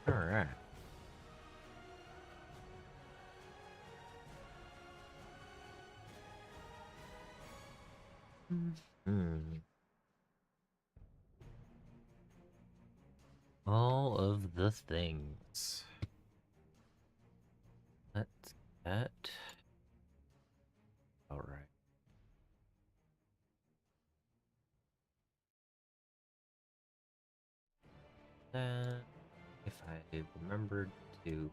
All right. All of the things. Let's get. All right. Then, if I remembered to.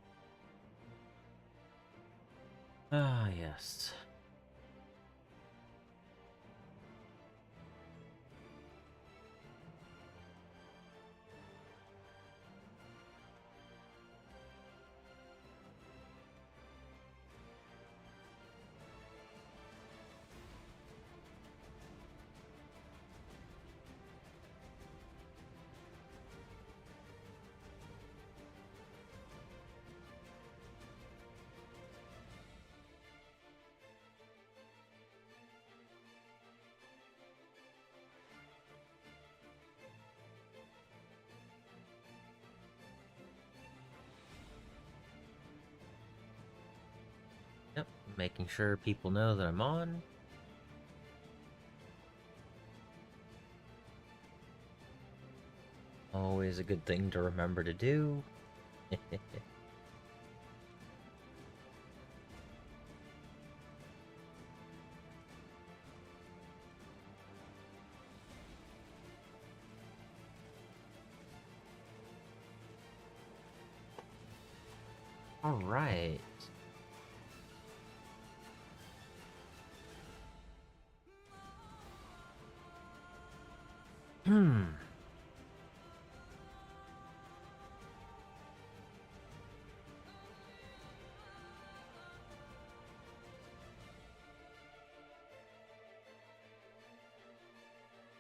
Ah, yes. Yep, making sure people know that I'm on. Always a good thing to remember to do. All right. Hmm.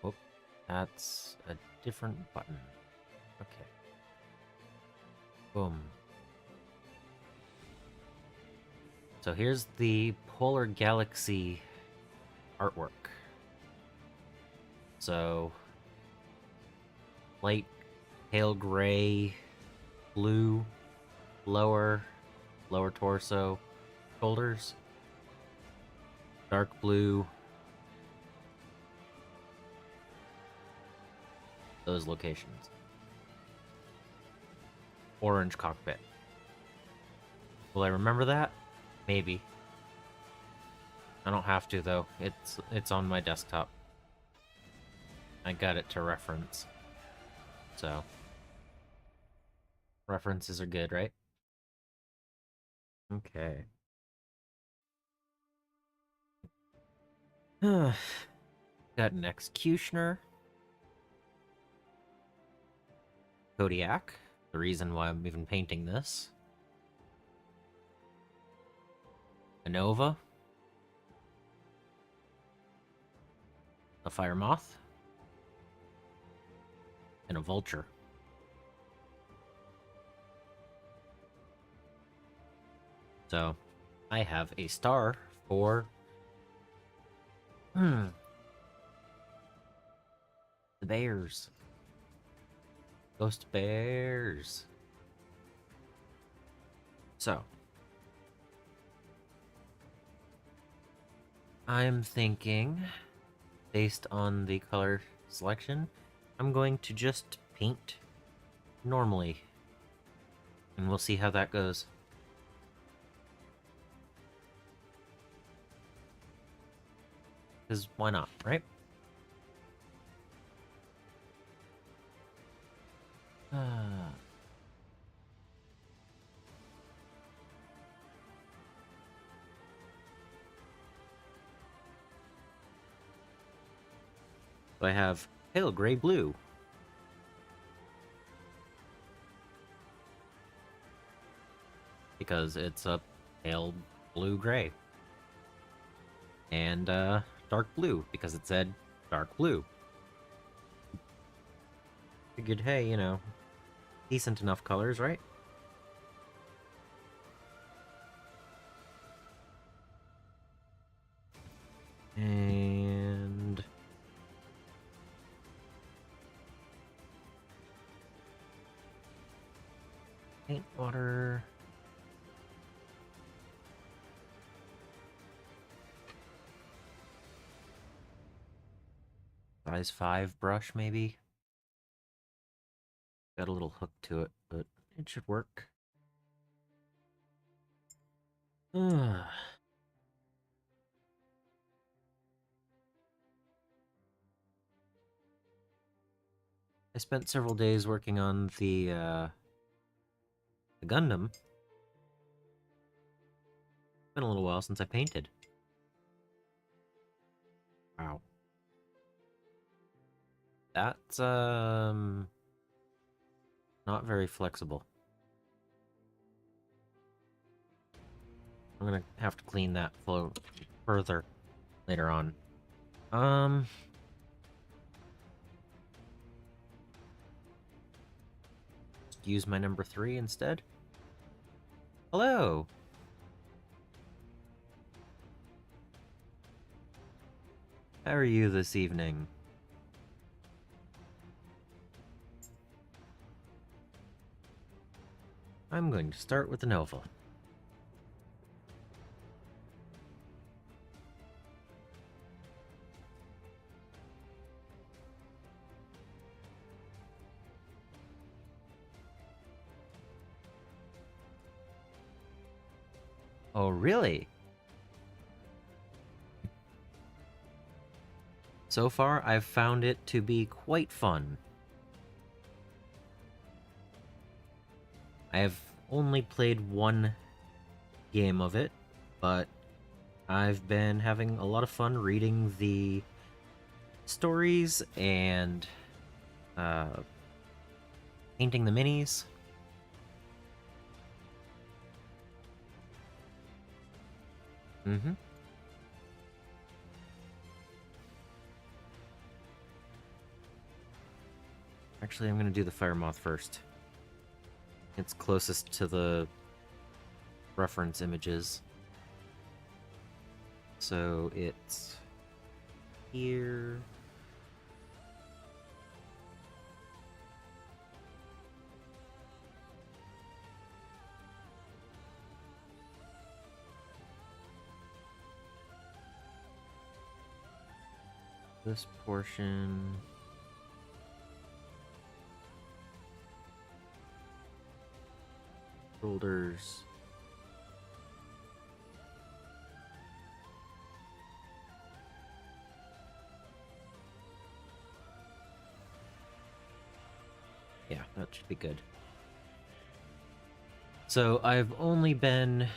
Whoop. That's a different button. Okay. Boom. So here's the Polar Galaxy artwork. So, light pale gray, blue, lower torso, shoulders, dark blue, those locations. Orange cockpit. Will I remember that? Maybe. I don't have to though. It's on my desktop. I got it to reference. So references are good, right? Okay. Got an executioner. Kodiak. The reason why I'm even painting this. A Nova. A Fire Moth. And a Vulture. So, I have a star for... the Bears. Ghost Bears. So, I'm thinking, based on the color selection, I'm going to just paint normally. And we'll see how that goes. Because why not, right? So I have pale gray blue. Because it's a pale blue gray. And dark blue, because it said dark blue. Figured, hey, you know, decent enough colors, right? Paint water. Size 5 brush, maybe? Got a little hook to it, but it should work. I spent several days working on the Gundam. It's been a little while since I painted. Wow. That's, not very flexible. I'm gonna have to clean that flow further later on. Use my number 3 instead. Hello! How are you this evening? I'm going to start with the Nova. Oh, really? So far, I've found it to be quite fun. I have only played one game of it, but I've been having a lot of fun reading the stories and painting the minis. Mm-hmm. Actually, I'm gonna do the Fire Moth first. It's closest to the reference images. So it's here. This portion. Shoulders. Yeah, that should be good. So I've only been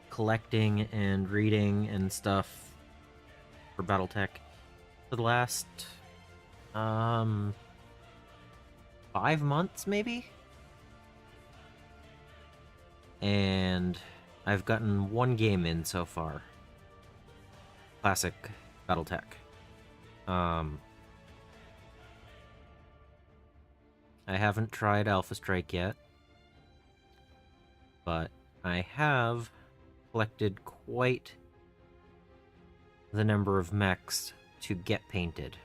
collecting and reading and stuff for BattleTech for the last 5 months, maybe? And I've gotten one game in so far. Classic BattleTech. I haven't tried Alpha Strike yet, but I have collected quite the number of mechs to get painted.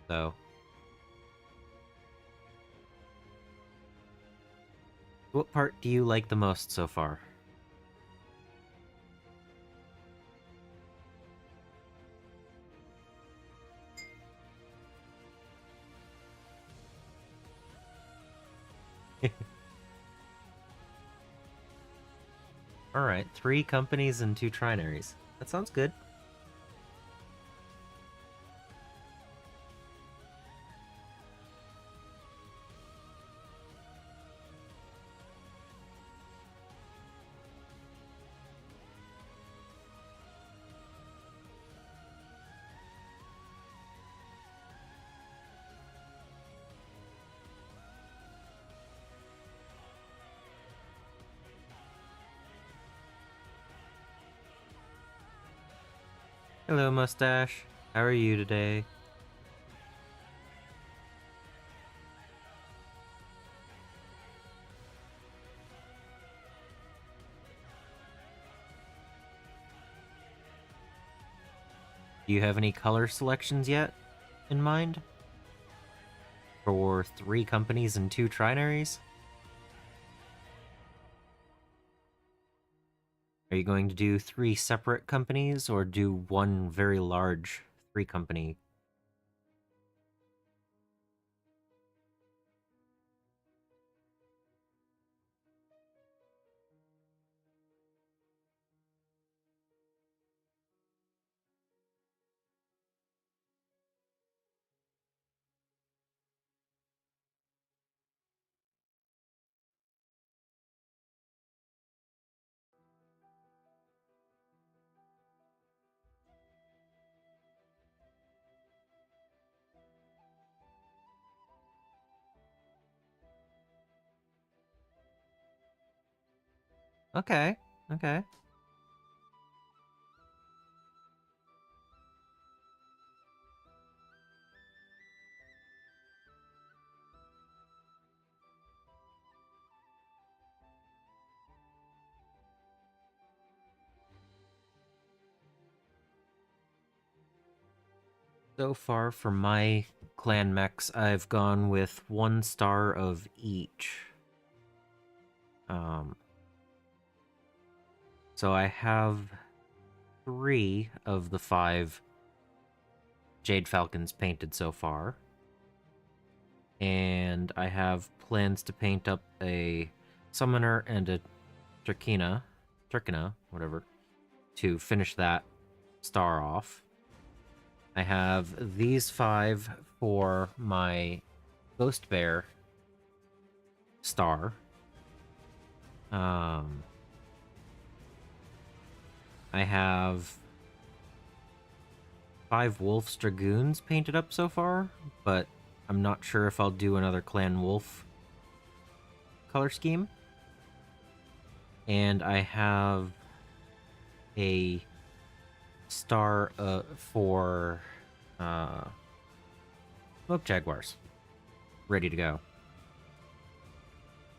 So, what part do you like the most so far? Alright, 3 companies and 2 trinaries. That sounds good. Hello, Mustache. How are you today? Do you have any color selections yet in mind? for 3 companies and 2 trinaries? Are you going to do 3 separate companies or do one very large 3 company? Okay, okay. So far for my clan mechs, I've gone with 1 star of each. So I have 3 of the 5 Jade Falcons painted so far. And I have plans to paint up a Summoner and a Turkina, whatever, to finish that star off. I have these 5 for my Ghost Bear star. I have 5 Wolf's Dragoons painted up so far, but I'm not sure if I'll do another Clan Wolf color scheme. And I have a star for Smoke Jaguars ready to go.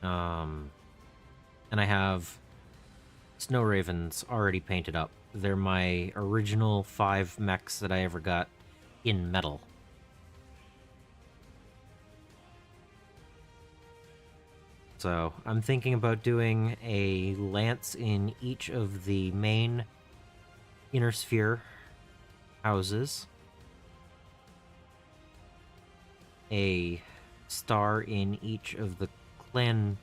And I have Snow Ravens already painted up. They're my original 5 mechs that I ever got in metal. So I'm thinking about doing a lance in each of the main Inner Sphere houses, a star in each of the clan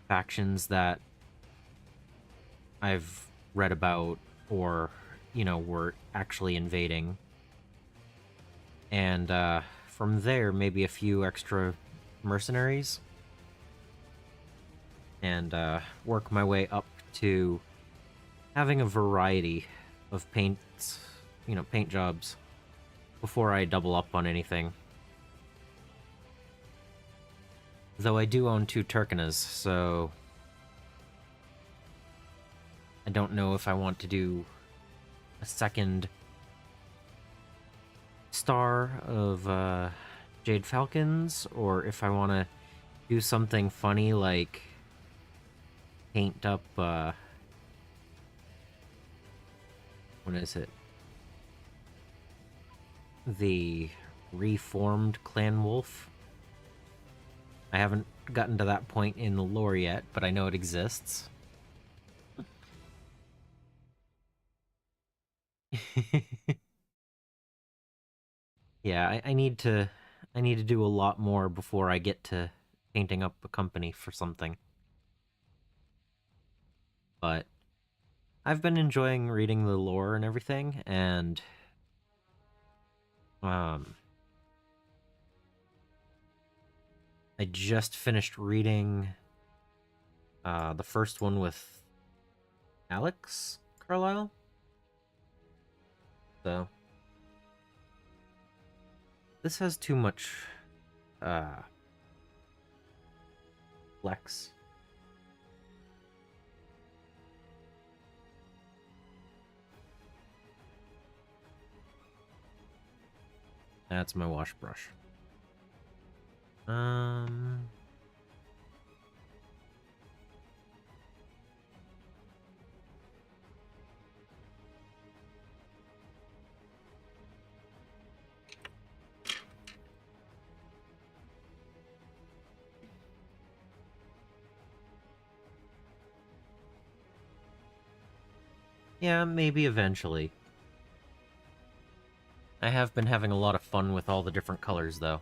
factions that I've read about or, were actually invading. And from there, maybe a few extra mercenaries. And work my way up to having a variety of paints, paint jobs before I double up on anything. Though I do own 2 Turkinas, so I don't know if I want to do a second star of Jade Falcons, or if I want to do something funny like paint up, what is it? The reformed Clan Wolf. I haven't gotten to that point in the lore yet, but I know it exists. Yeah, I need to do a lot more before I get to painting up a company for something. But I've been enjoying reading the lore and everything, and I just finished reading the first one with Alex Carlisle. So this has too much flex. That's my wash brush. Yeah, maybe eventually. I have been having a lot of fun with all the different colors, though.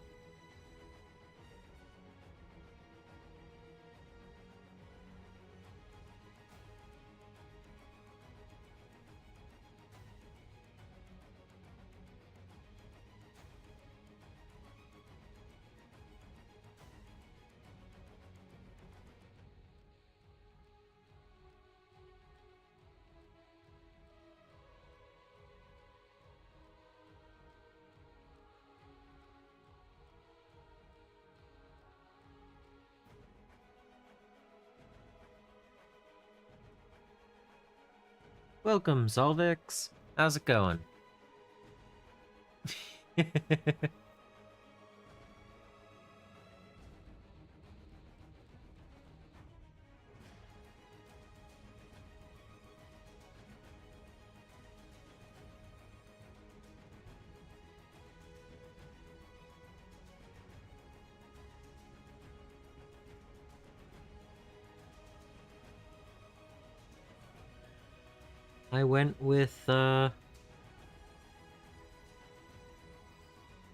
Welcome, Solvix. How's it going? I went with, a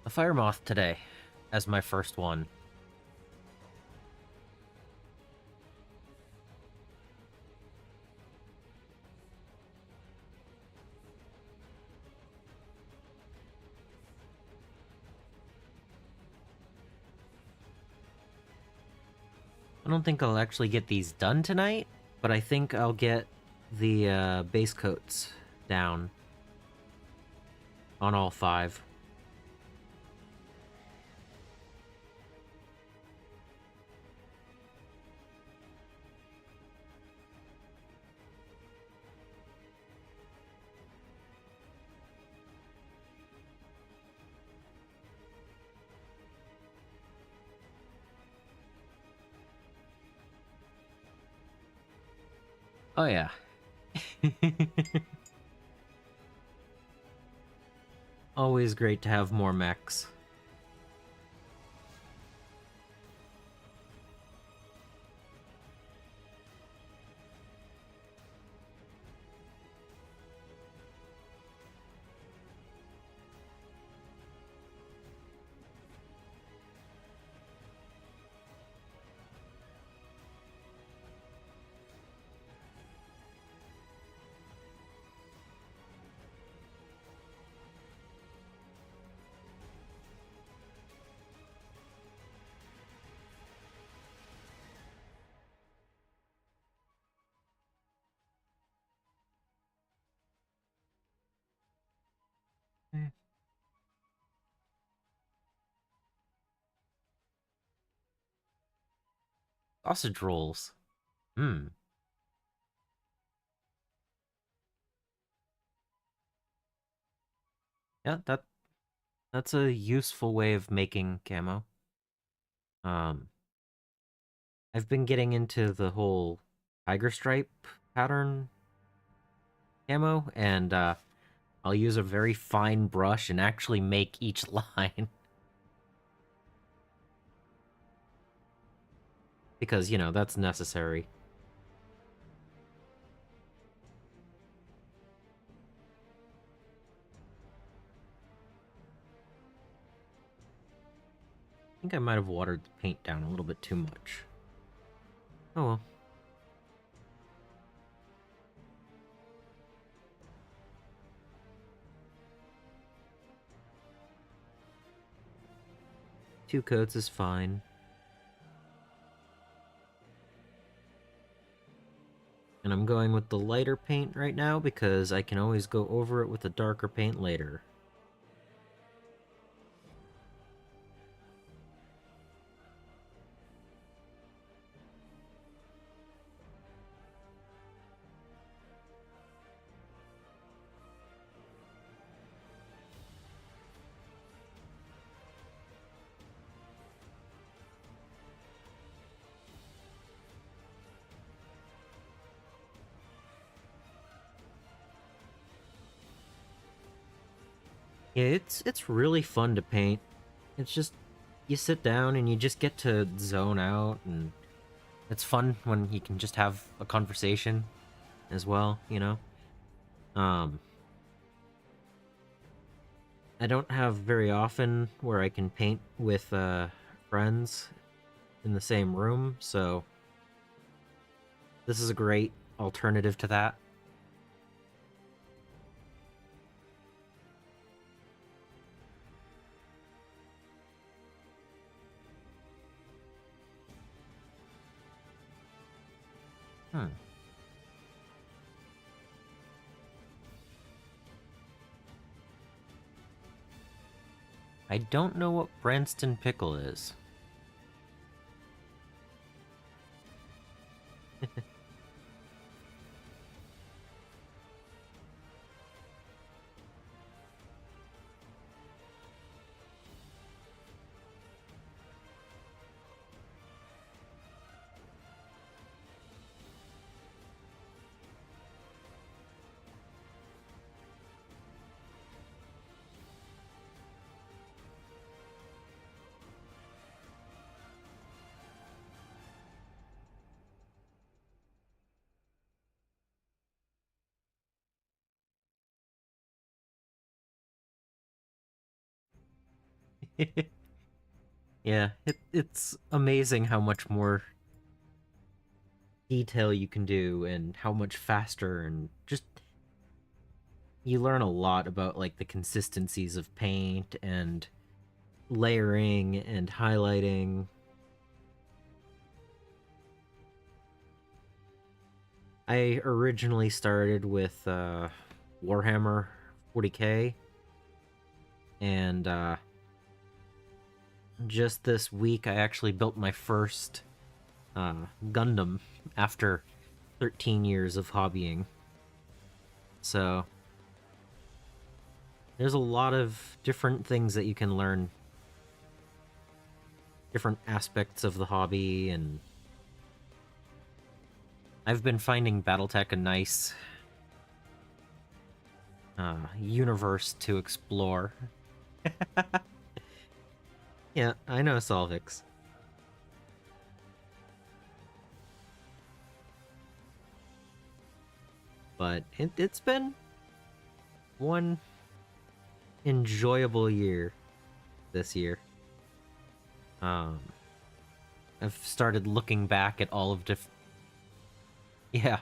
Fire Moth today as my first one. I don't think I'll actually get these done tonight, but I think I'll get the base coats down on all 5. Oh yeah. Always great to have more mechs. Sausage rolls. Hmm. Yeah, that's a useful way of making camo. Um, I've been getting into the whole tiger stripe pattern camo, and I'll use a very fine brush and actually make each line. Because, that's necessary. I think I might have watered the paint down a little bit too much. Oh well. Two coats is fine. And I'm going with the lighter paint right now because I can always go over it with the darker paint later. Yeah, it's really fun to paint. It's just you sit down and you just get to zone out, and it's fun when you can just have a conversation as well, Um, I don't have very often where I can paint with friends in the same room, so this is a great alternative to that. Hmm. I don't know what Branston Pickle is. Yeah, it's amazing how much more detail you can do and how much faster, and just you learn a lot about like the consistencies of paint and layering and highlighting. I originally started with Warhammer 40k, and just this week I actually built my first Gundam after 13 years of hobbying. So there's a lot of different things that you can learn, different aspects of the hobby, and I've been finding BattleTech a nice universe to explore. Yeah, I know Solvix. But it's been one enjoyable year this year. Um, I've started looking back at all of different. Yeah,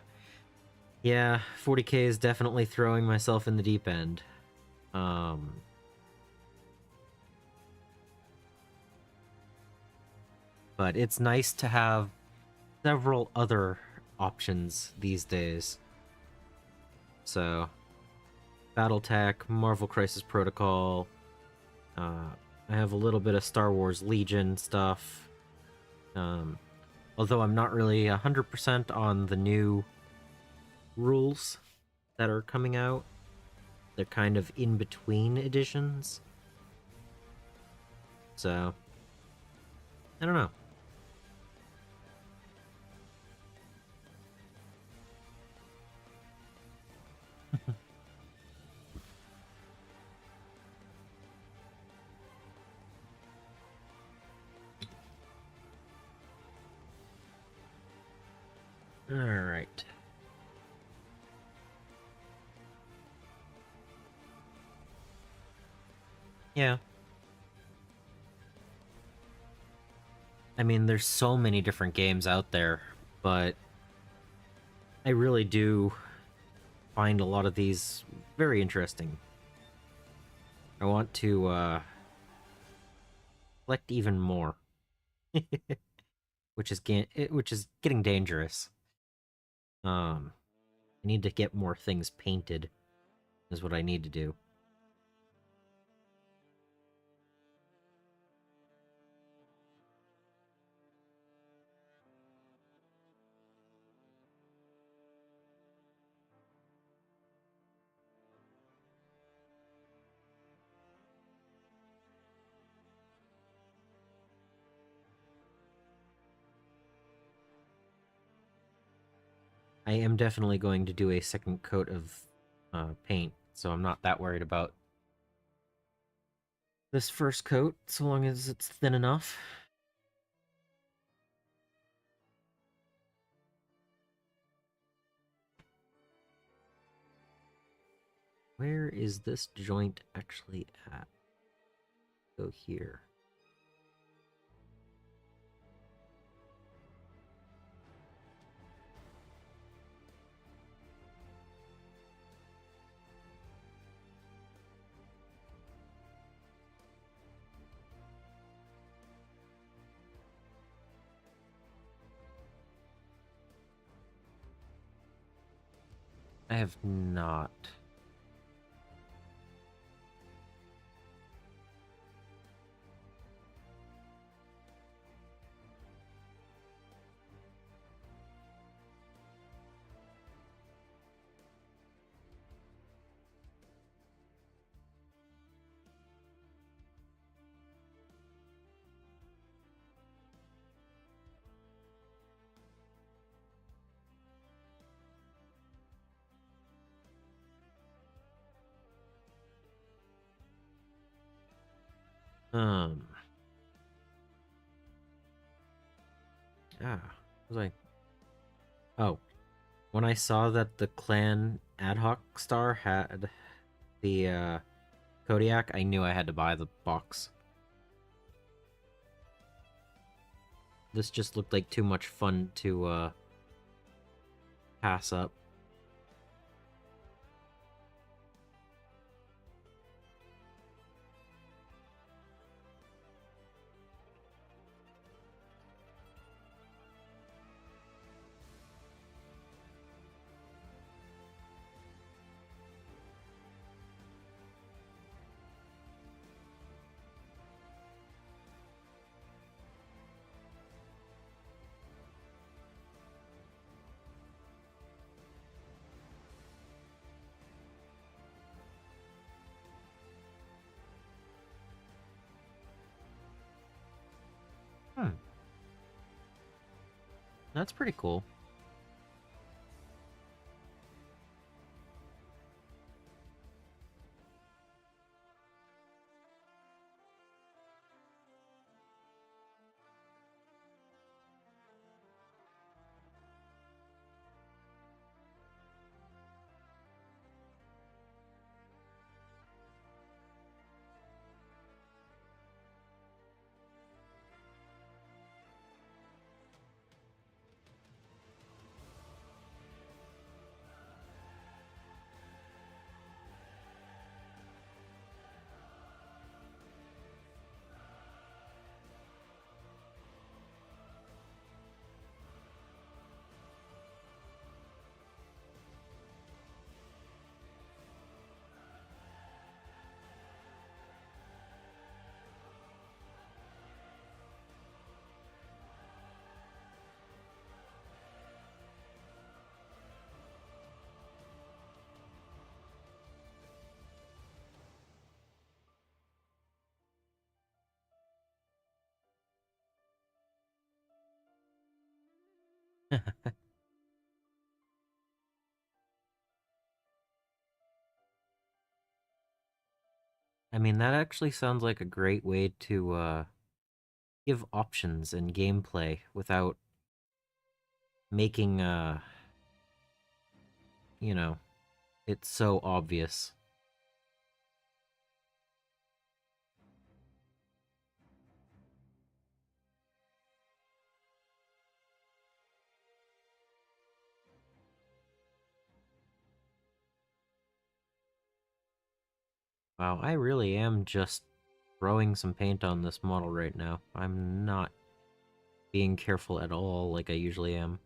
yeah. 40k is definitely throwing myself in the deep end. Um, but it's nice to have several other options these days. So, BattleTech, Marvel Crisis Protocol. Uh, I have a little bit of Star Wars Legion stuff. Um, although I'm not really 100% on the new rules that are coming out. They're kind of in between editions. So, I don't know. Alright. Yeah. I mean, there's so many different games out there, but I really do find a lot of these very interesting. I want to collect even more, which is getting dangerous. I need to get more things painted. Is what I need to do. I am definitely going to do a second coat of paint, so I'm not that worried about this first coat, so long as it's thin enough. Where is this joint actually at? Go here. I have not. Um. Ah. Was I? Oh, when I saw that the clan ad hoc star had the Kodiak, I knew I had to buy the box. This just looked like too much fun to pass up. Hmm. That's pretty cool. I mean, that actually sounds like a great way to give options in gameplay without making you know, it's so obvious. Wow, I really am just throwing some paint on this model right now. I'm not being careful at all like I usually am.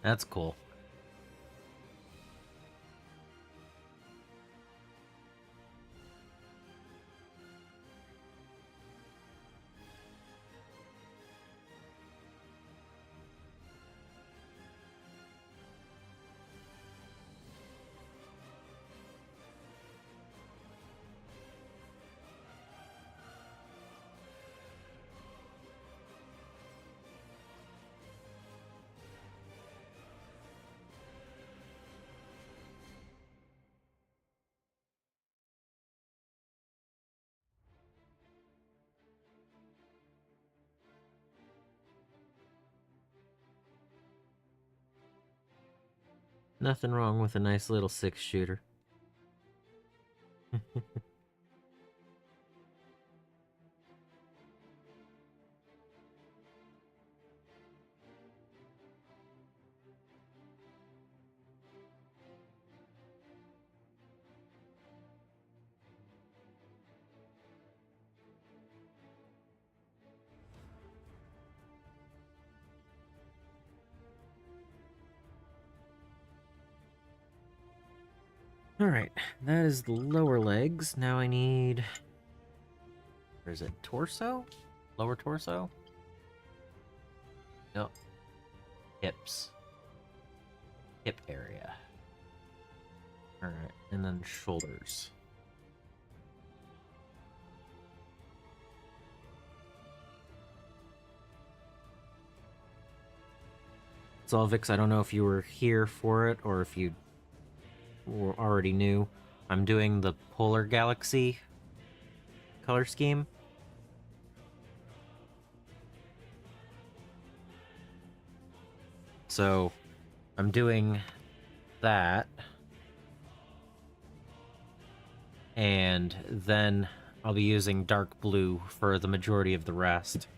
That's cool. Nothing wrong with a nice little 6-shooter. Alright, that is the lower legs. Now I need... Where is it? Torso? Lower torso? Nope. Hips. Hip area. Alright, and then shoulders. Solvix, I don't know if you were here for it or if you already knew. I'm doing the Polar Galaxy color scheme. So, I'm doing that. And then I'll be using dark blue for the majority of the rest.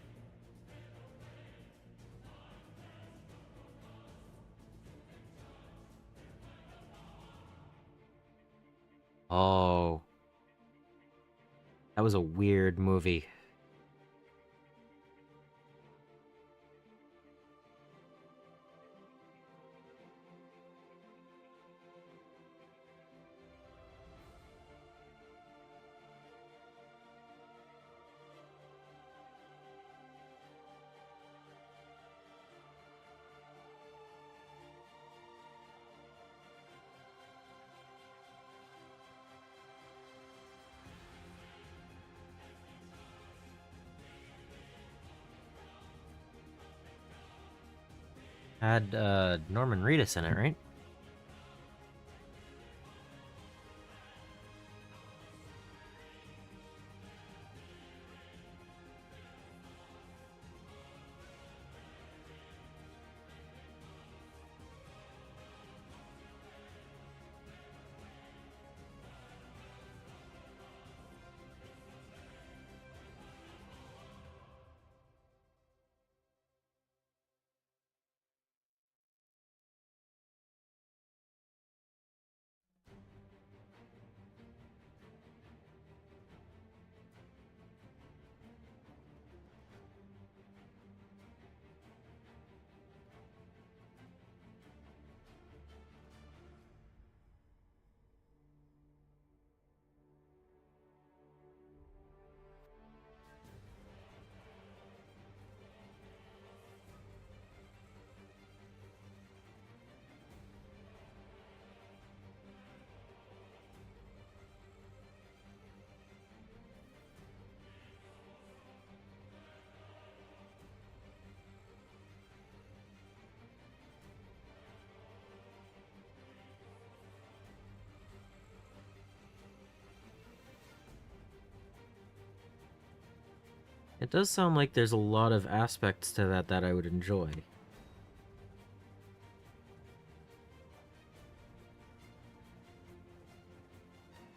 Oh. That was a weird movie. Had Norman Reedus in it, right? It does sound like there's a lot of aspects to that I would enjoy.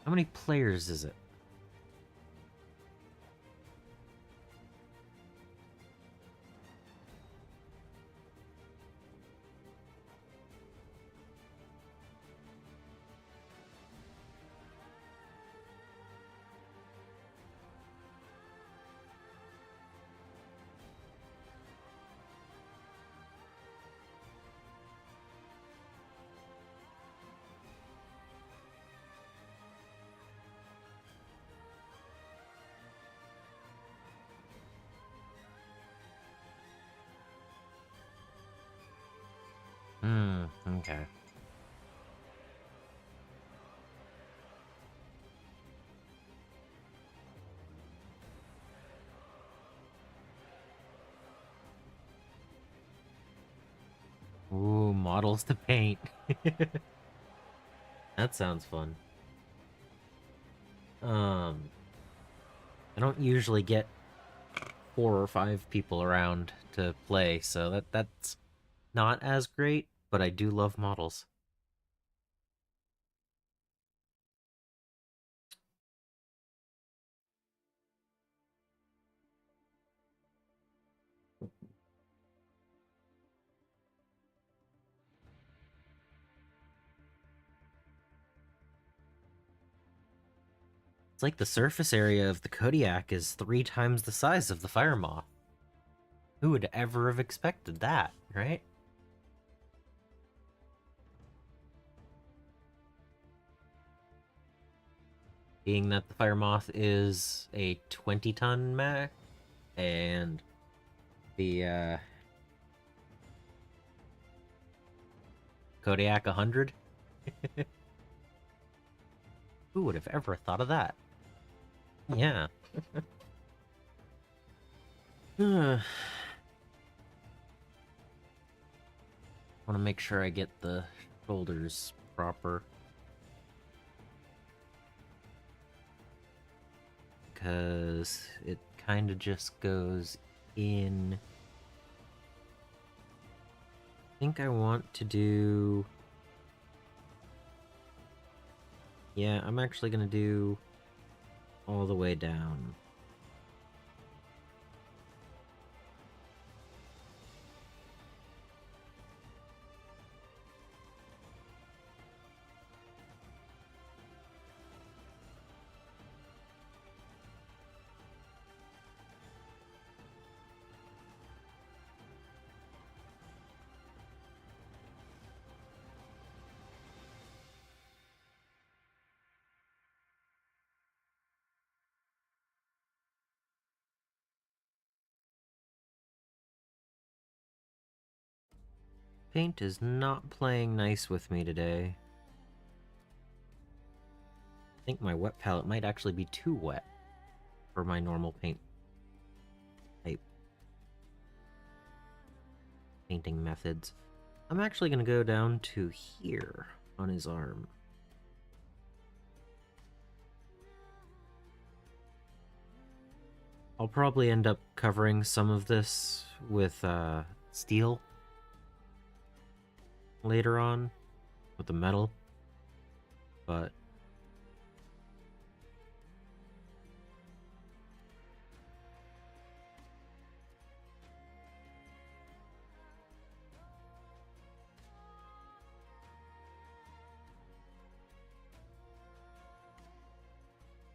How many players is it? Okay. Ooh, models to paint. That sounds fun. Um, I don't usually get 4 or 5 people around to play, so that's not as great, but I do love models. It's like the surface area of the Kodiak is 3 times the size of the Fire Moth. Who would ever have expected that, right? Being that the Fire Moth is a 20-ton mech and the Kodiak 100. Who would have ever thought of that? Yeah. Want to make sure I get the shoulders proper. Because it kind of just goes in. I think I want to do. Yeah, I'm actually going to do all the way down. Paint is not playing nice with me today. I think my wet palette might actually be too wet for my normal paint type painting methods. I'm actually going to go down to here on his arm. I'll probably end up covering some of this with steel later on, with the metal, but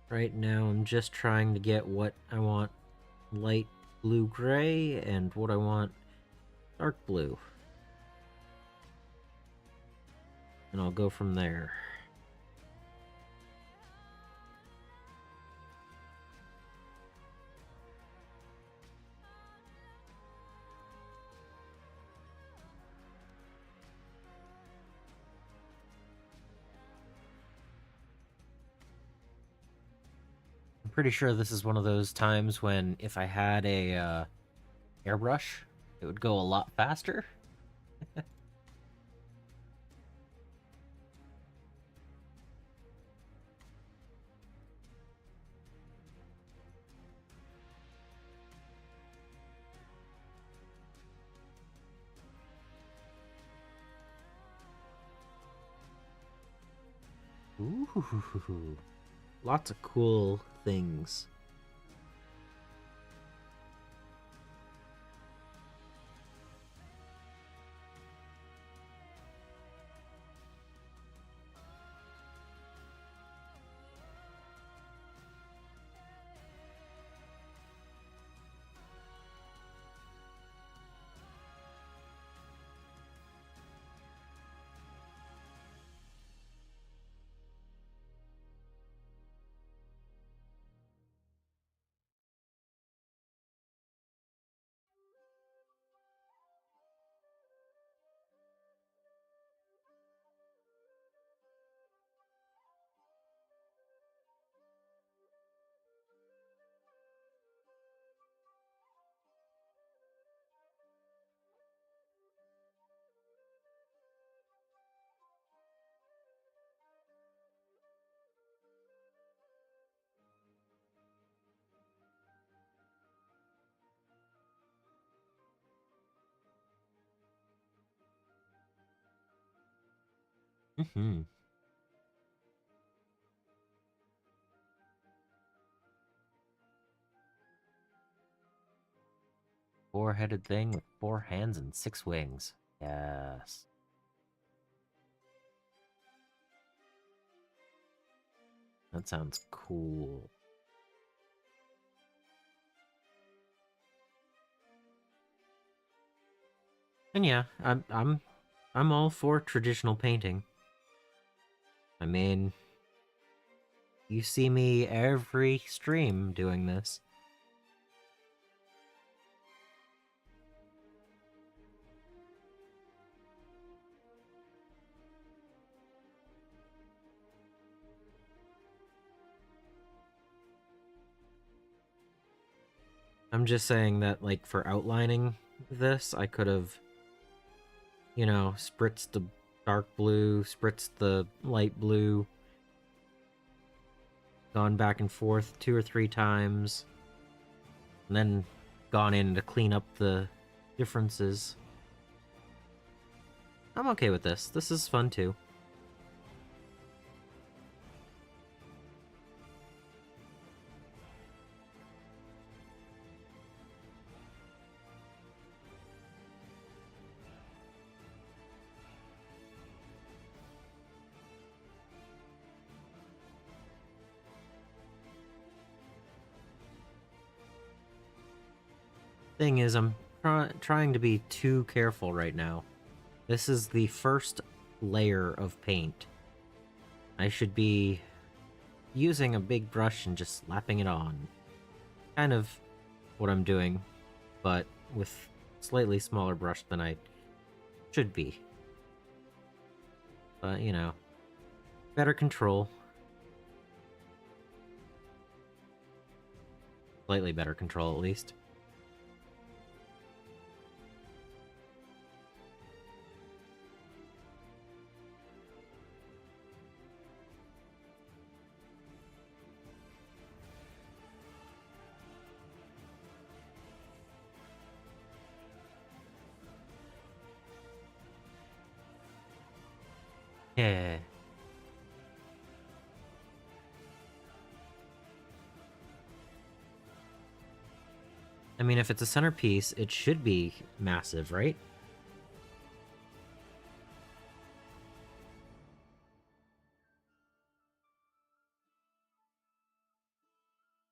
right now I'm just trying to get what I want light blue-gray and what I want dark blue. And I'll go from there. I'm pretty sure this is one of those times when if I had a airbrush, it would go a lot faster. Ooh, lots of cool things. Mm-hmm. Four-headed thing with 4 hands and 6 wings. Yes. That sounds cool. And yeah, I'm all for traditional painting. I mean, you see me every stream doing this. I'm just saying that, like, for outlining this, I could have, you know, spritzed the dark blue, spritzed the light blue, gone back and forth 2 or 3 times, and then gone in to clean up the differences. I'm okay with this. This is fun too. Thing is, I'm trying to be too careful right now. This is the first layer of paint. I should be using a big brush and just slapping it on. Kind of what I'm doing, but with slightly smaller brush than I should be. But, you know, better control. Slightly better control, at least. Yeah. I mean, if it's a centerpiece, it should be massive, right?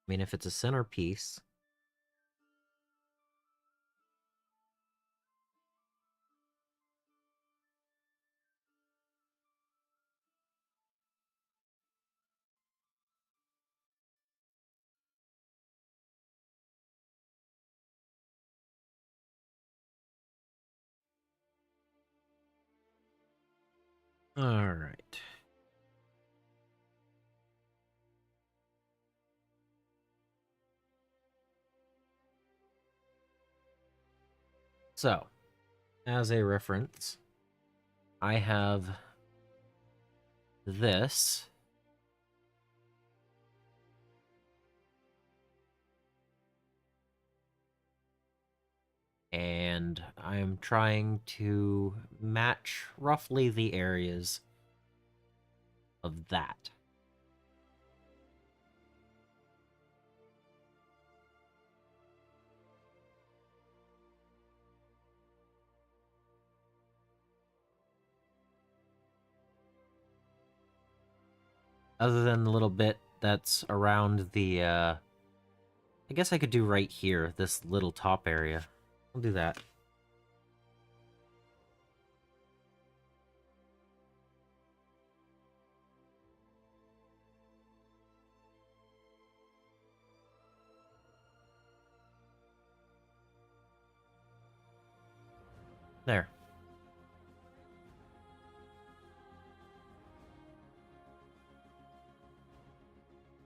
I mean, if it's a centerpiece... Alright. So, as a reference, I have this. And I'm trying to match roughly the areas of that. Other than the little bit that's around the, I guess I could do right here, this little top area. I'll do that. There.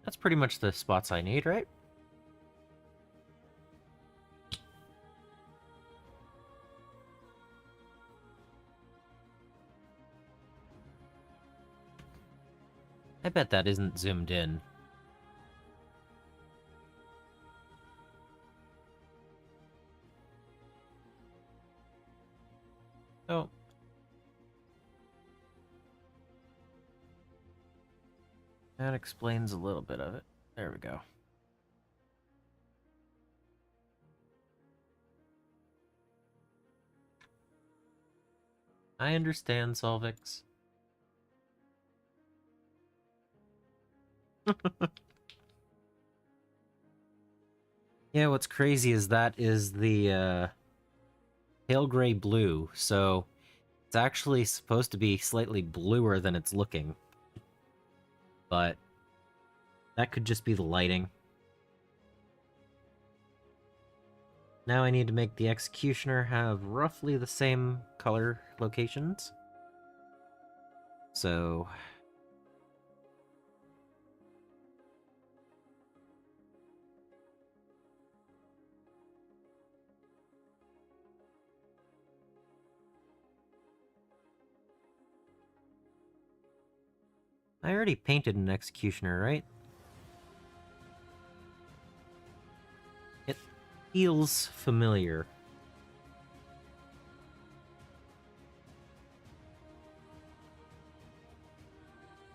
That's pretty much the spots I need, right? I bet that isn't zoomed in. Oh. That explains a little bit of it. There we go. I understand, Solvix. Yeah, what's crazy is that is the pale gray blue, so it's actually supposed to be slightly bluer than it's looking. But that could just be the lighting. Now I need to make the Executioner have roughly the same color locations. So... I already painted an Executioner, right? It feels familiar.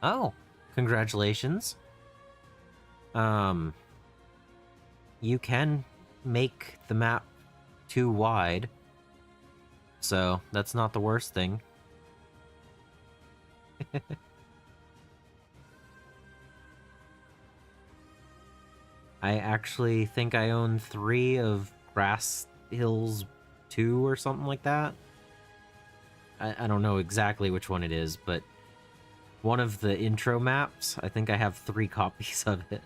Oh, congratulations. You can make the map too wide, so that's not the worst thing. I actually think I own 3 of Grass Hills 2 or something like that. I don't know exactly which one it is, but one of the intro maps, I think I have 3 copies of it.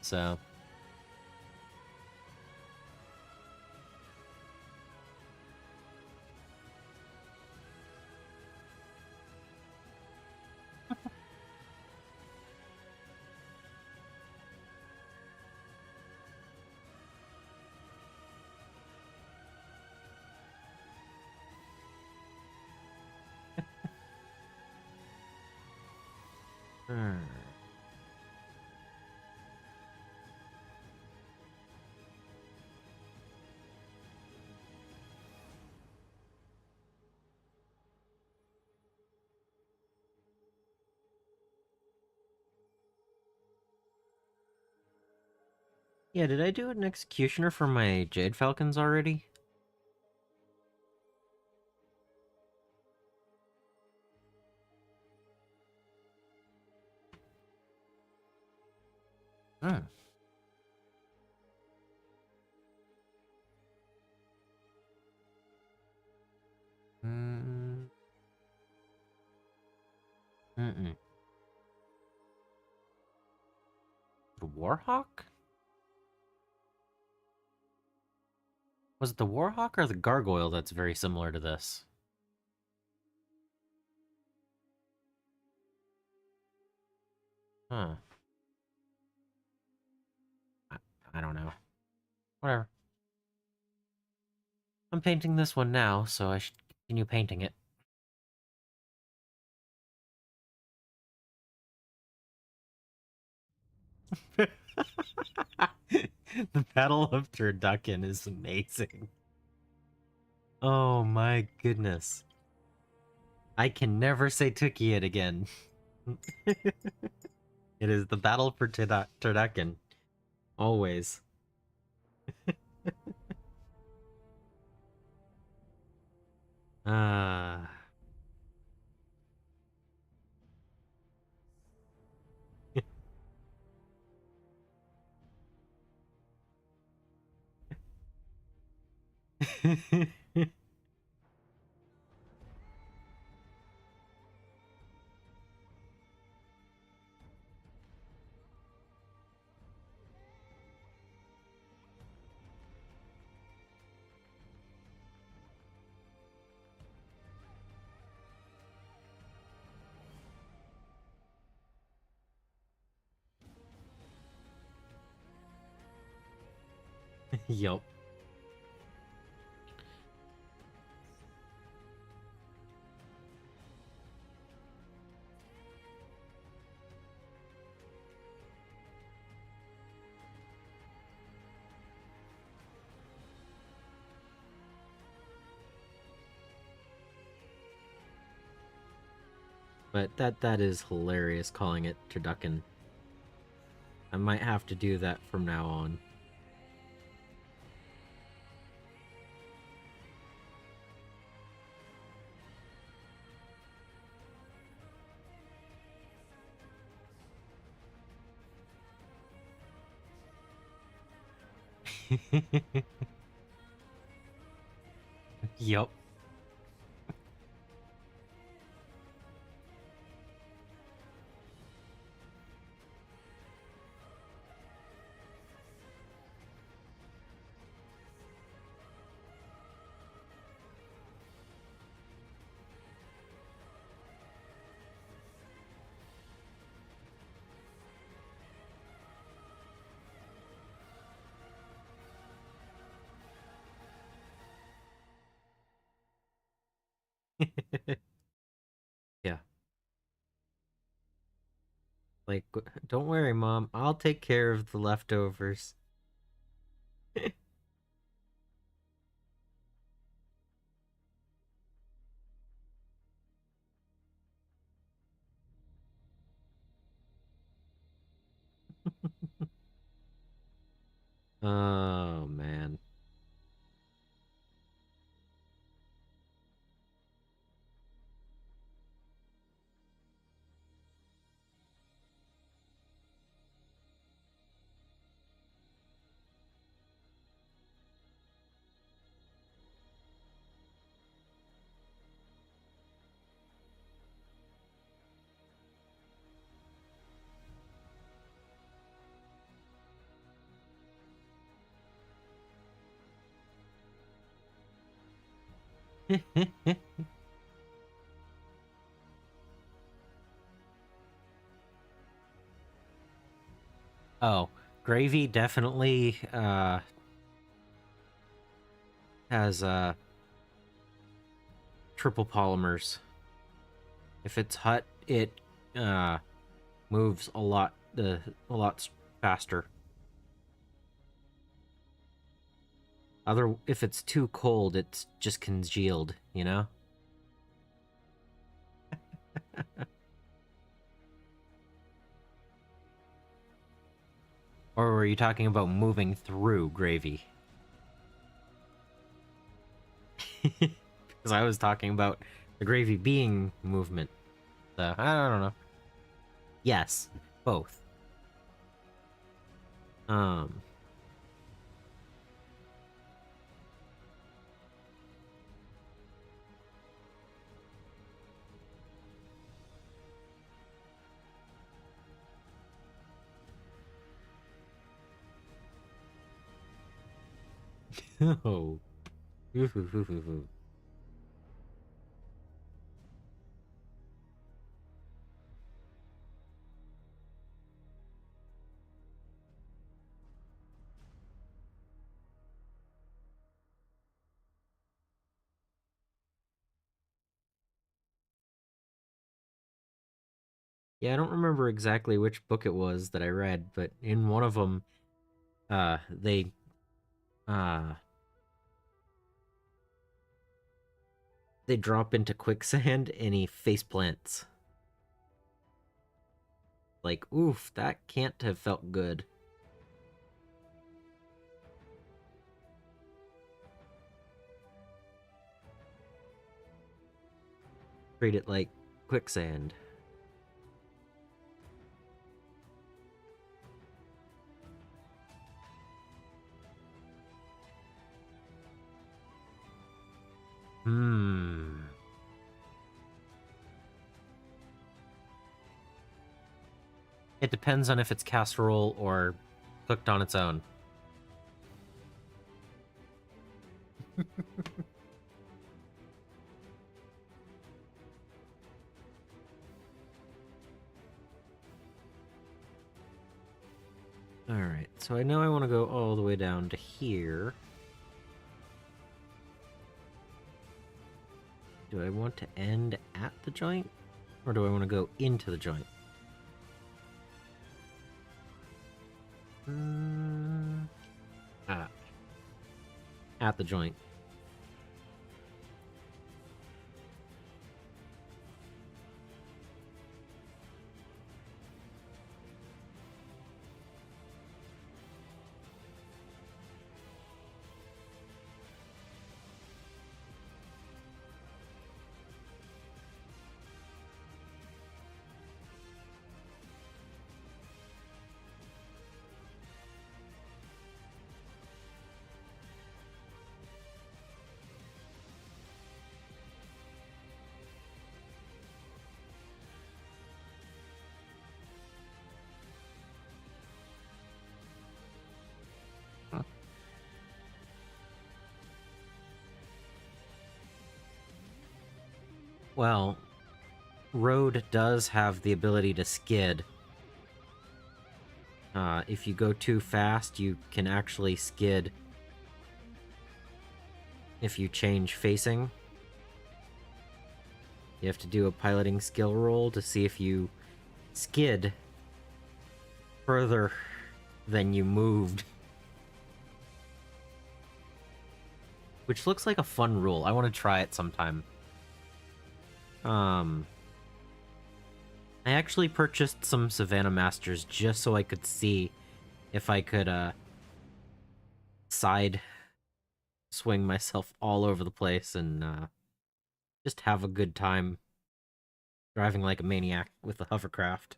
So... Hmm. Yeah, did I do an Executioner for my Jade Falcons already? Hmm. Mm. Mm-mm. The Warhawk? Was it the Warhawk or the Gargoyle that's very similar to this? Huh. I, I don't know. Whatever. I'm painting this one now, so I should continue painting it. The Battle of Turducken is amazing. Oh my goodness. I can never say Tookie it again. It is the battle for Turducken. Always. Ah. Yup. But that is hilarious, calling it turducken. I might have to do that from now on. Yup. Yeah. Like, don't worry, Mom. I'll take care of the leftovers. Oh, man. Oh, gravy definitely has triple polymers. If it's hot, it uh moves a lot faster. If it's too cold, it's just congealed, you know? Or were you talking about moving through gravy? Because I was talking about the gravy being movement. So, I don't know. Yes, both. Um. Oh. Yeah, I don't remember exactly which book it was that I read, but in one of them, uh, they, uh, they drop into quicksand and he face plants. Like, oof, that can't have felt good. Treat it like quicksand. Hmm. It depends on if it's casserole or cooked on its own. Alright, so I know I want to go all the way down to here. Do I want to end at the joint? Or do I want to go into the joint? Ah, at the joint. Well, road does have the ability to skid. If you go too fast, you can actually skid if you change facing. You have to do a piloting skill roll to see if you skid further than you moved. Which looks like a fun rule. I want to try it sometime. I actually purchased some Savannah Masters just so I could see if I could, side swing myself all over the place and, just have a good time driving like a maniac with the hovercraft.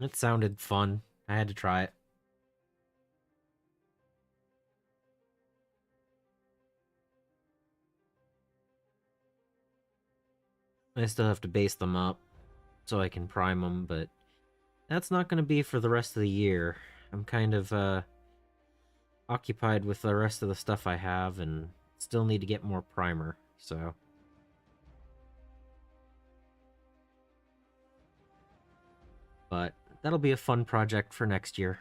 It sounded fun. I had to try it. I still have to base them up so I can prime them, but that's not going to be for the rest of the year. I'm kind of, occupied with the rest of the stuff I have and still need to get more primer, so... But that'll be a fun project for next year.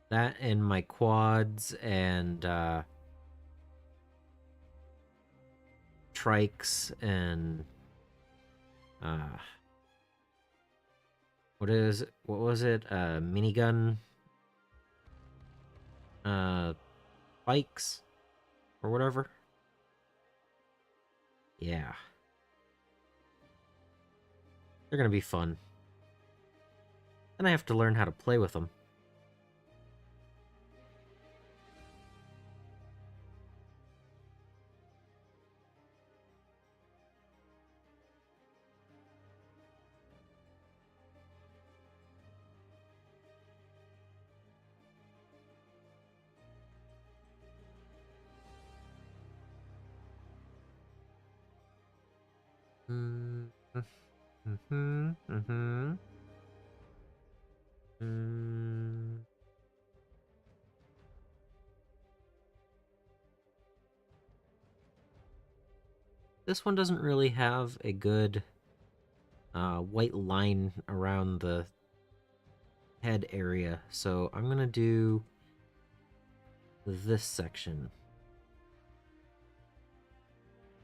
That and my quads and trikes and what was it? Minigun bikes or whatever. Yeah. They're gonna be fun. And I have to learn how to play with them. This one doesn't really have a good white line around the head area, so I'm gonna do this section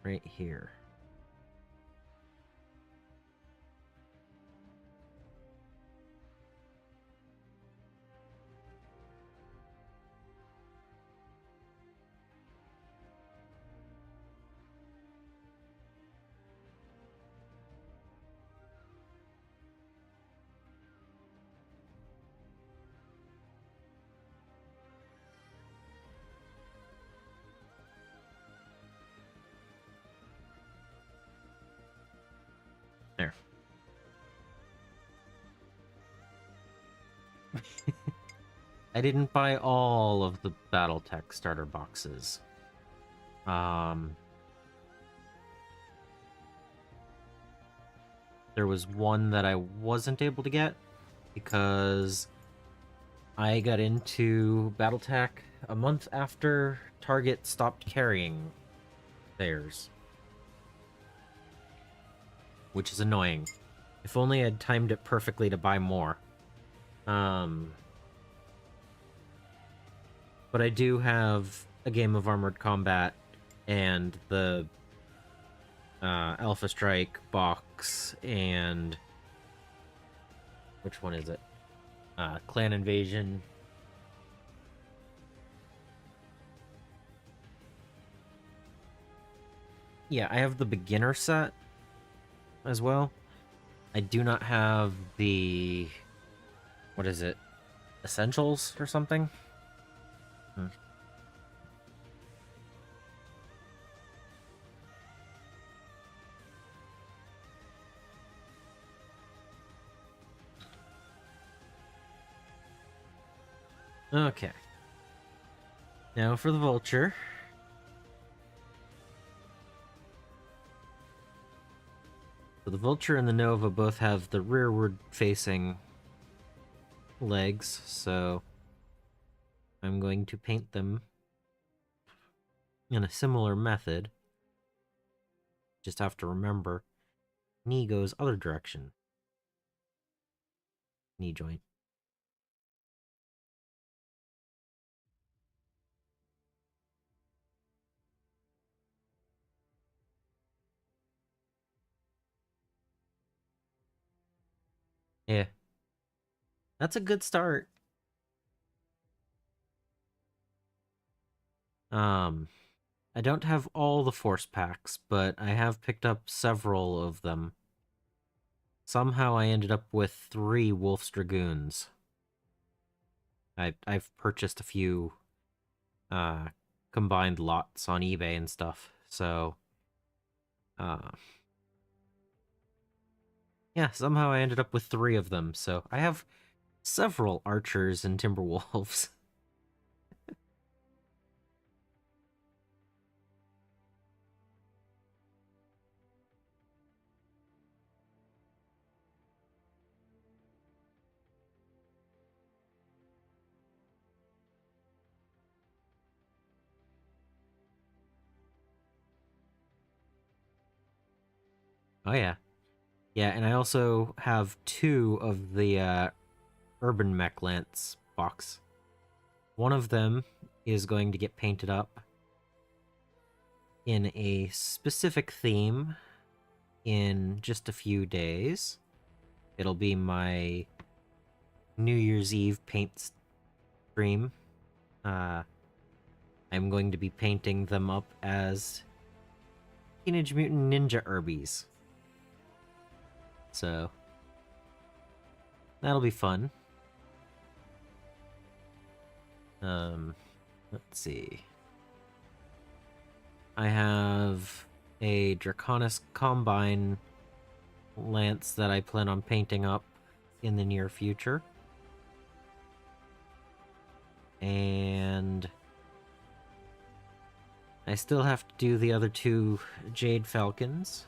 right here. There. I didn't buy all of the BattleTech starter boxes. There was one that I wasn't able to get because I got into BattleTech a month after Target stopped carrying theirs. Which is annoying. If only I'd timed it perfectly to buy more. But I do have a game of Armored Combat and the Alpha Strike box and... Which one is it? Clan Invasion. Yeah, I have the beginner set as well. I do not have the... What is it? Essentials or something? Okay. Now for the Vulture. So the Vulture and the Nova both have the rearward facing legs, so I'm going to paint them in a similar method. Just have to remember, knee goes other direction. Knee joint. Yeah, that's a good start. I don't have all the force packs, but I have picked up several of them. Somehow I ended up with 3 Wolf's Dragoons. I've purchased a few uh combined lots on eBay and stuff. So uh yeah, somehow I ended up with 3 of them. So I have several archers and timberwolves. Oh yeah. Yeah, and I also have 2 of the urban mech lance box. One of them is going to get painted up in a specific theme in just a few days. It'll be my New Year's Eve paint stream. I'm going to be painting them up as Teenage Mutant Ninja Urbies. So that'll be fun. Let's see. I have a Draconis Combine lance that I plan on painting up in the near future. And I still have to do the other 2 Jade Falcons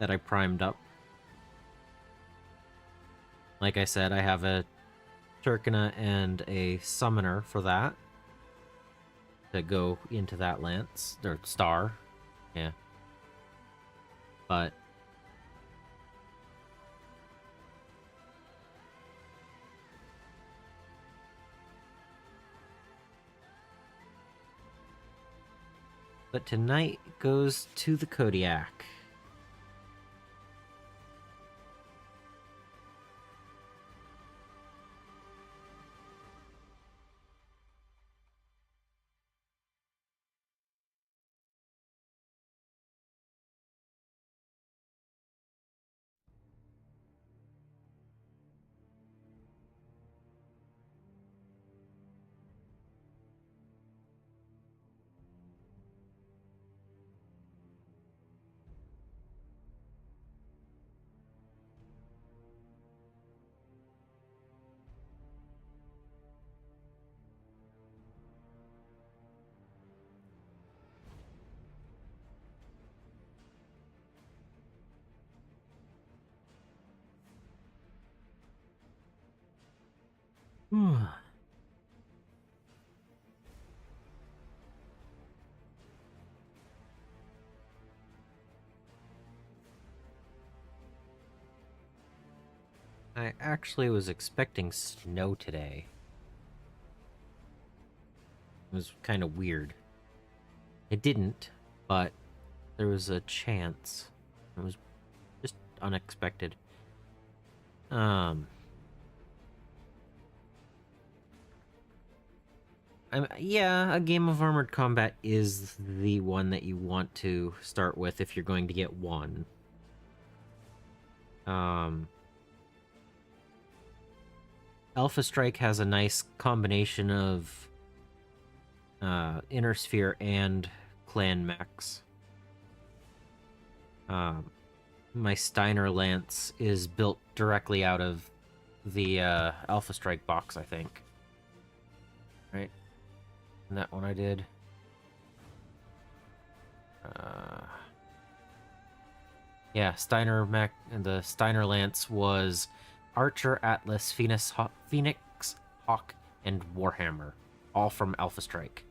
that I primed up. Like I said, I have a Turkana and a Summoner for that to go into that lance, or star. Yeah. But tonight goes to the Kodiak. I actually was expecting snow today. It was kind of weird. It didn't, but there was a chance. It was just unexpected. Yeah, a game of Armored Combat is the one that you want to start with if you're going to get one. Alpha Strike has a nice combination of Inner Sphere and Clan mechs. My Steiner Lance is built directly out of the Alpha Strike box, I think. Right? And that one I did. Yeah, Steiner mech and the Steiner Lance was Archer, Atlas, Phoenix, Hawk, and Warhammer, all from Alpha Strike.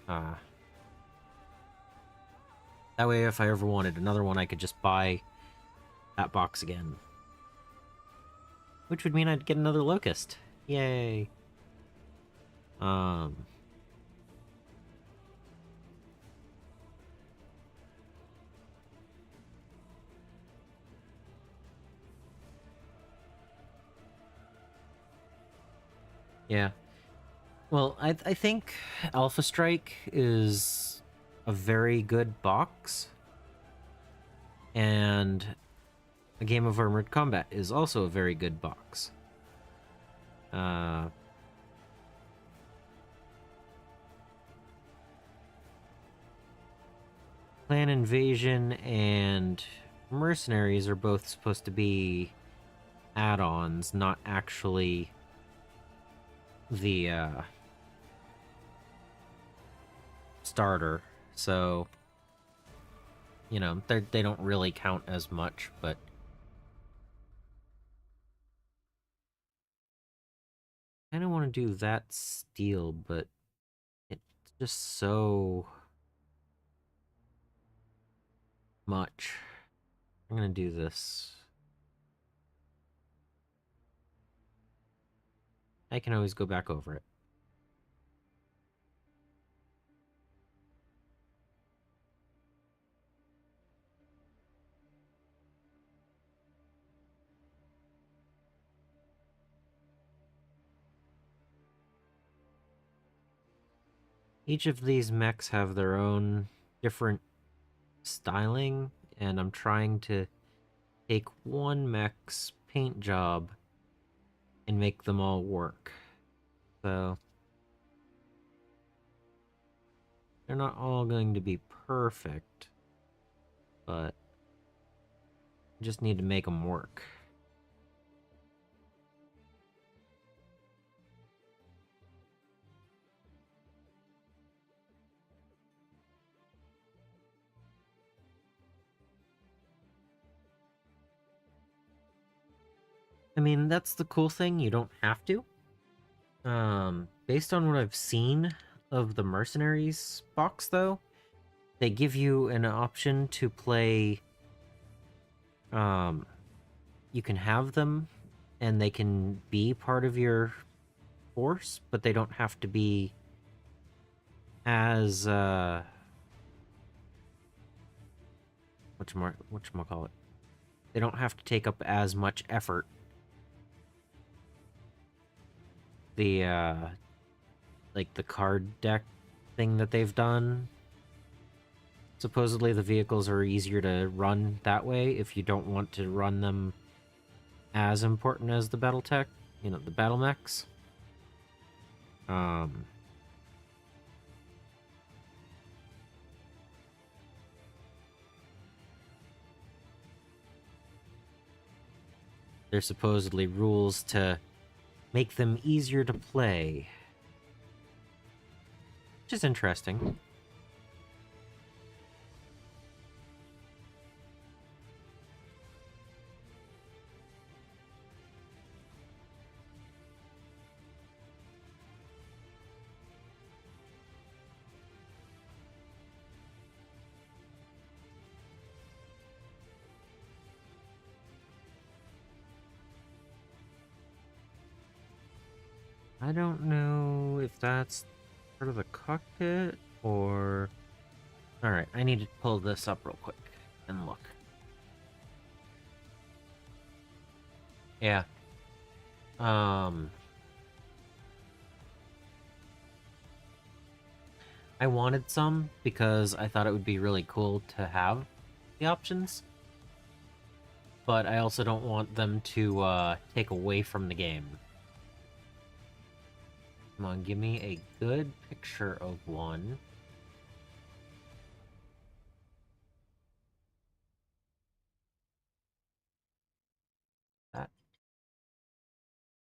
Uh, that way, if I ever wanted another one, I could just buy that box again. Which would mean I'd get another Locust. Yay. Um, yeah. Well, I think Alpha Strike is a very good box, and a game of Armored Combat is also a very good box. Uh, Clan Invasion and Mercenaries are both supposed to be add-ons, not actually the starter. So, you know, they don't really count as much, but I don't want to do that steel, but it's just so much. I'm gonna do this. I can always go back over it. Each of these mechs have their own different styling, and I'm trying to take one mech's paint job and make them all work. So they're not all going to be perfect, but I just need to make them work. I mean, that's the cool thing, you don't have to. Based on what I've seen of the Mercenaries box, though, they give you an option to play. You can have them, and they can be part of your force, but they don't have to be as whatchamacallit. They don't have to take up as much effort. The like the card deck thing that they've done. Supposedly the vehicles are easier to run that way if you don't want to run them as important as the BattleTech, you know, the battle mechs. Um there's supposedly rules to make them easier to play. Which is interesting. I don't know if that's part of the cockpit or... Alright, I need to pull this up real quick and look. Yeah. I wanted some because I thought it would be really cool to have the options. But I also don't want them to take away from the game. Come on, give me a good picture of one. That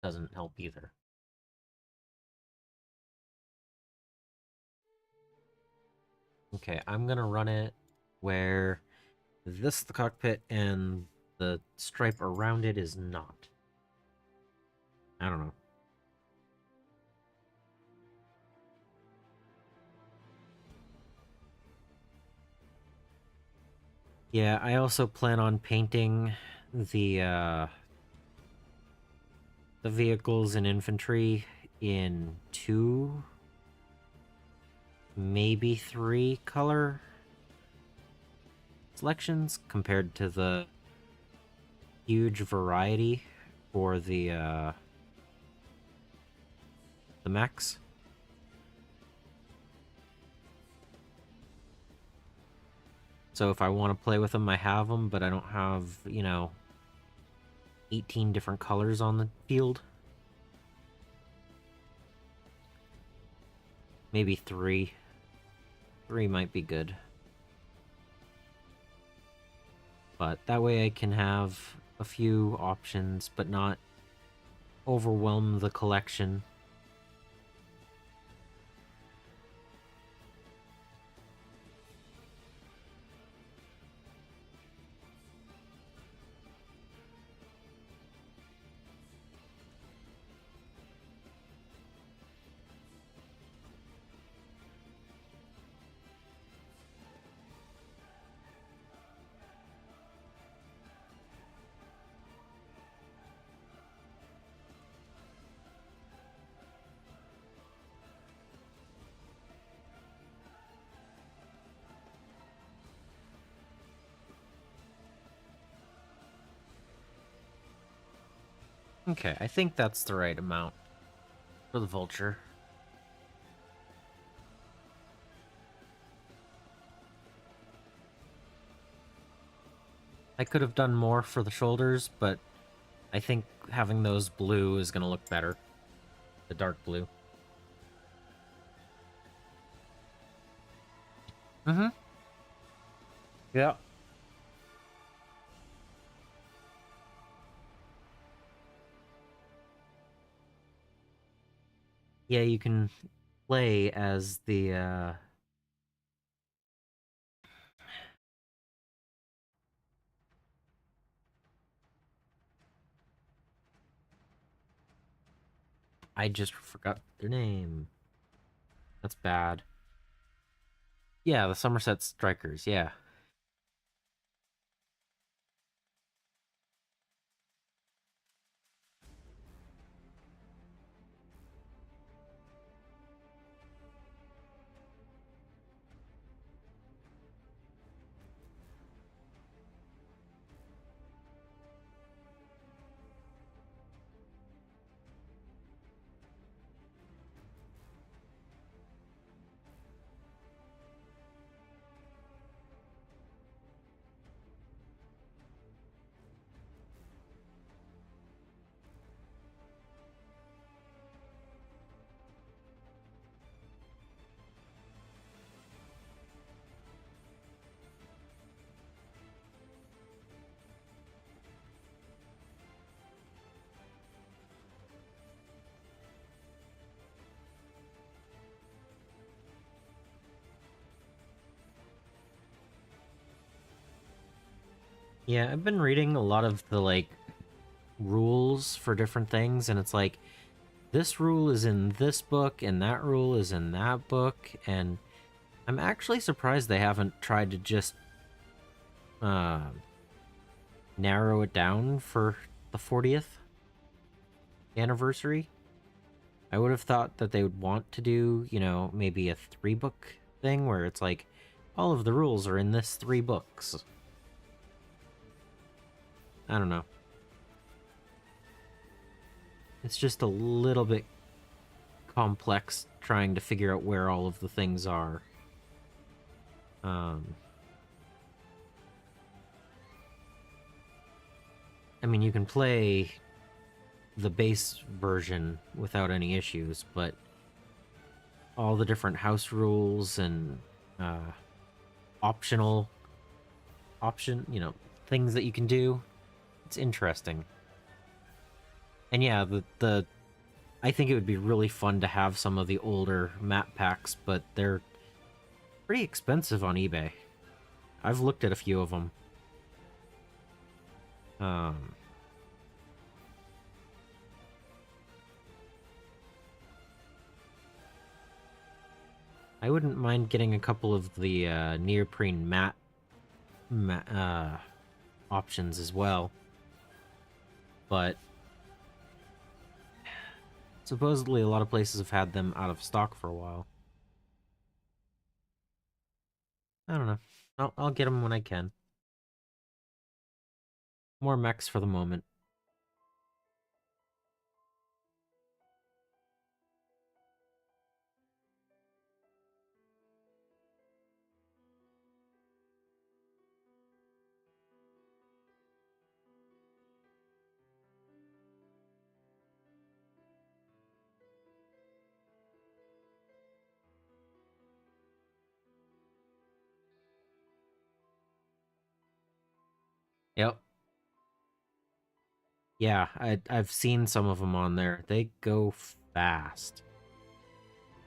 doesn't help either. Okay, I'm gonna run it where This the cockpit, and the stripe around it is not. I don't know. Yeah, I also plan on painting the vehicles and infantry in 2, maybe 3 color selections compared to the huge variety for the mechs. So if I want to play with them, I have them, but I don't have, 18 different colors on the field. Maybe 3. 3 might be good. But that way I can have a few options, but not overwhelm the collection. Okay, I think that's the right amount for the vulture. I could have done more for the shoulders, but I think having those blue is going to look better. The dark blue. Mm-hmm. Yeah. Yeah, you can play as the I just forgot their name. That's bad. Yeah, the Somerset Strikers, yeah. Yeah, I've been reading a lot of the, like, rules for different things, and it's like, this rule is in this book, and that rule is in that book, and I'm actually surprised they haven't tried to just uh, narrow it down for the 40th anniversary. I would have thought that they would want to do, maybe a 3-book thing where it's like, all of the rules are in this 3 books. I don't know. It's just a little bit complex trying to figure out where all of the things are. I mean, you can play the base version without any issues, but all the different house rules and optional things that you can do, it's interesting. And yeah, the I think it would be really fun to have some of the older map packs, but they're pretty expensive on eBay. I've looked at a few of them. Um, I wouldn't mind getting a couple of the neoprene matte options as well, but supposedly a lot of places have had them out of stock for a while. I don't know. I'll get them when I can. More mechs for the moment. Yep. Yeah, I've seen some of them on there. They go fast.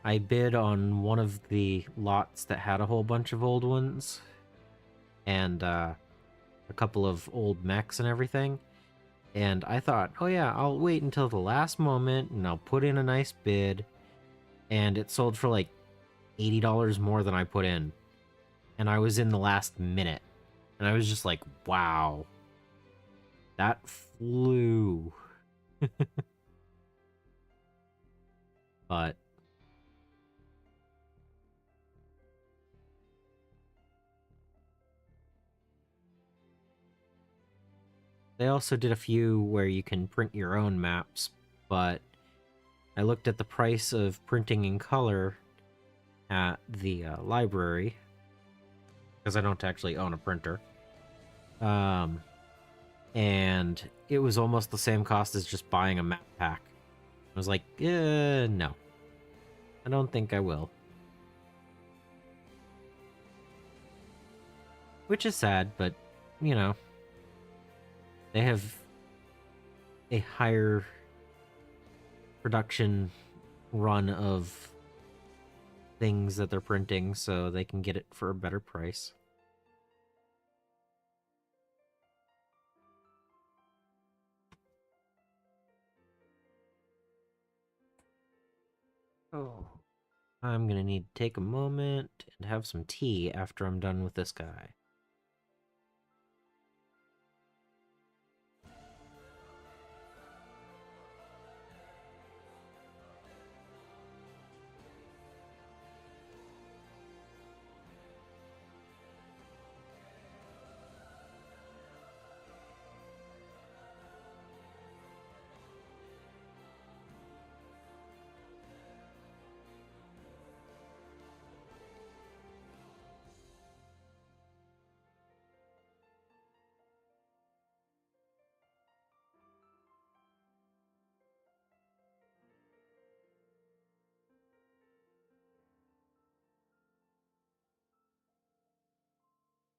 I bid on one of the lots that had a whole bunch of old ones and a couple of old mechs and everything. And I thought, oh yeah, I'll wait until the last moment and I'll put in a nice bid. And it sold for like $80 more than I put in. And I was in the last minute. And I was just like, wow, that flew. But they also did a few where you can print your own maps. But I looked at the price of printing in color at the library because I don't actually own a printer. Um, and it was almost the same cost as just buying a map pack. I was like, no, I don't think I will. Which is sad, but you know, they have a higher production run of things that they're printing, so they can get it for a better price. Oh. I'm gonna need to take a moment and have some tea after I'm done with this guy.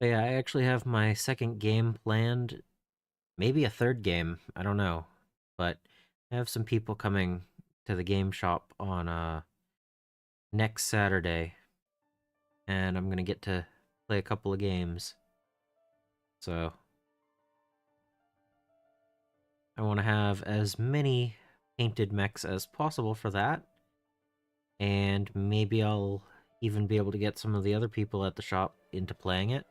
But yeah, I actually have my second game planned. Maybe a third game. I don't know. But I have some people coming to the game shop on next Saturday, and I'm gonna get to play a couple of games. So I want to have as many painted mechs as possible for that, and maybe I'll even be able to get some of the other people at the shop into playing it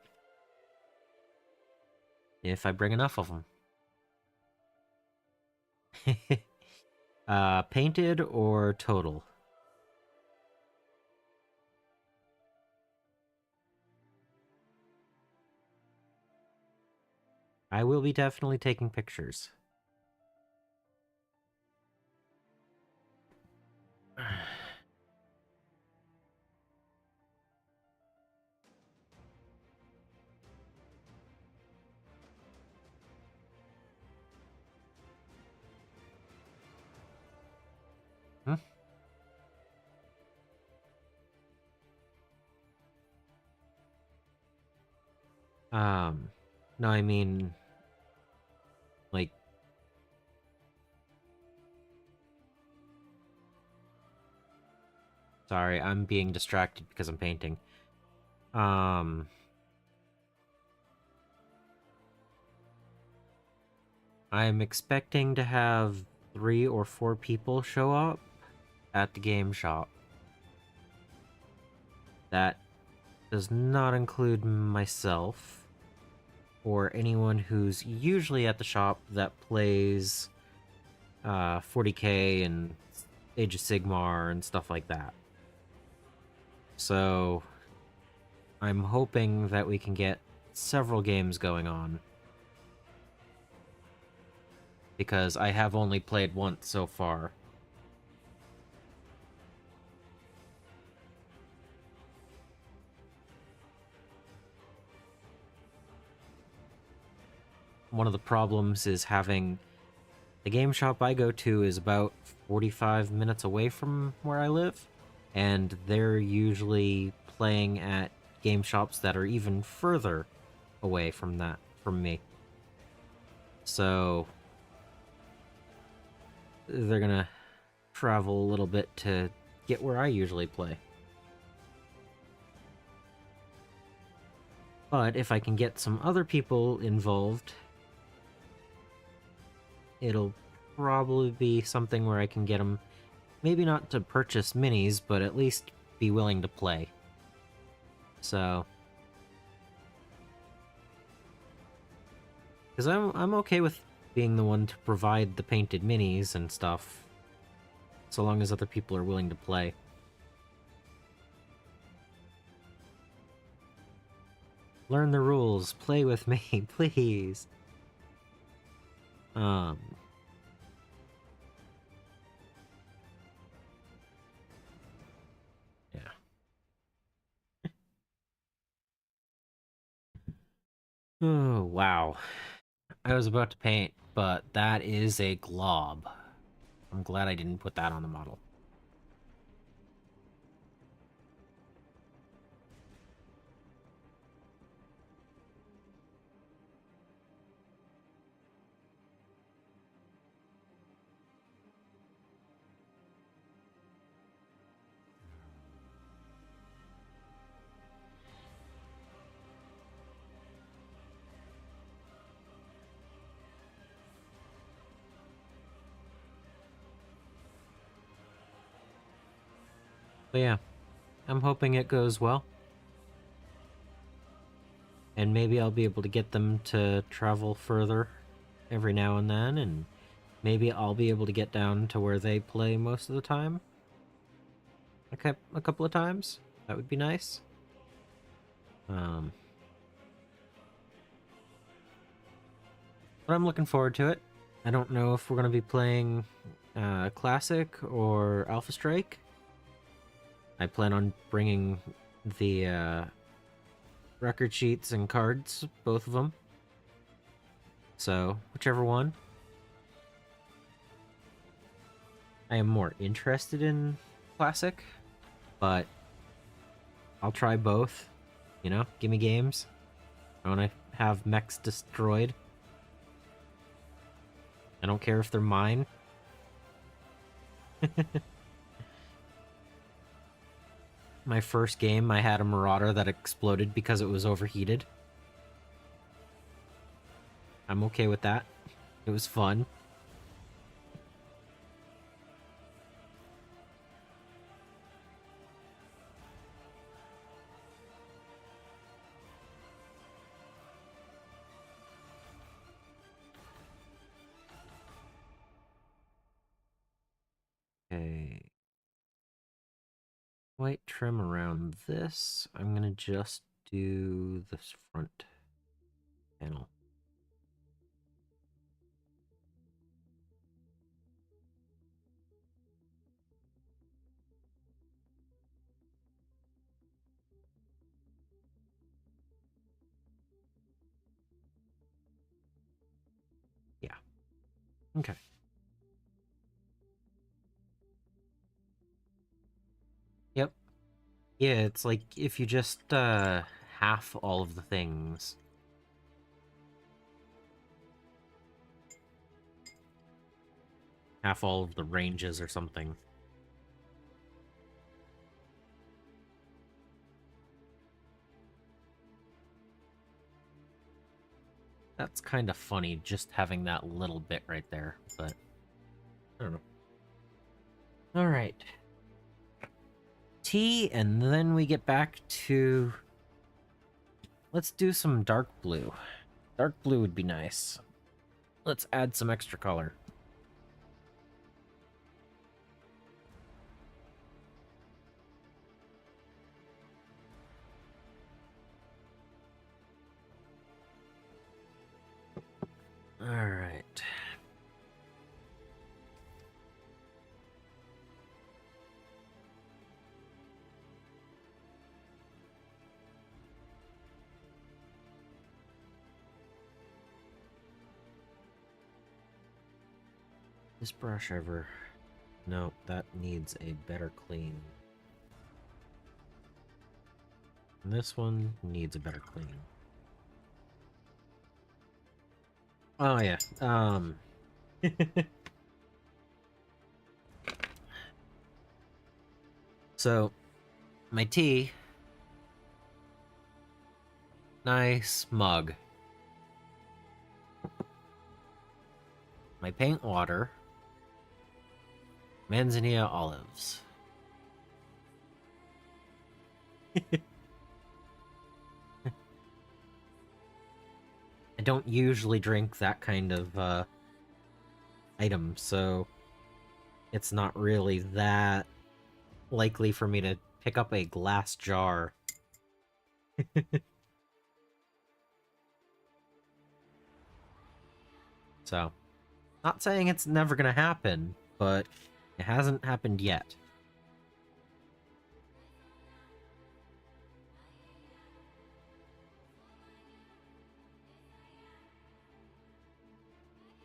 if I bring enough of them. Painted or total? I will be definitely taking pictures. Hmm? Um, no, I mean, like, sorry, I'm being distracted because I'm painting. Um, I'm expecting to have 3 or 4 people show up at the game shop. That does not include myself or anyone who's usually at the shop that plays 40k and Age of Sigmar and stuff like that. So I'm hoping that we can get several games going on, because I have only played once so far. One of the problems is having the game shop I go to is about 45 minutes away from where I live, and they're usually playing at game shops that are even further away from me. So they're gonna travel a little bit to get where I usually play. But if I can get some other people involved, it'll probably be something where I can get them, maybe not to purchase minis, but at least be willing to play. So, because I'm okay with being the one to provide the painted minis and stuff, so long as other people are willing to play. Learn the rules. Play with me, please. Um. Yeah. Oh, wow. I was about to paint, but that is a glob. I'm glad I didn't put that on the model. But yeah, I'm hoping it goes well. And maybe I'll be able to get them to travel further every now and then, and maybe I'll be able to get down to where they play most of the time. A couple of times. That would be nice. Um, but I'm looking forward to it. I don't know if we're going to be playing Classic or Alpha Strike. I plan on bringing the record sheets and cards, both of them. So, whichever one. I am more interested in Classic, but I'll try both. You know, give me games. I want to have mechs destroyed. I don't care if they're mine. My first game, I had a Marauder that exploded because it was overheated. I'm okay with that. It was fun. Okay. White trim around this. I'm gonna just do this front panel. Yeah. Okay. Yep. Yeah, it's like if you just half all of the things. Half all of the ranges or something. That's kind of funny, just having that little bit right there, but I don't know. Alright. Tea, and then we get back to... Let's do some dark blue. Dark blue would be nice. Let's add some extra color. Alright. This brush ever... No, that needs a better clean. And this one needs a better clean. Oh yeah, So, my tea... Nice mug. My paint water... Manzanilla olives. I don't usually drink that kind of item, so it's not really that likely for me to pick up a glass jar. So, not saying it's never gonna happen, but it hasn't happened yet.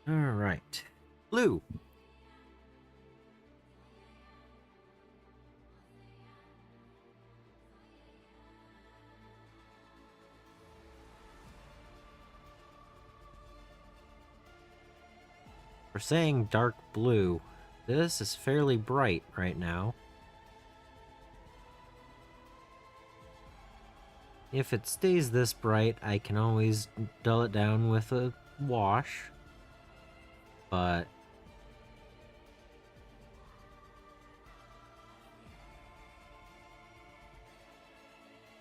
Alright. Blue. For saying dark blue, this is fairly bright right now. If it stays this bright, I can always dull it down with a wash. But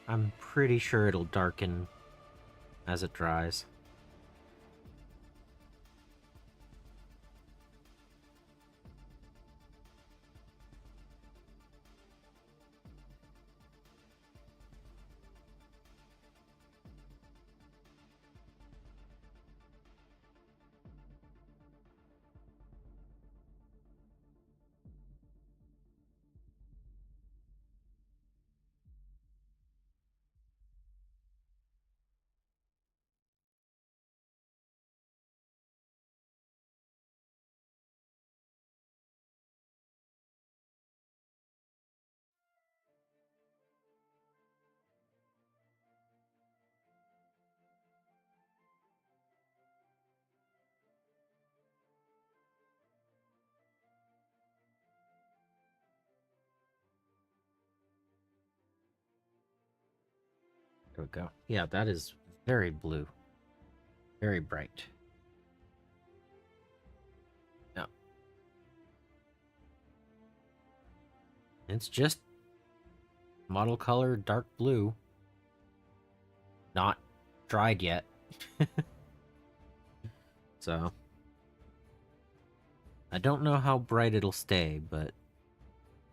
I'm pretty sure it'll darken as it dries. There we go. Yeah, that is very blue. Very bright. Yeah. It's just model color dark blue. Not dried yet. So, I don't know how bright it'll stay, but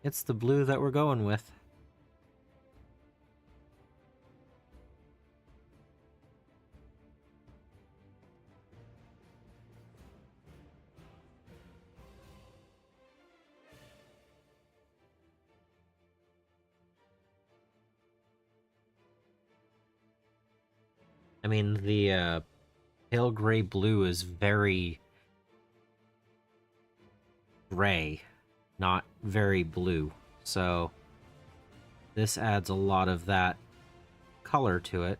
it's the blue that we're going with. I mean, the pale gray blue is very gray, not very blue. So this adds a lot of that color to it.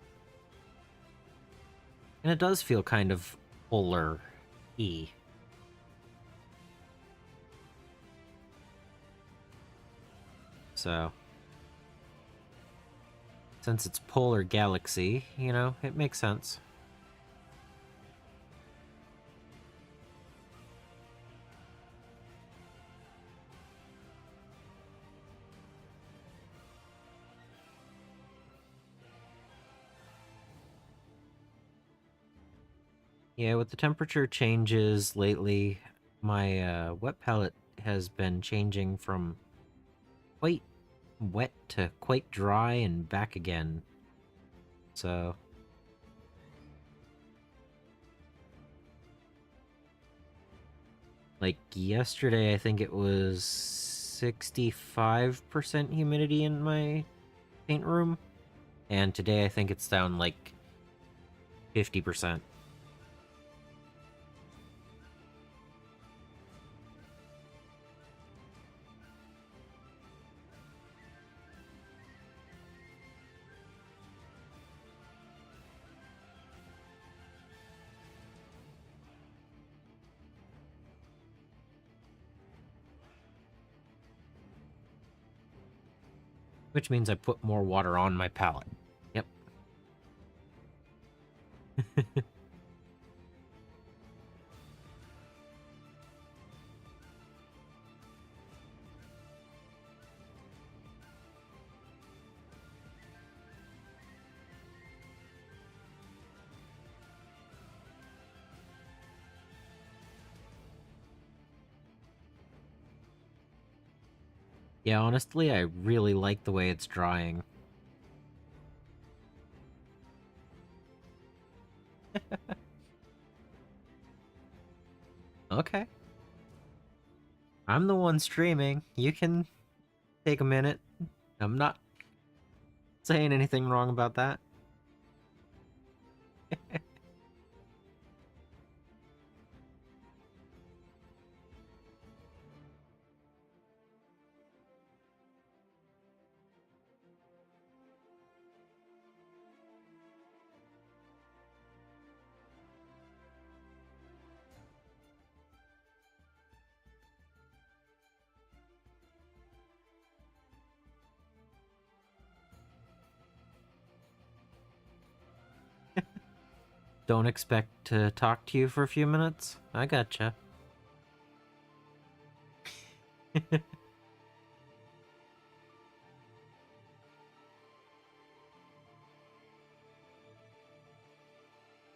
And it does feel kind of polar-y. So, since it's polar galaxy, you know, it makes sense. Yeah, with the temperature changes lately, my wet palette has been changing from quite wet to quite dry and back again. So, like yesterday, I think it was 65% humidity in my paint room, and today I think it's down like 50%. Which means I put more water on my palette. Yep. Yeah, honestly, I really like the way it's drying. Okay. I'm the one streaming. You can take a minute. I'm not saying anything wrong about that. Don't expect to talk to you for a few minutes? I gotcha.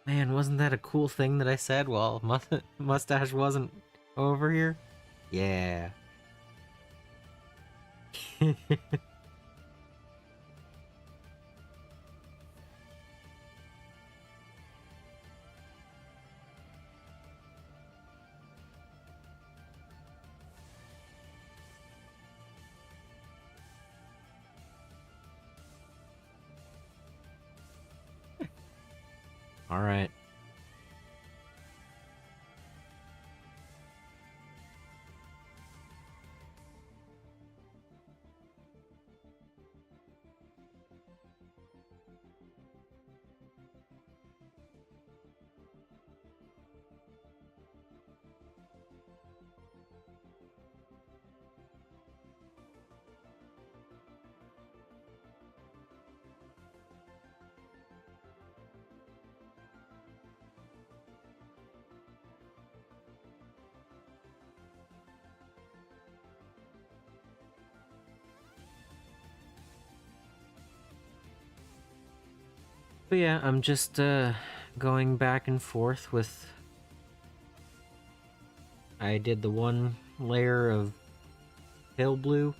Man, wasn't that a cool thing that I said while Mustache wasn't over here? Yeah. Alright. But yeah, I'm just going back and forth with... I did the one layer of pale blue.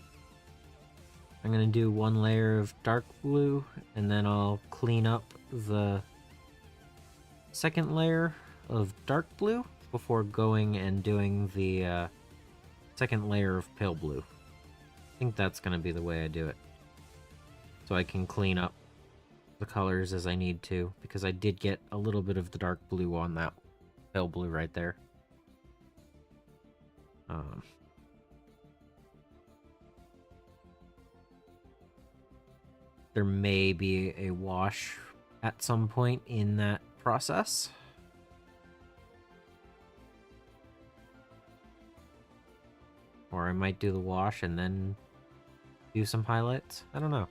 I'm gonna do one layer of dark blue, and then I'll clean up the second layer of dark blue before going and doing the second layer of pale blue. I think that's gonna be the way I do it. So I can clean up the colors as I need to, because I did get a little bit of the dark blue on that pale blue right there. There may be a wash at some point in that process. Or I might do the wash and then do some highlights. I don't know.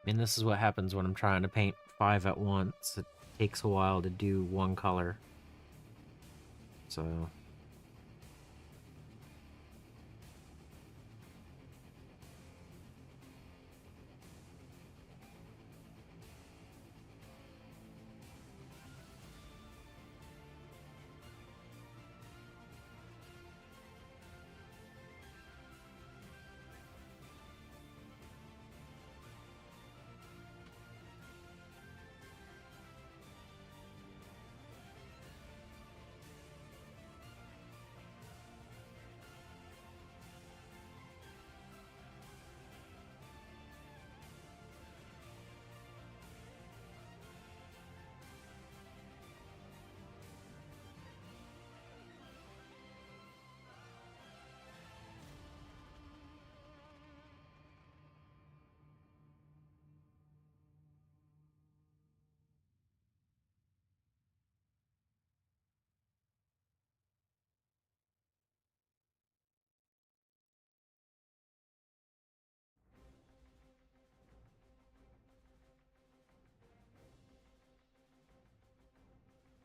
mean, this is what happens when I'm trying to paint 5 at once. It takes a while to do one color. So...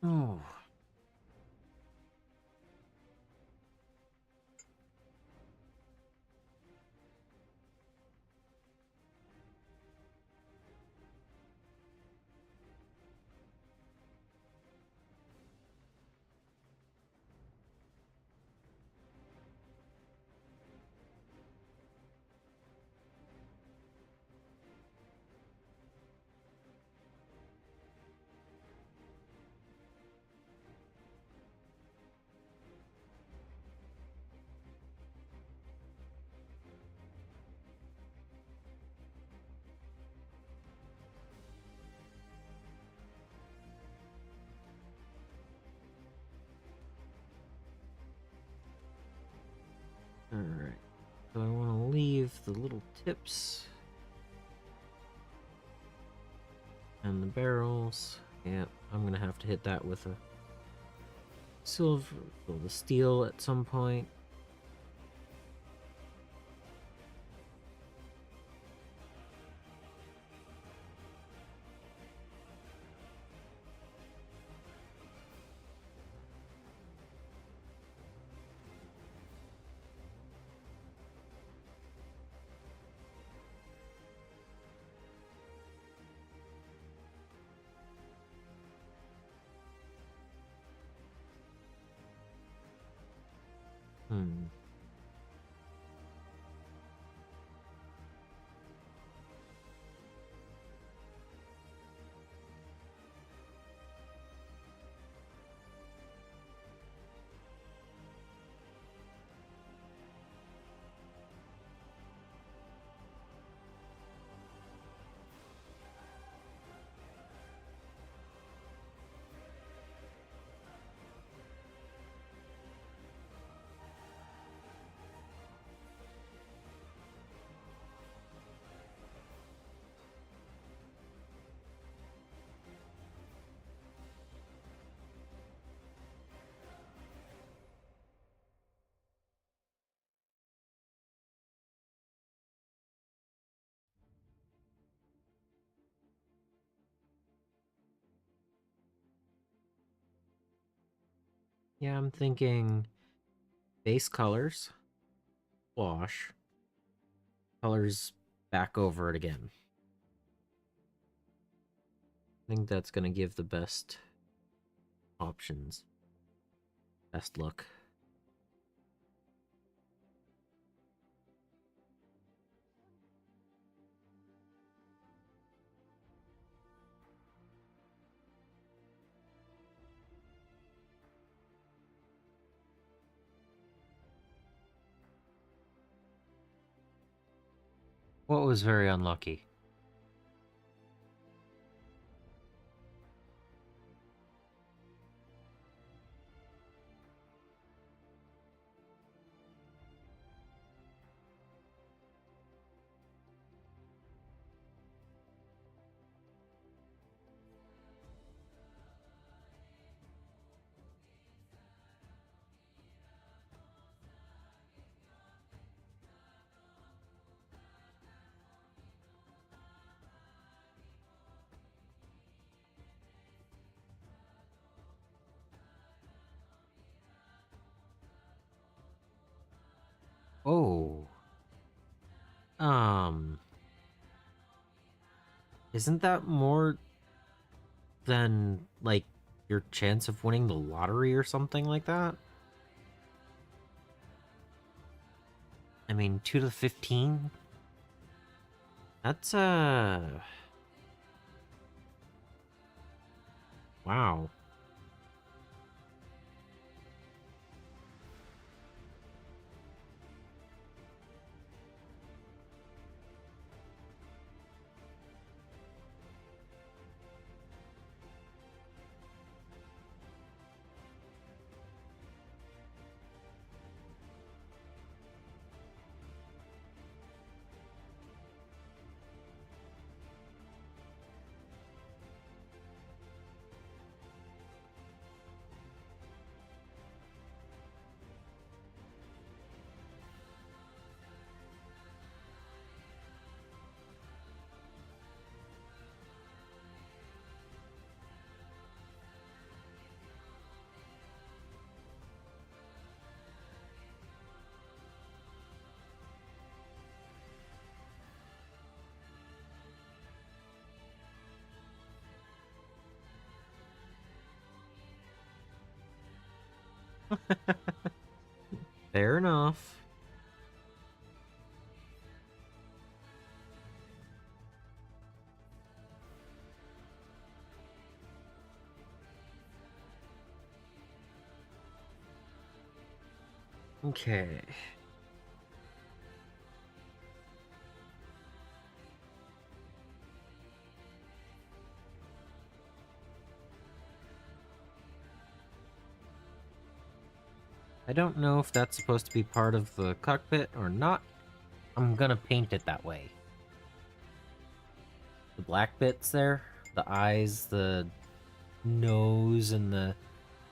Oh. Alright. So I want to leave the little tips and the barrels. Yeah, I'm gonna have to hit that with a silver or the steel at some point. Hmm. Yeah, I'm thinking base colors, wash, colors back over it again. I think that's gonna give the best options, best look. What was very unlucky? Oh. Um, isn't that more than, like, your chance of winning the lottery or something like that? I mean, 2 to 15? That's, wow. Fair enough. Okay. I don't know if that's supposed to be part of the cockpit or not. I'm gonna paint it that way. The black bits there, the eyes, the nose, and the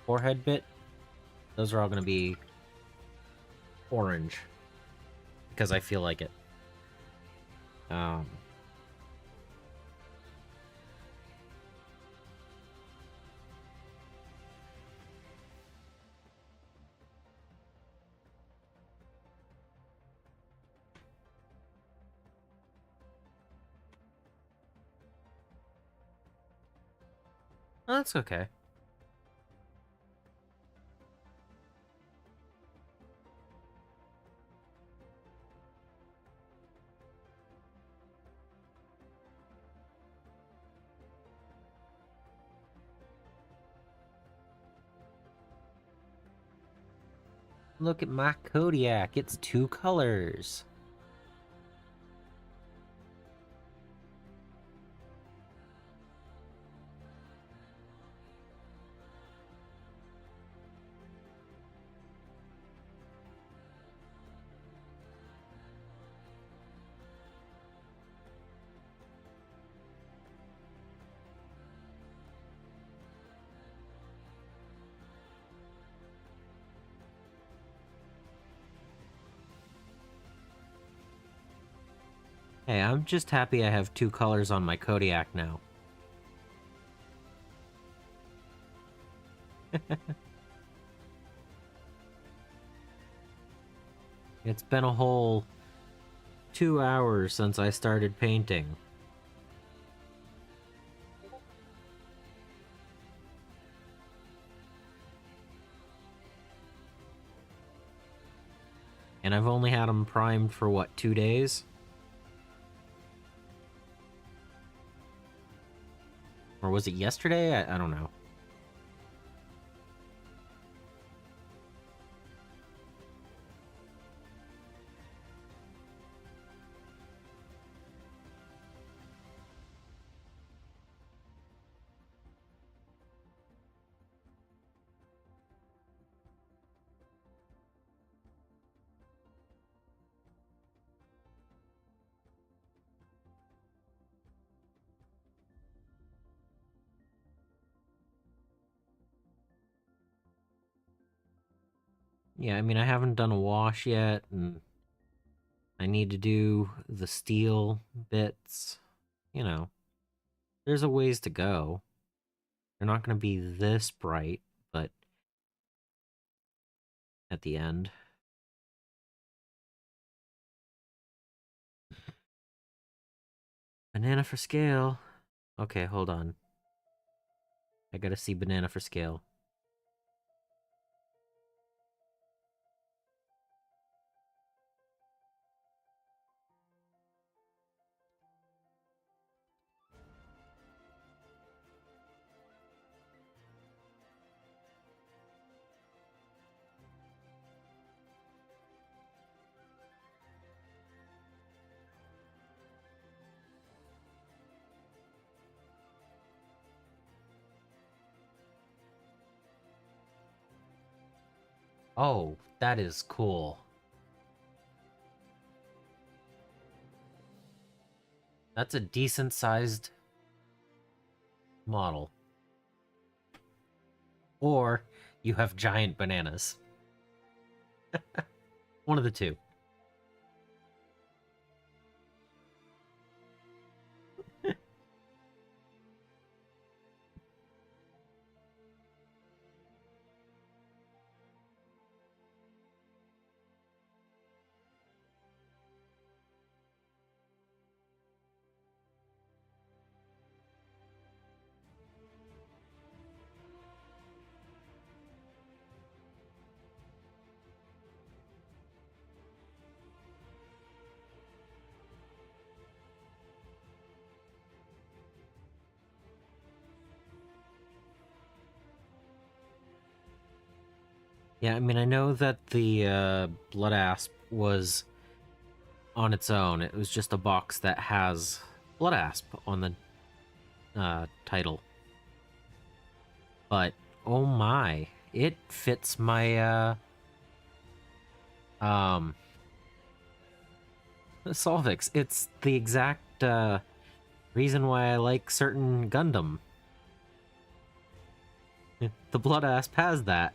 forehead bit, those are all gonna be orange because I feel like it. Um, that's okay. Look at my Kodiak. It's 2 colors. Hey, I'm just happy I have 2 colors on my Kodiak now. It's been a whole 2 hours since I started painting. And I've only had them primed for, what, 2 days? Or was it yesterday? I don't know. Yeah, I mean, I haven't done a wash yet, and I need to do the steel bits. You know, there's a ways to go. They're not going to be this bright, but at the end. Banana for scale. Okay, hold on. I gotta see banana for scale. Oh, that is cool. That's a decent sized model. Or you have giant bananas. One of the two. Yeah, I mean, I know that the Blood Asp was on its own. It was just a box that has Blood Asp on the title. But, oh my, it fits my, Solvix. It's the exact, reason why I like certain Gundam. The Blood Asp has that.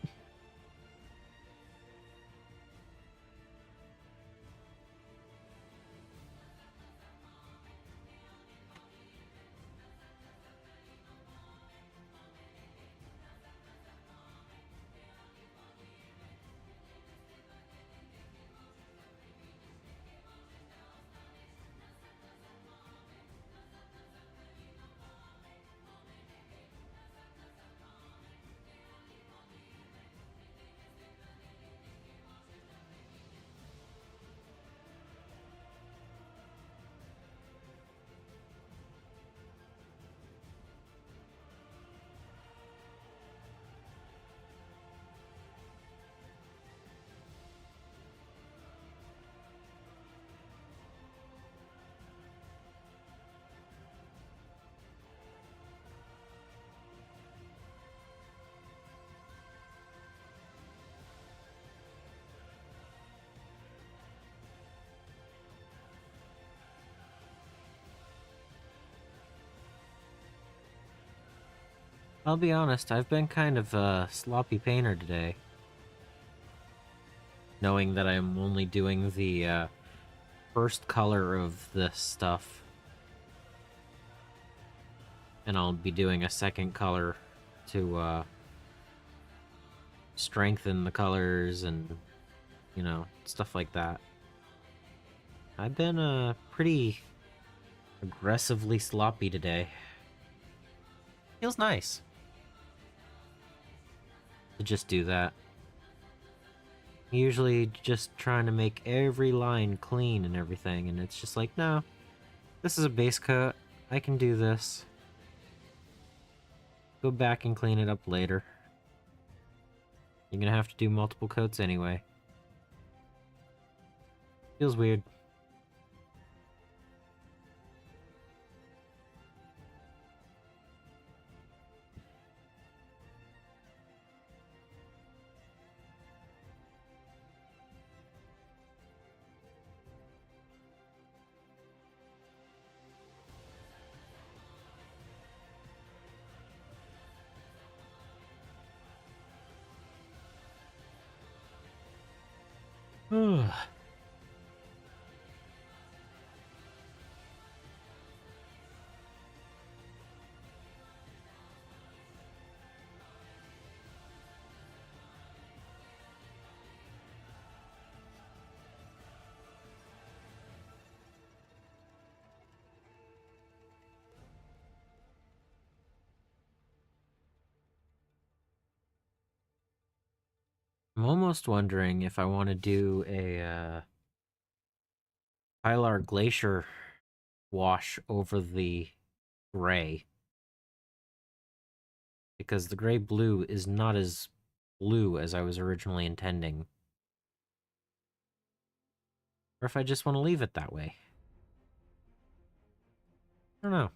I'll be honest, I've been kind of a sloppy painter today. Knowing that I'm only doing the first color of this stuff. And I'll be doing a second color to strengthen the colors and, you know, stuff like that. I've been pretty aggressively sloppy today. Feels nice to just do that. Usually just trying to make every line clean and everything, and it's just like, no, this is a base coat. I can do this. Go back and clean it up later. You're gonna have to do multiple coats anyway. Feels weird. I'm almost wondering if I want to do a Pilar Glacier wash over the gray, because the gray blue is not as blue as I was originally intending. Or if I just want to leave it that way. I don't know.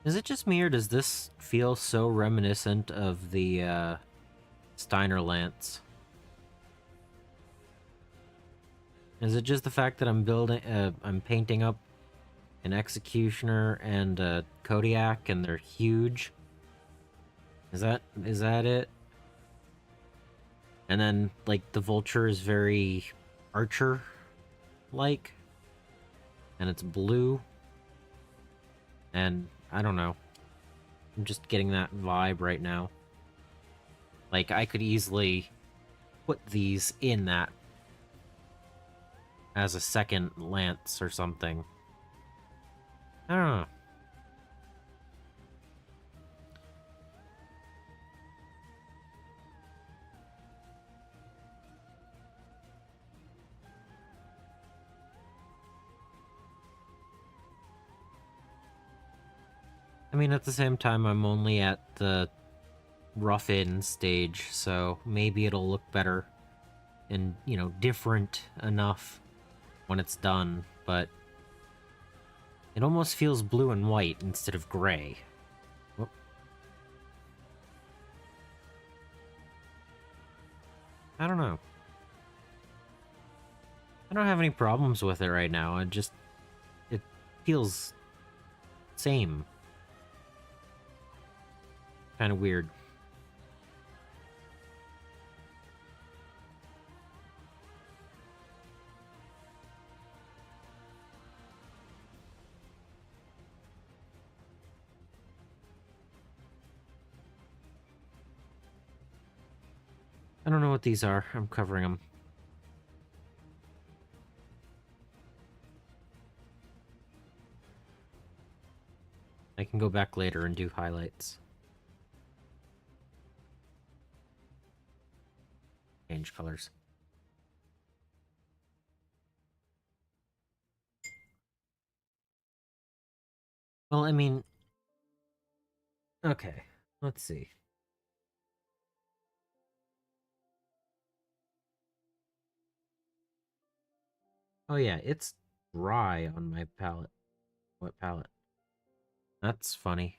Is it just me, or does this feel so reminiscent of the Steiner Lance? Is it just the fact that I'm painting up an Executioner and a Kodiak, and they're huge? Is that it? And then, like, the Vulture is very Archer-like, and it's blue, and I don't know. I'm just getting that vibe right now. Like, I could easily put these in that as a second lance or something. I don't know. I mean, at the same time, I'm only at the rough-in stage, so maybe it'll look better and, you know, different enough when it's done, but it almost feels blue and white instead of gray. Whoop. I don't know. I don't have any problems with it right now. It feels same. Kind of weird. I don't know what these are. I'm covering them. I can go back later and do highlights. Change colors. Well, I mean... Okay, let's see. Oh yeah, it's dry on my palette. What palette? That's funny.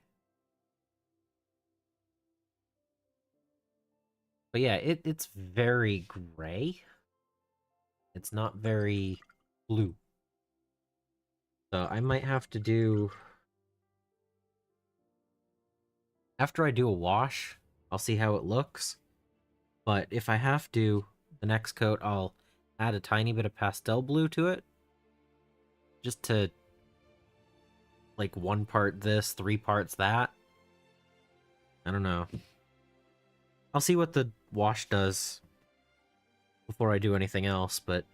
But yeah, it's very gray. It's not very blue. So I might have to do... After I do a wash, I'll see how it looks. But if I have to, The next coat, I'll add a tiny bit of pastel blue to it, just to, like, 1 part this, 3 parts that. I don't know. I'll see what the wash does before I do anything else, but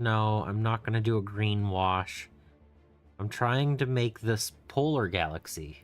no, I'm not gonna do a green wash. I'm trying to make this polar galaxy.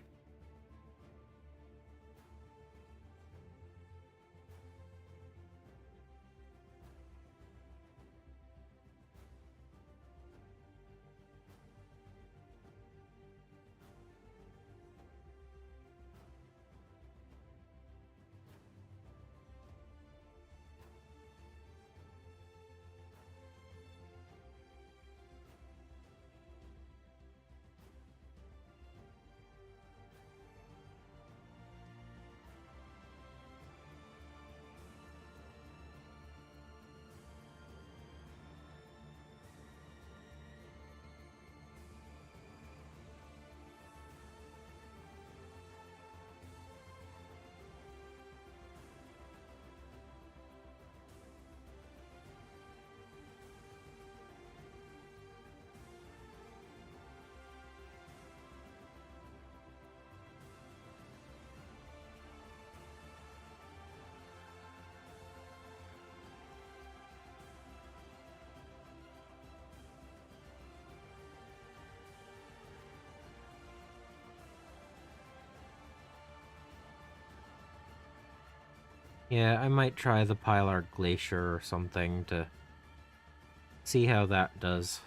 Yeah, I might try the Pilar Glacier or something to see how that does.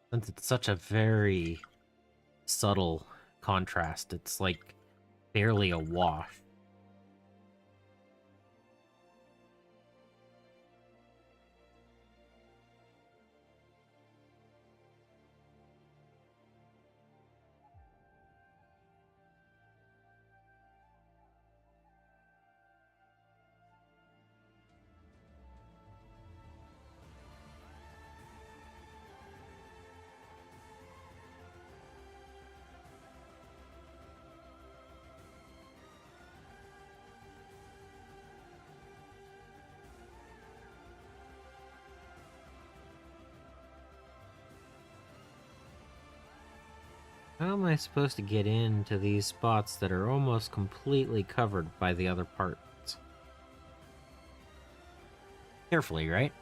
Since it's such a very subtle contrast, it's like barely a wash. How am I supposed to get into these spots that are almost completely covered by the other parts? Carefully, right?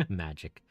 Magic.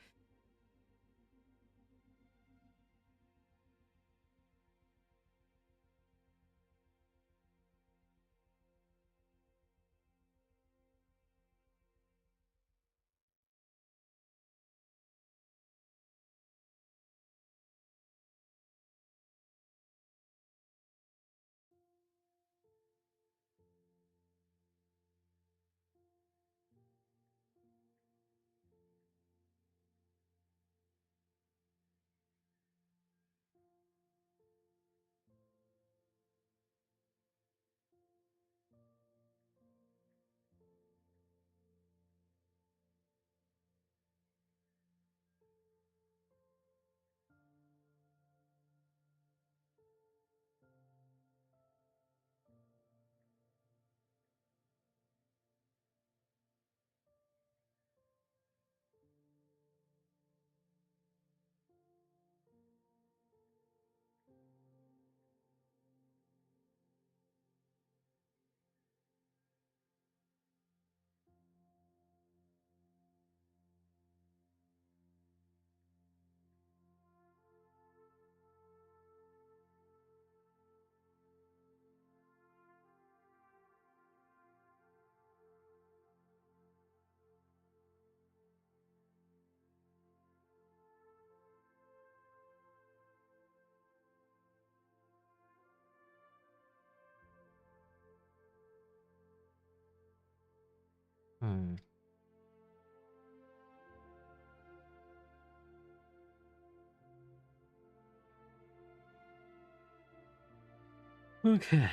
Okay.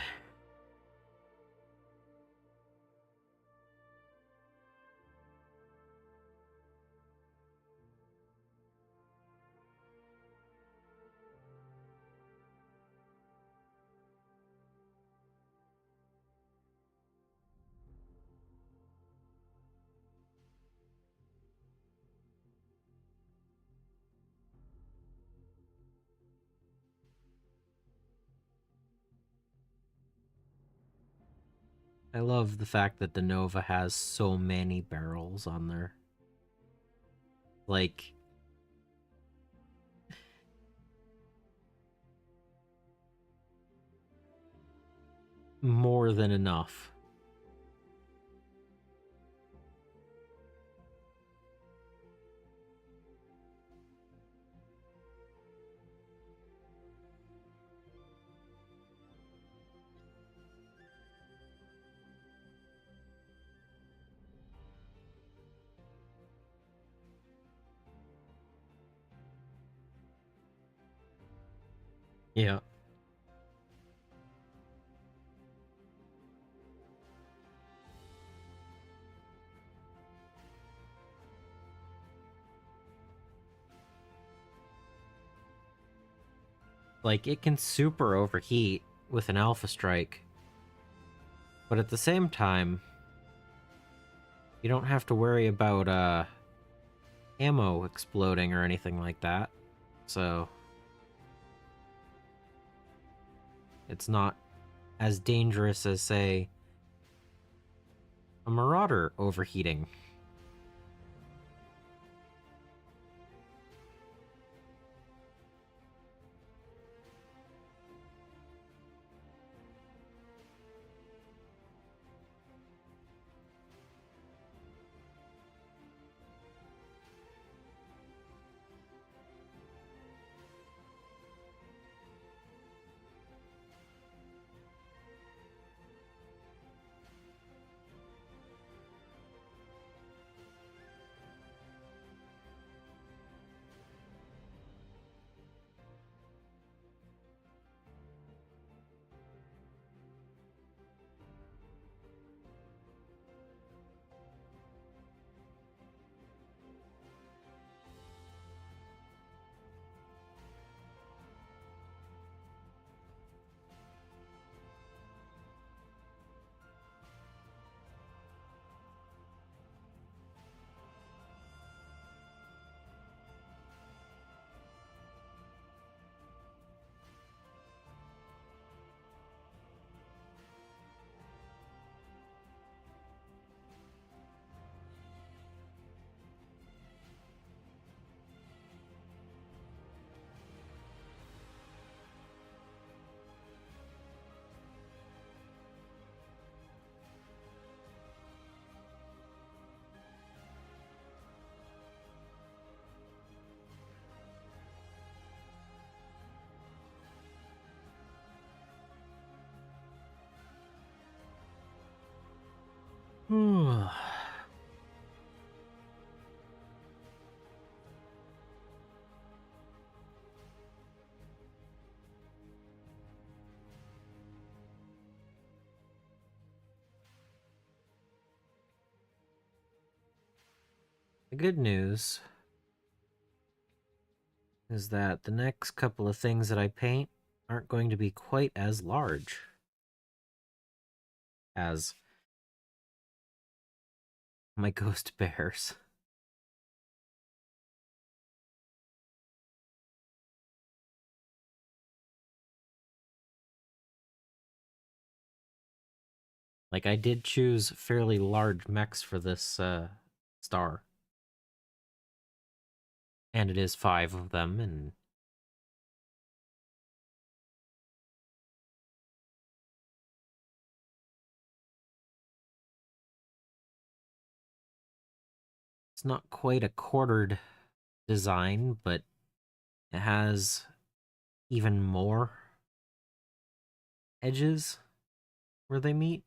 I love the fact that the Nova has so many barrels on there. Like, more than enough. Yeah. Like, it can super overheat with an Alpha Strike. But at the same time, you don't have to worry about, ammo exploding or anything like that. So, it's not as dangerous as, say, a Marauder overheating. The good news is that the next couple of things that I paint aren't going to be quite as large as my ghost bears. Like, I did choose fairly large mechs for this star. And it is 5 of them, and it's not quite a quartered design, but it has even more edges where they meet.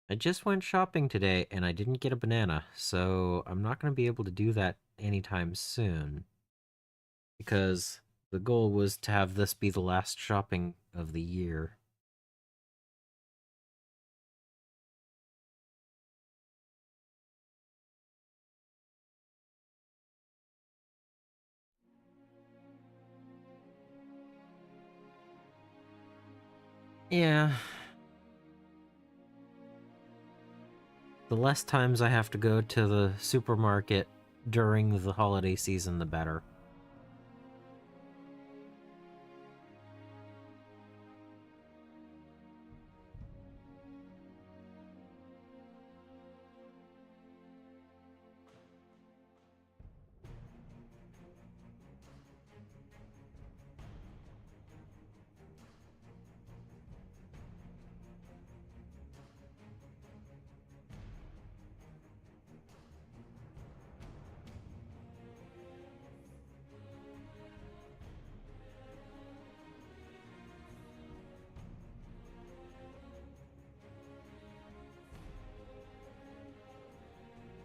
I just went shopping today and I didn't get a banana, so I'm not going to be able to do that anytime soon. Because the goal was to have this be the last shopping of the year. Yeah. The less times I have to go to the supermarket during the holiday season, the better.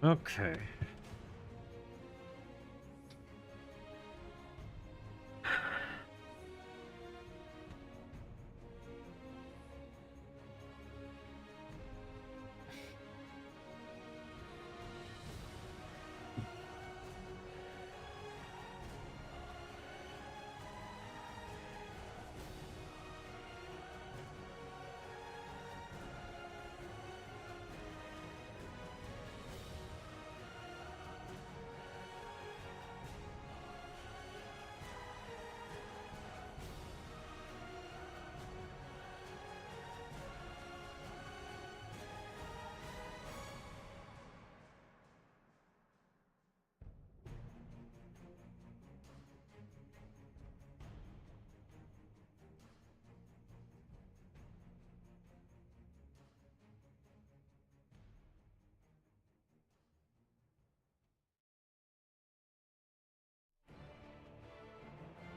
Okay.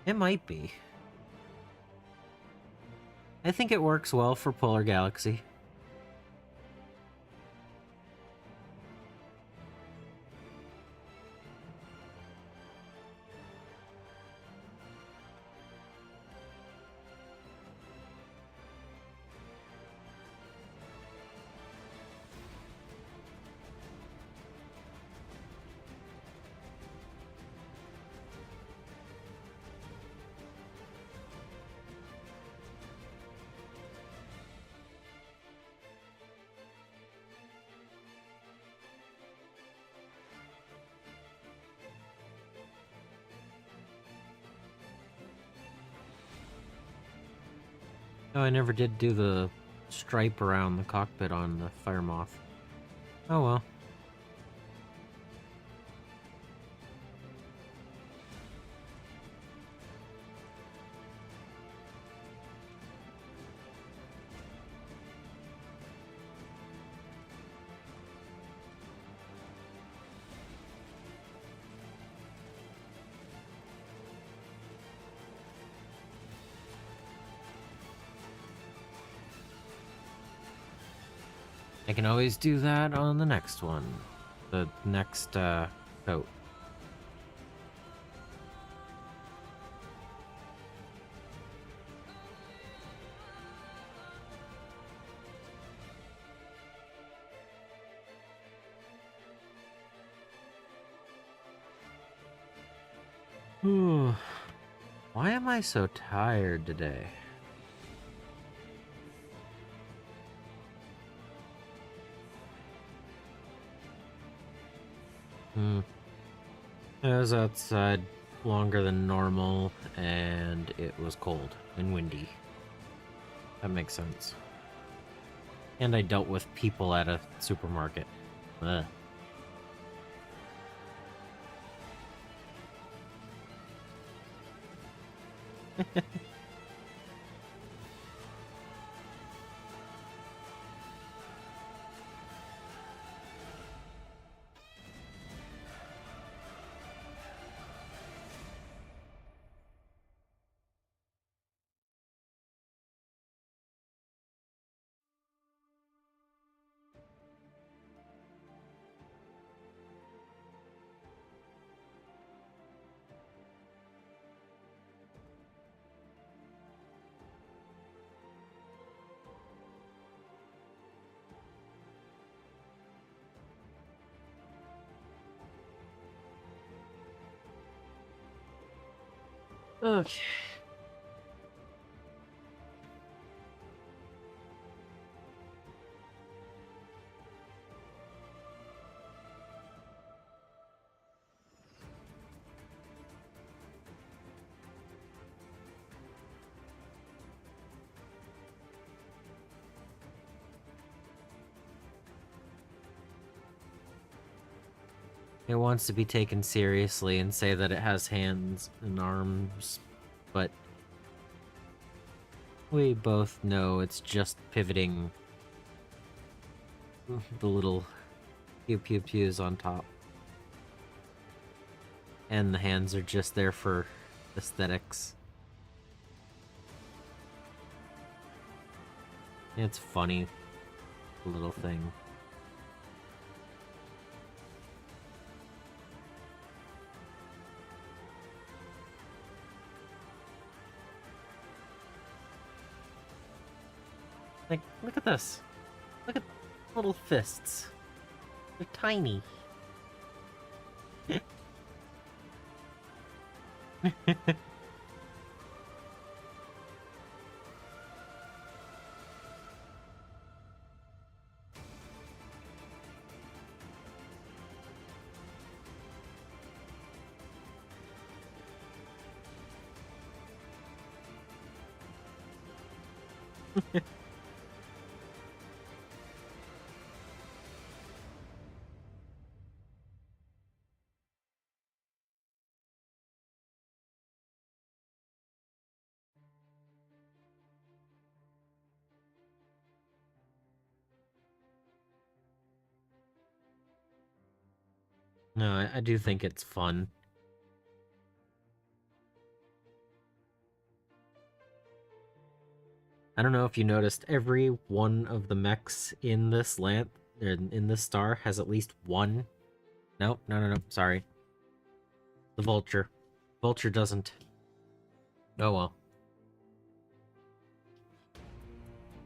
It might be. I think it works well for Polar Galaxy. Oh, I never did do the stripe around the cockpit on the Fire Moth. Oh well. I can always do that on the next one. The next, coat. Why am I so tired today? I was outside longer than normal, and it was cold and windy. That makes sense. And I dealt with people at a supermarket. Ugh. Okay. It wants to be taken seriously and say that it has hands and arms, but we both know it's just pivoting the little pew pew pews on top. And the hands are just there for aesthetics. It's funny, little thing. Like, look at this. Look at little fists. They're tiny. No, I do think it's fun. I don't know if you noticed, every one of the mechs in this in this star has at least one. No, sorry. The vulture. Vulture doesn't. Oh well.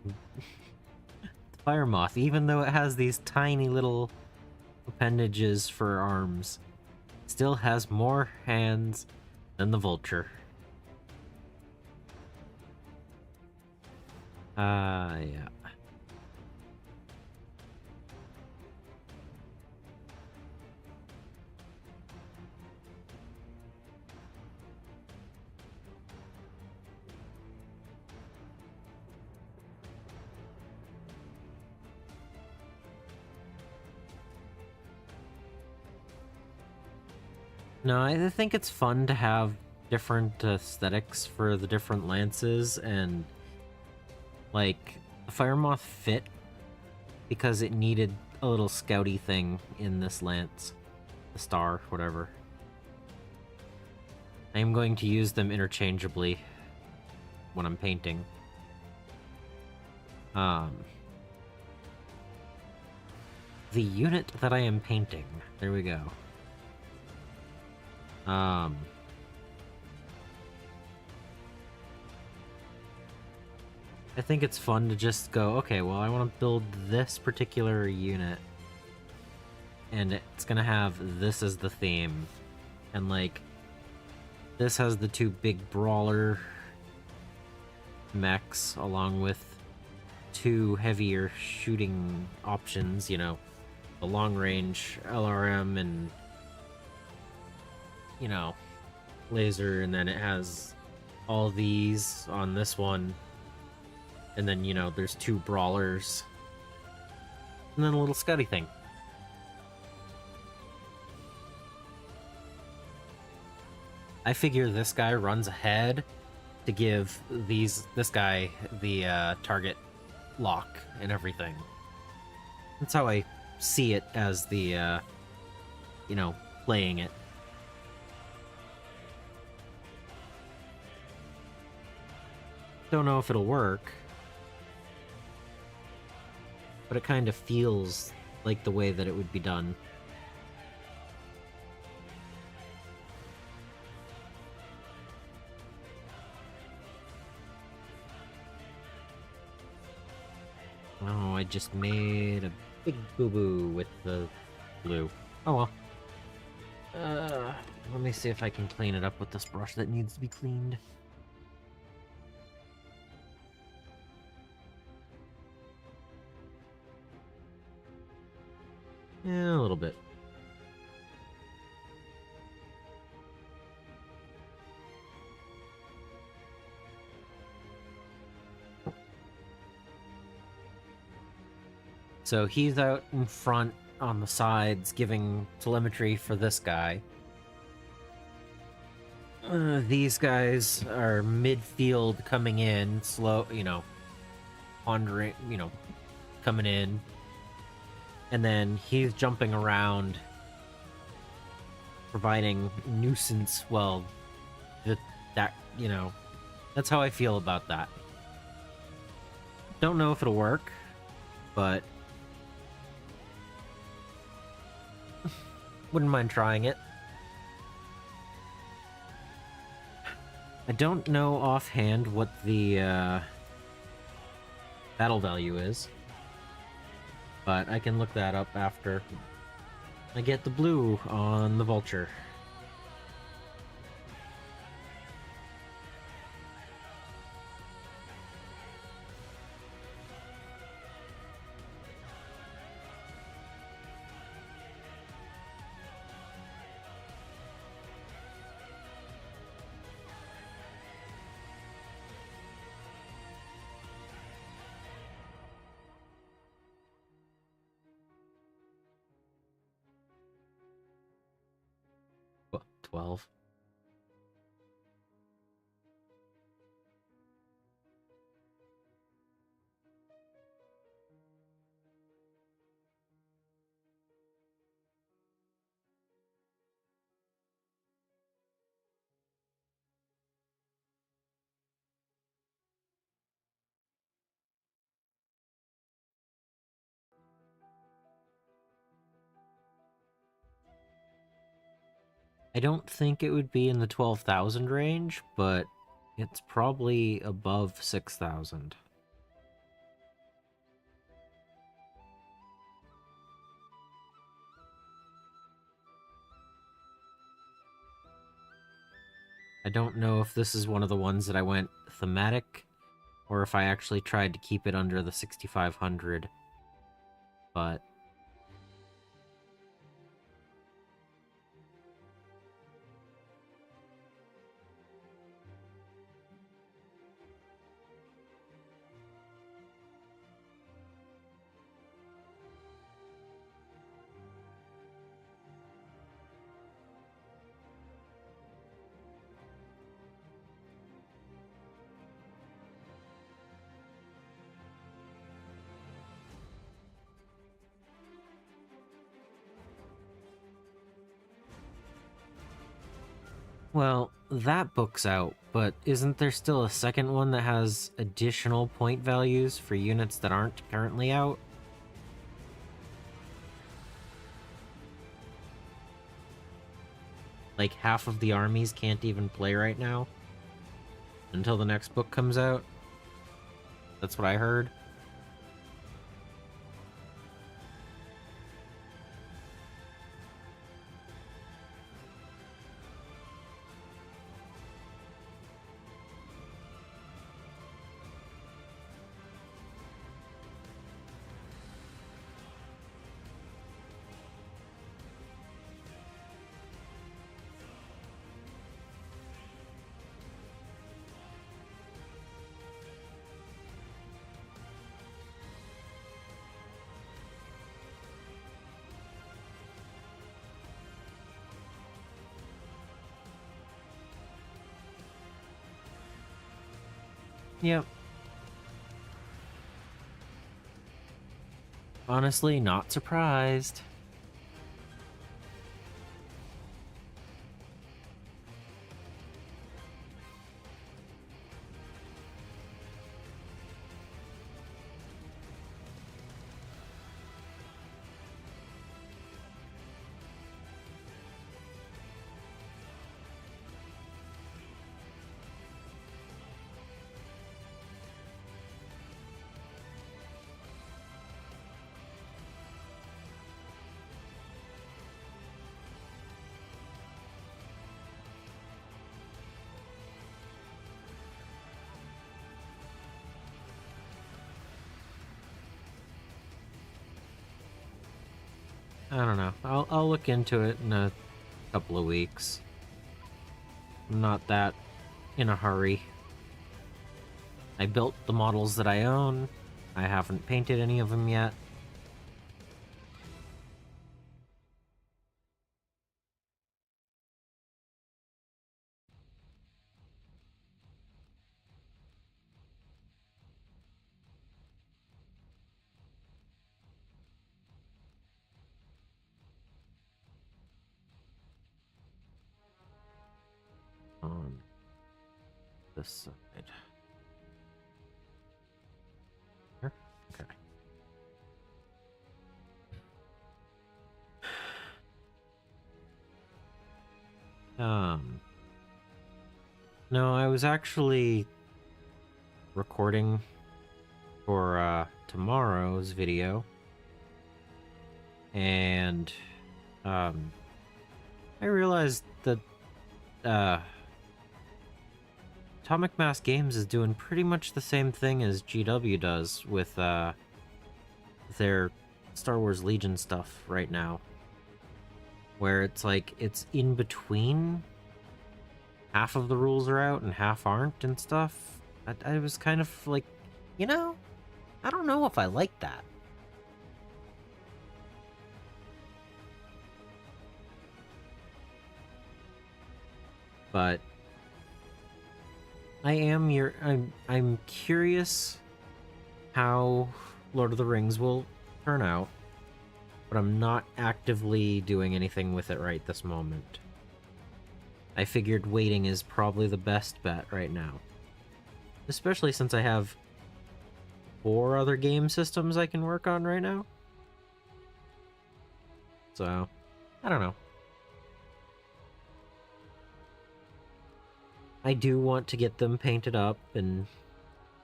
The fire moth, even though it has these tiny little appendages for arms, still has more hands than the vulture. Yeah. No, I think it's fun to have different aesthetics for the different lances, and like the fire moth fit because it needed a little scouty thing in this lance, the star, whatever. I am going to use them interchangeably when I'm painting. The unit that I am painting, there we go. I think it's fun to just go, okay, well, I want to build this particular unit, and it's gonna have this as the theme, and like, this has the two big brawler mechs, along with two heavier shooting options, you know, the long range LRM and, you know, laser, and then it has all these on this one. And then, you know, there's two brawlers. And then a little scouty thing. I figure this guy runs ahead to give this guy the target lock and everything. That's how I see it as the, you know, playing it. Don't know if it'll work, but it kind of feels like the way that it would be done. Oh, I just made a big boo-boo with the blue. Oh well. Let me see if I can clean it up with this brush that needs to be cleaned. Yeah, a little bit. So he's out in front on the sides giving telemetry for this guy. These guys are midfield coming in, slow, wandering, coming in. And then he's jumping around, providing nuisance, well, that's how I feel about that. Don't know if it'll work, but wouldn't mind trying it. I don't know offhand what the battle value is, but I can look that up after I get the blue on the vulture. What, 12? I don't think it would be in the 12,000 range, but it's probably above 6,000. I don't know if this is one of the ones that I went thematic, or if I actually tried to keep it under the 6,500, but well, that book's out, but isn't there still a second one that has additional point values for units that aren't currently out? Like, half of the armies can't even play right now until the next book comes out? That's what I heard. Yep. Honestly, not surprised. I don't know. I'll look into it in a couple of weeks. I'm not that in a hurry. I built the models that I own. I haven't painted any of them yet. On this side. Here? Okay. No, I was actually recording for tomorrow's video, and I realized that Atomic Mass Games is doing pretty much the same thing as GW does with their Star Wars Legion stuff right now, where it's like it's in between. Half of the rules are out and half aren't and stuff. I was kind of like, you know, I don't know if I like that. But I'm curious how Lord of the Rings will turn out, but I'm not actively doing anything with it right this moment. I figured waiting is probably the best bet right now. Especially since I have 4 other game systems I can work on right now. So, I don't know. I do want to get them painted up and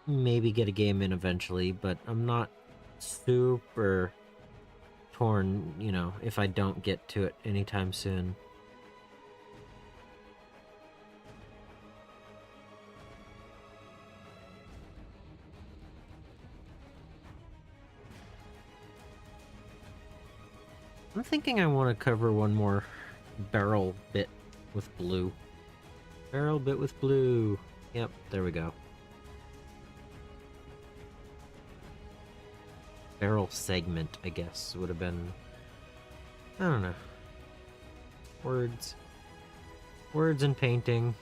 maybe get a game in eventually, but I'm not super torn, you know, if I don't get to it anytime soon. I'm thinking I want to cover one more barrel bit with blue. Barrel bit with blue. Yep, there we go. Barrel segment, I guess, would have been... I don't know. Words. Words and painting.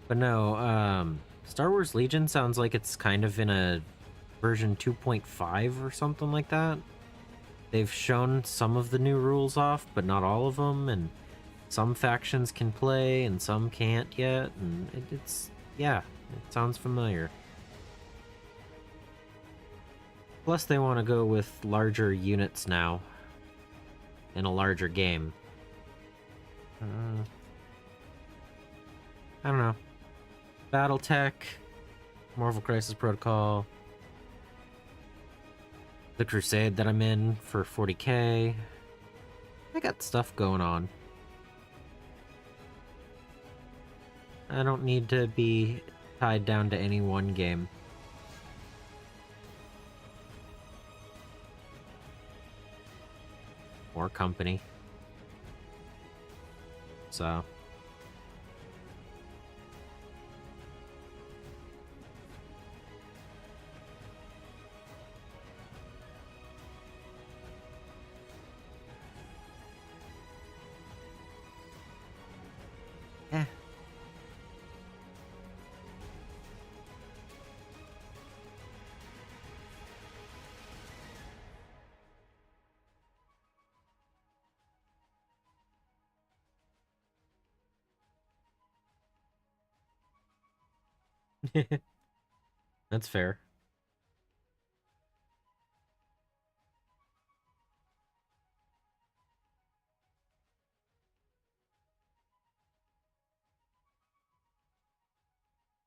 But no, Star Wars Legion sounds like it's kind of in a version 2.5 or something like that. They've shown some of the new rules off, but not all of them, and some factions can play and some can't yet, and it's... yeah, it sounds familiar. Plus they want to go with larger units now, in a larger game. I don't know. BattleTech, Marvel Crisis Protocol, the Crusade that I'm in for 40k. I got stuff going on. I don't need to be tied down to any one game. Or company. So... eh. That's fair.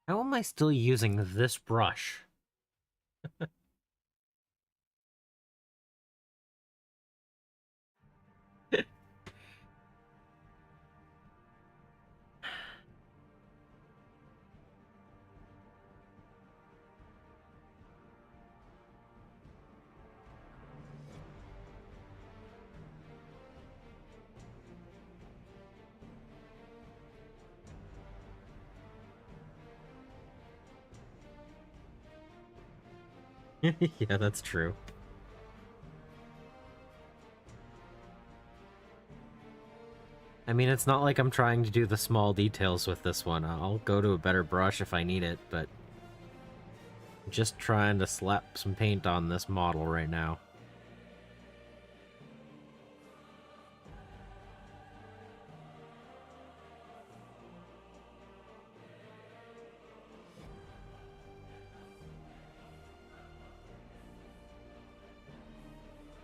How am I still using this brush? Yeah, that's true. I mean, it's not like I'm trying to do the small details with this one. I'll go to a better brush if I need it, but I'm just trying to slap some paint on this model right now.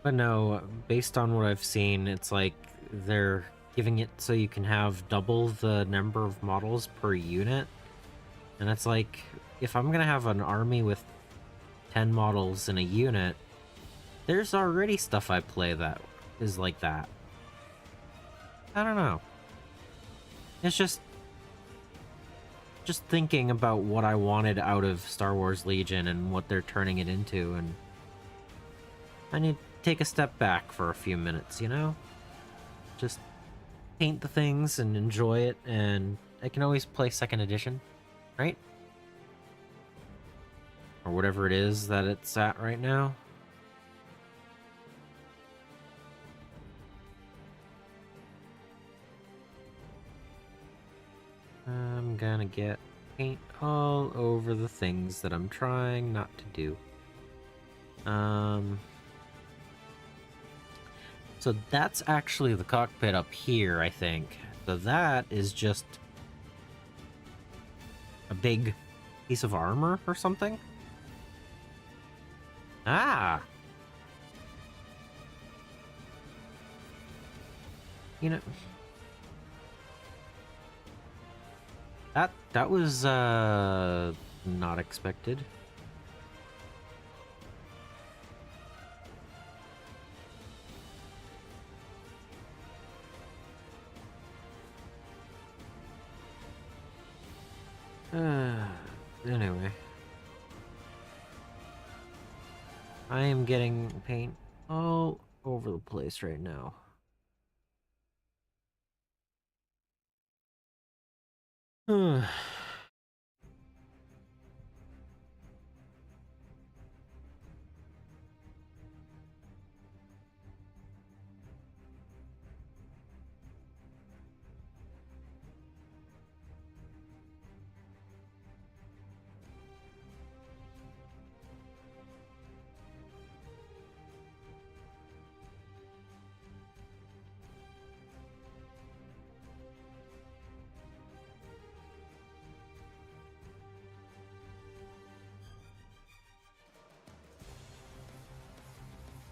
But no, based on what I've seen, it's like they're giving it so you can have double the number of models per unit. And it's like, if I'm gonna have an army with 10 models in a unit, there's already stuff I play that is like that. I don't know. It's just thinking about what I wanted out of Star Wars Legion and what they're turning it into, and I need to take a step back for a few minutes, you know? Just paint the things and enjoy it, and I can always play second edition, right? Or whatever it is that it's at right now. I'm gonna get paint all over the things that I'm trying not to do. So that's actually the cockpit up here, I think. So that is just a big piece of armor or something? Ah! You know... That was, not expected. Anyway. I am getting paint all over the place right now.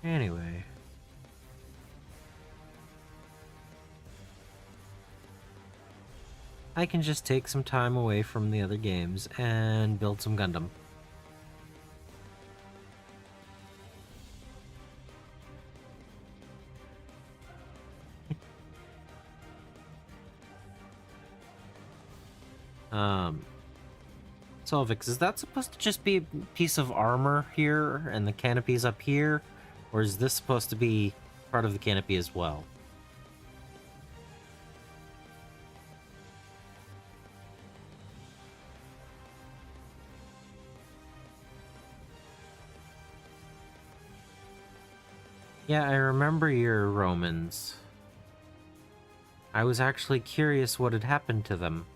Anyway. I can just take some time away from the other games and build some Gundam. Solvix, is that supposed to just be a piece of armor here and the canopy's up here? Or is this supposed to be part of the canopy as well? Yeah, I remember your Romans. I was actually curious what had happened to them.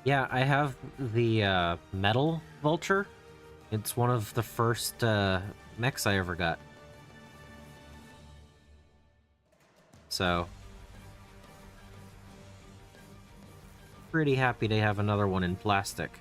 Yeah, I have the metal vulture. It's one of the first mechs I ever got. So, pretty happy to have another one in plastic.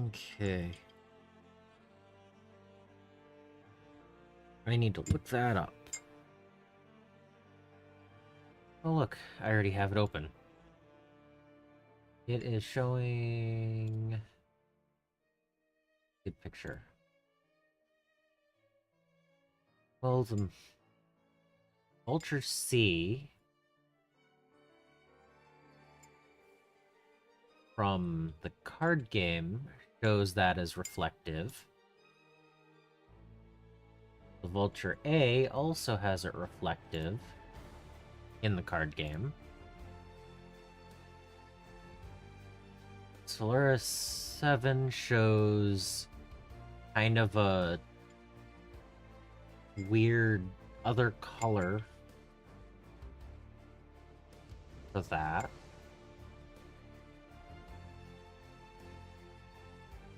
Okay. I need to look that up. Oh look, I already have it open. It is showing... Good picture. Well, the Vulture C from the card game shows that as reflective. The Vulture A also has it reflective in the card game. Solaris 7 shows kind of a weird other color for that.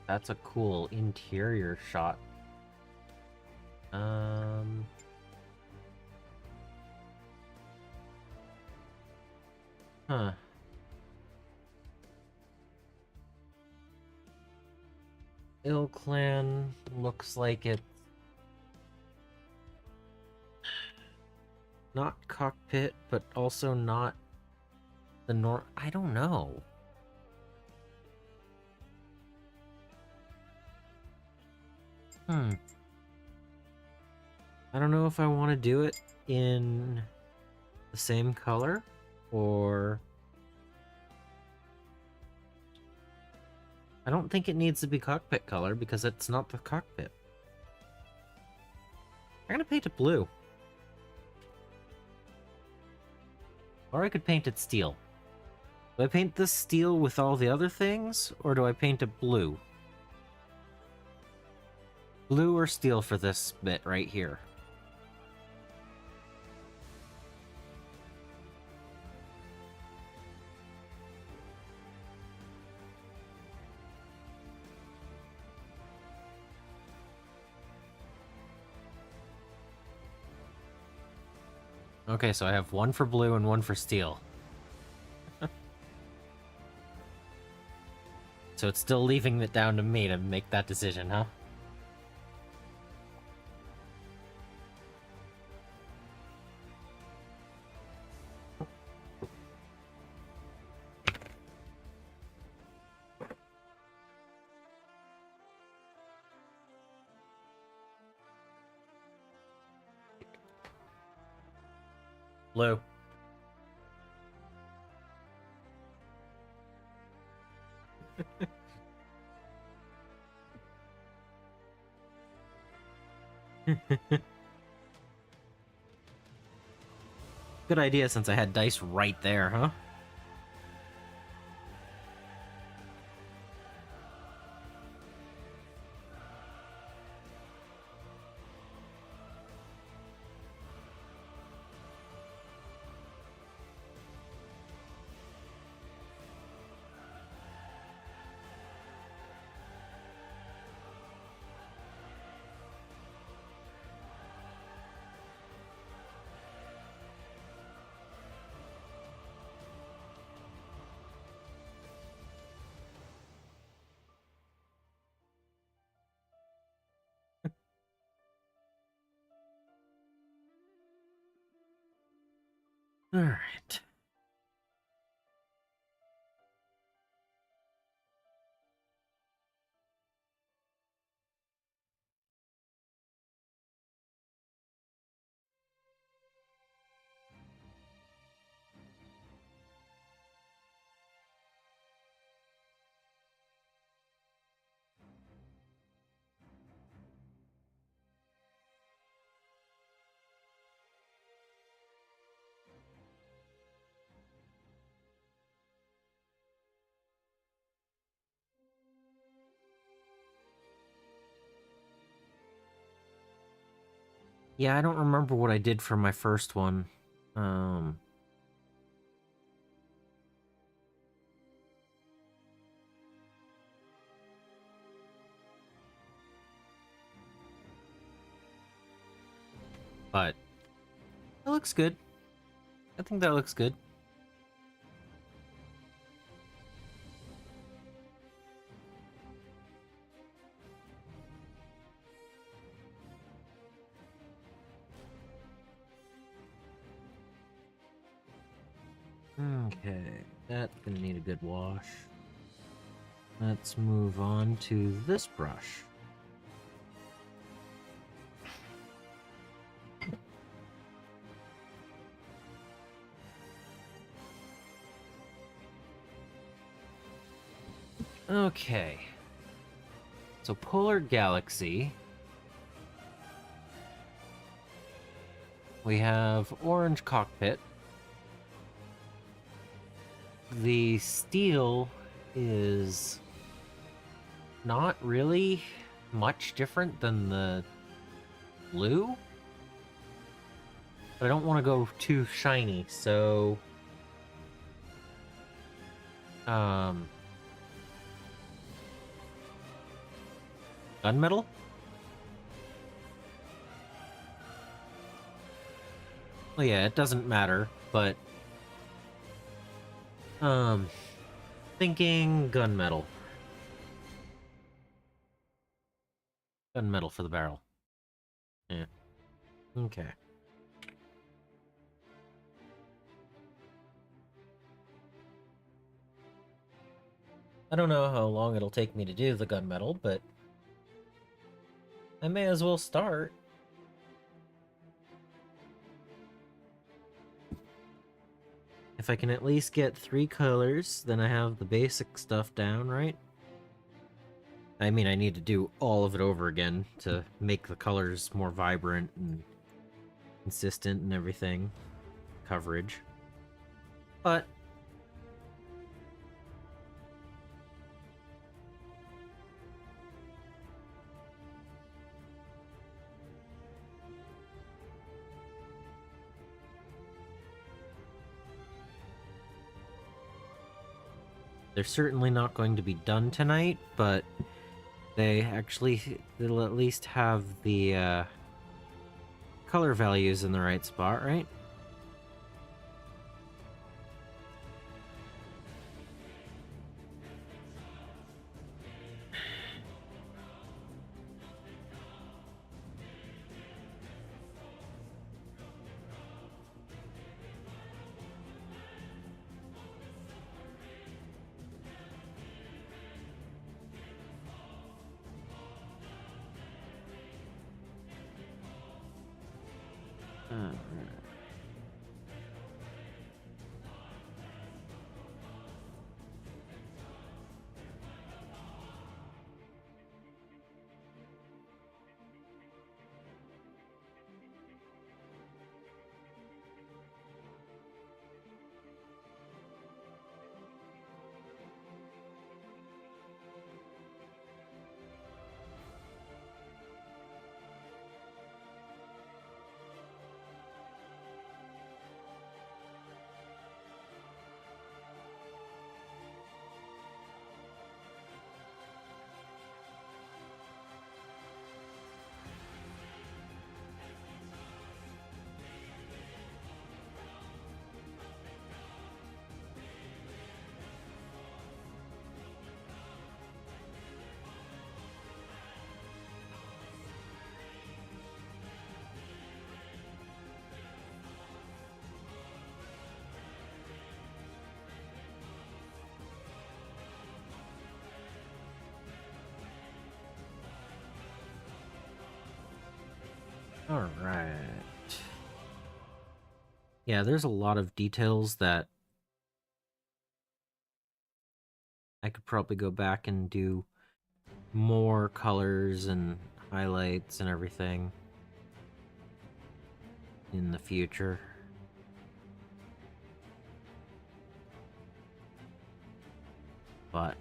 That's a cool interior shot. Huh. Ill Clan looks like it's not cockpit, but also not the I don't know. I don't know if I want to do it in the same color or... I don't think it needs to be cockpit color because it's not the cockpit. I'm gonna paint it blue. Or I could paint it steel. Do I paint this steel with all the other things, or do I paint it blue? Blue or steel for this bit right here? Okay, so I have one for blue and one for steel. So it's still leaving it down to me to make that decision, huh? Blue. Good idea since I had dice right there, huh? Alright. Yeah, I don't remember what I did for my first one. Um... But that looks good. I think that looks good. Okay, that's gonna need a good wash. Let's move on to this brush. Okay. So Polar Galaxy. We have orange cockpit. The steel is not really much different than the blue. But I don't want to go too shiny, so gunmetal? Well, yeah, it doesn't matter, but thinking gunmetal. Gunmetal for the barrel. Yeah. Okay. I don't know how long it'll take me to do the gunmetal, but I may as well start. If I can at least get 3 colors, then I have the basic stuff down, right? I mean, I need to do all of it over again to make the colors more vibrant and consistent and everything. Coverage. But they're certainly not going to be done tonight, but they'll at least have the color values in the right spot, right? Alright. Yeah, there's a lot of details that I could probably go back and do more colors and highlights and everything in the future. But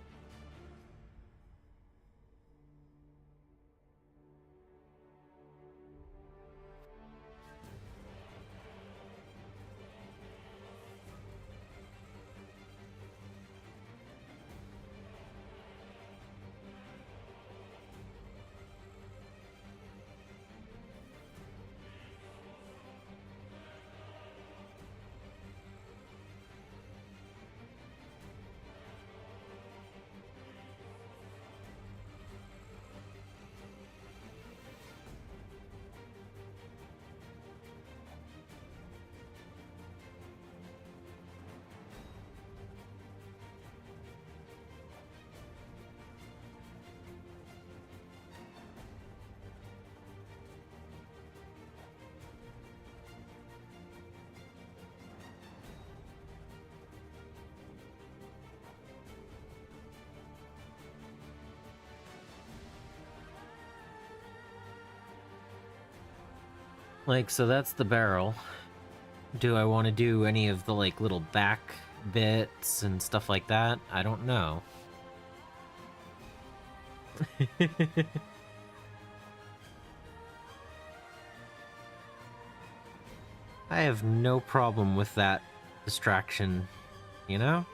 Like, so that's the barrel. Do I want to do any of the, like, little back bits and stuff like that? I don't know. I have no problem with that distraction, you know?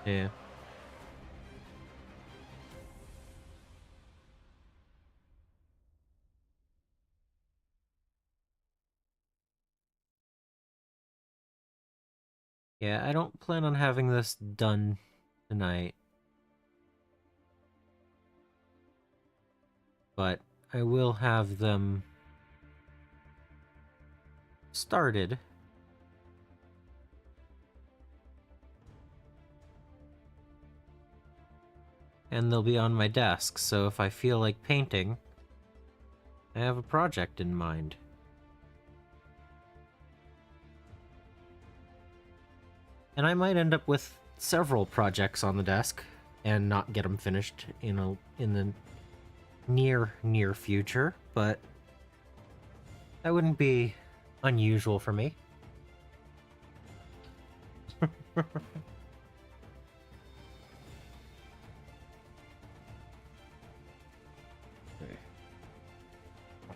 Yeah. Yeah, I don't plan on having this done tonight. But I will have them started. And they'll be on my desk, so if I feel like painting, I have a project in mind. And I might end up with several projects on the desk and not get them finished in the near future, but that wouldn't be unusual for me.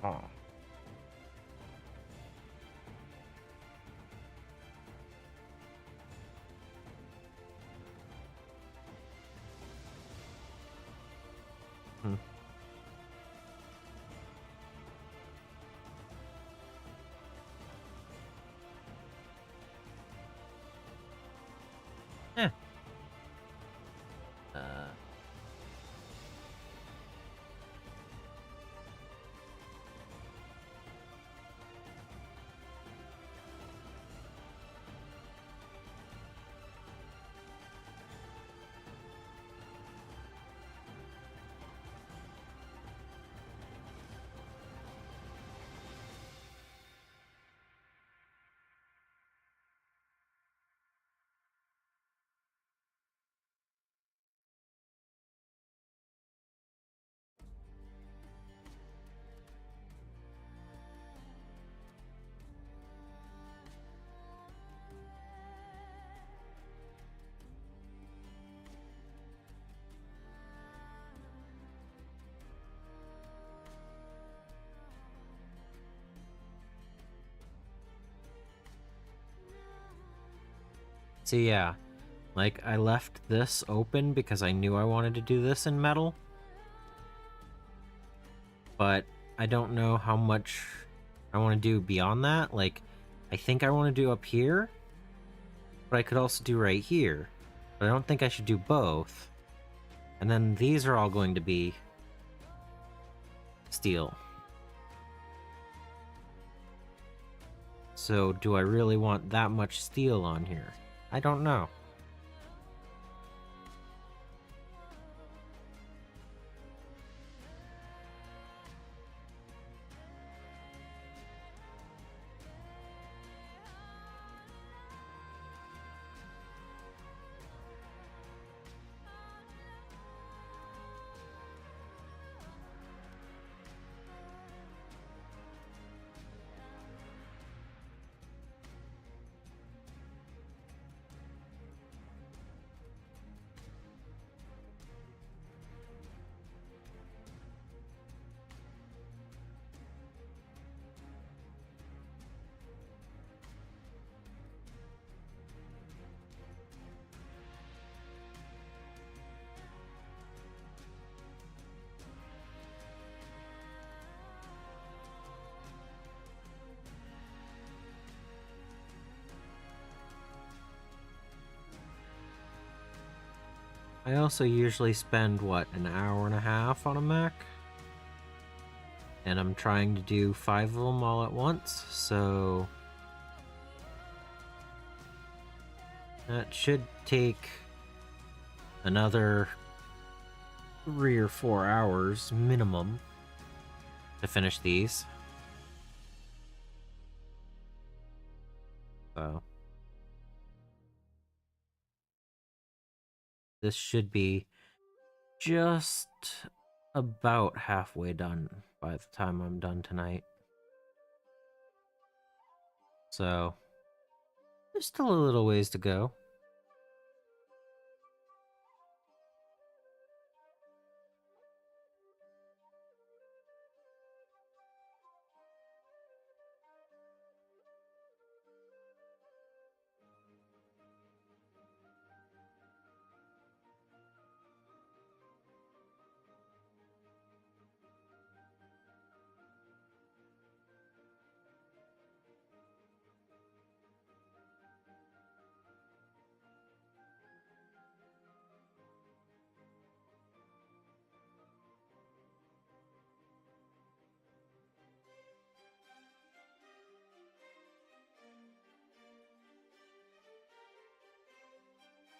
Oh. Hmm. Eh. Uh, so yeah, like I left this open because I knew I wanted to do this in metal. But I don't know how much I want to do beyond that. Like, I think I want to do up here, but I could also do right here. But I don't think I should do both. And then these are all going to be steel. So do I really want that much steel on here? I don't know. I also usually spend, what, an hour and a half on a mech? And I'm trying to do 5 of them all at once, so That should take another 3 or 4 hours minimum to finish these. So this should be just about halfway done by the time I'm done tonight. So there's still a little ways to go.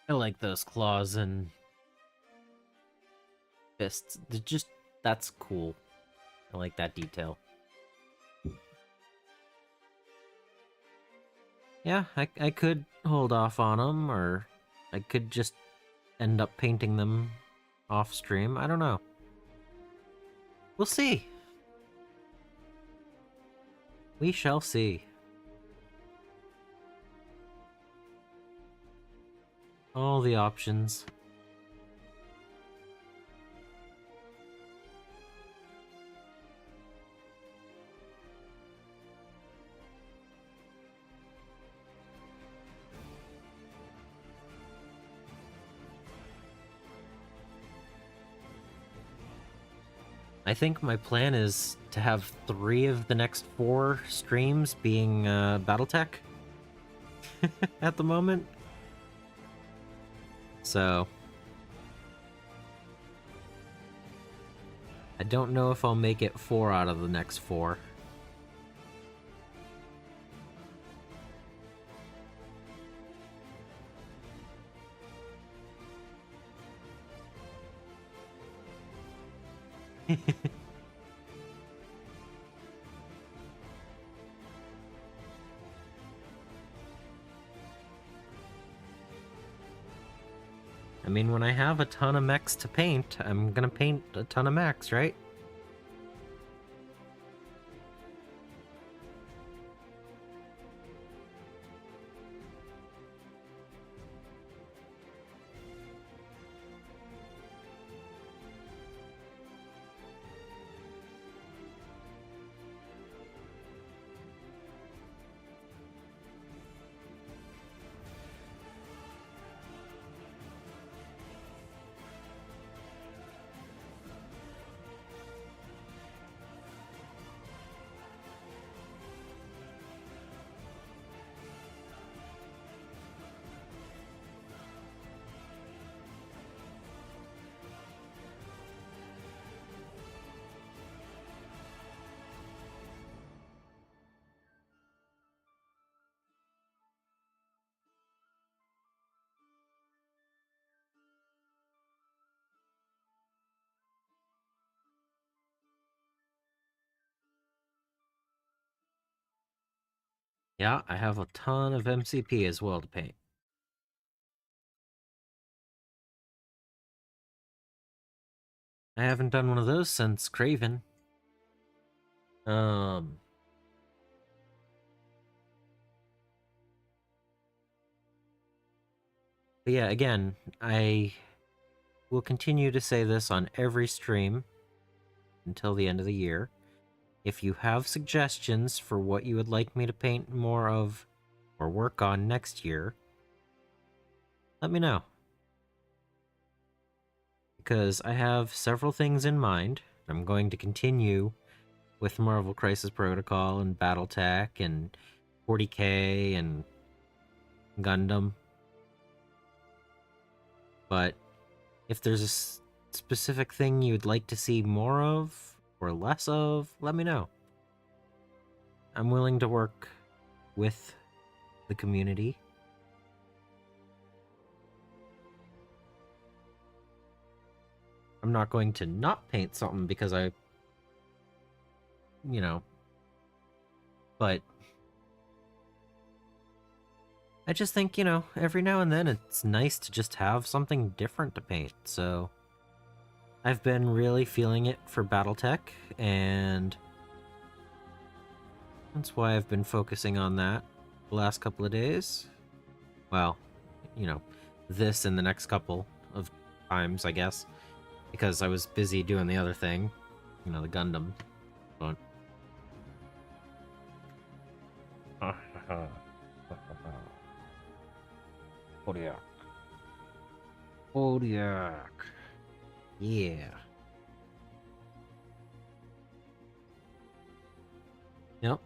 I like those claws and fists. They're just, that's cool. I like that detail. Yeah, I could hold off on them, or I could just end up painting them off stream. I don't know. We'll see. We shall see. All the options. I think my plan is to have 3 of the next 4 streams being BattleTech at the moment. So I don't know if I'll make it 4 out of the next 4. I mean, when I have a ton of mechs to paint, I'm gonna paint a ton of mechs, right? Yeah, I have a ton of MCP as well to paint. I haven't done one of those since Craven. But yeah, again, I will continue to say this on every stream until the end of the year. If you have suggestions for what you would like me to paint more of or work on next year, let me know. Because I have several things in mind. I'm going to continue with Marvel Crisis Protocol and BattleTech and 40K and Gundam. But if there's a specific thing you'd like to see more of or less of, let me know. I'm willing to work with the community. I'm not going to not paint something because I, but I just think, every now and then it's nice to just have something different to paint. So I've been really feeling it for BattleTech, and that's why I've been focusing on that the last couple of days. Well, this and the next couple of times, I guess, because I was busy doing the other thing, the Gundam. But Kodiak. Kodiak. Yeah. Yep.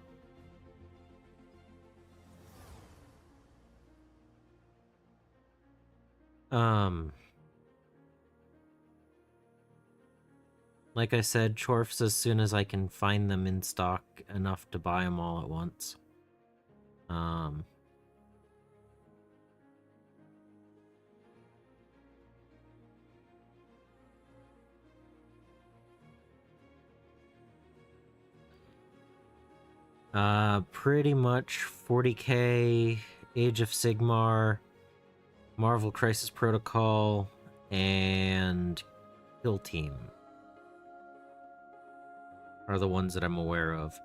Like I said, Chorfs as soon as I can find them in stock enough to buy them all at once. Pretty much 40k, Age of Sigmar, Marvel Crisis Protocol, and Kill Team are the ones that I'm aware of.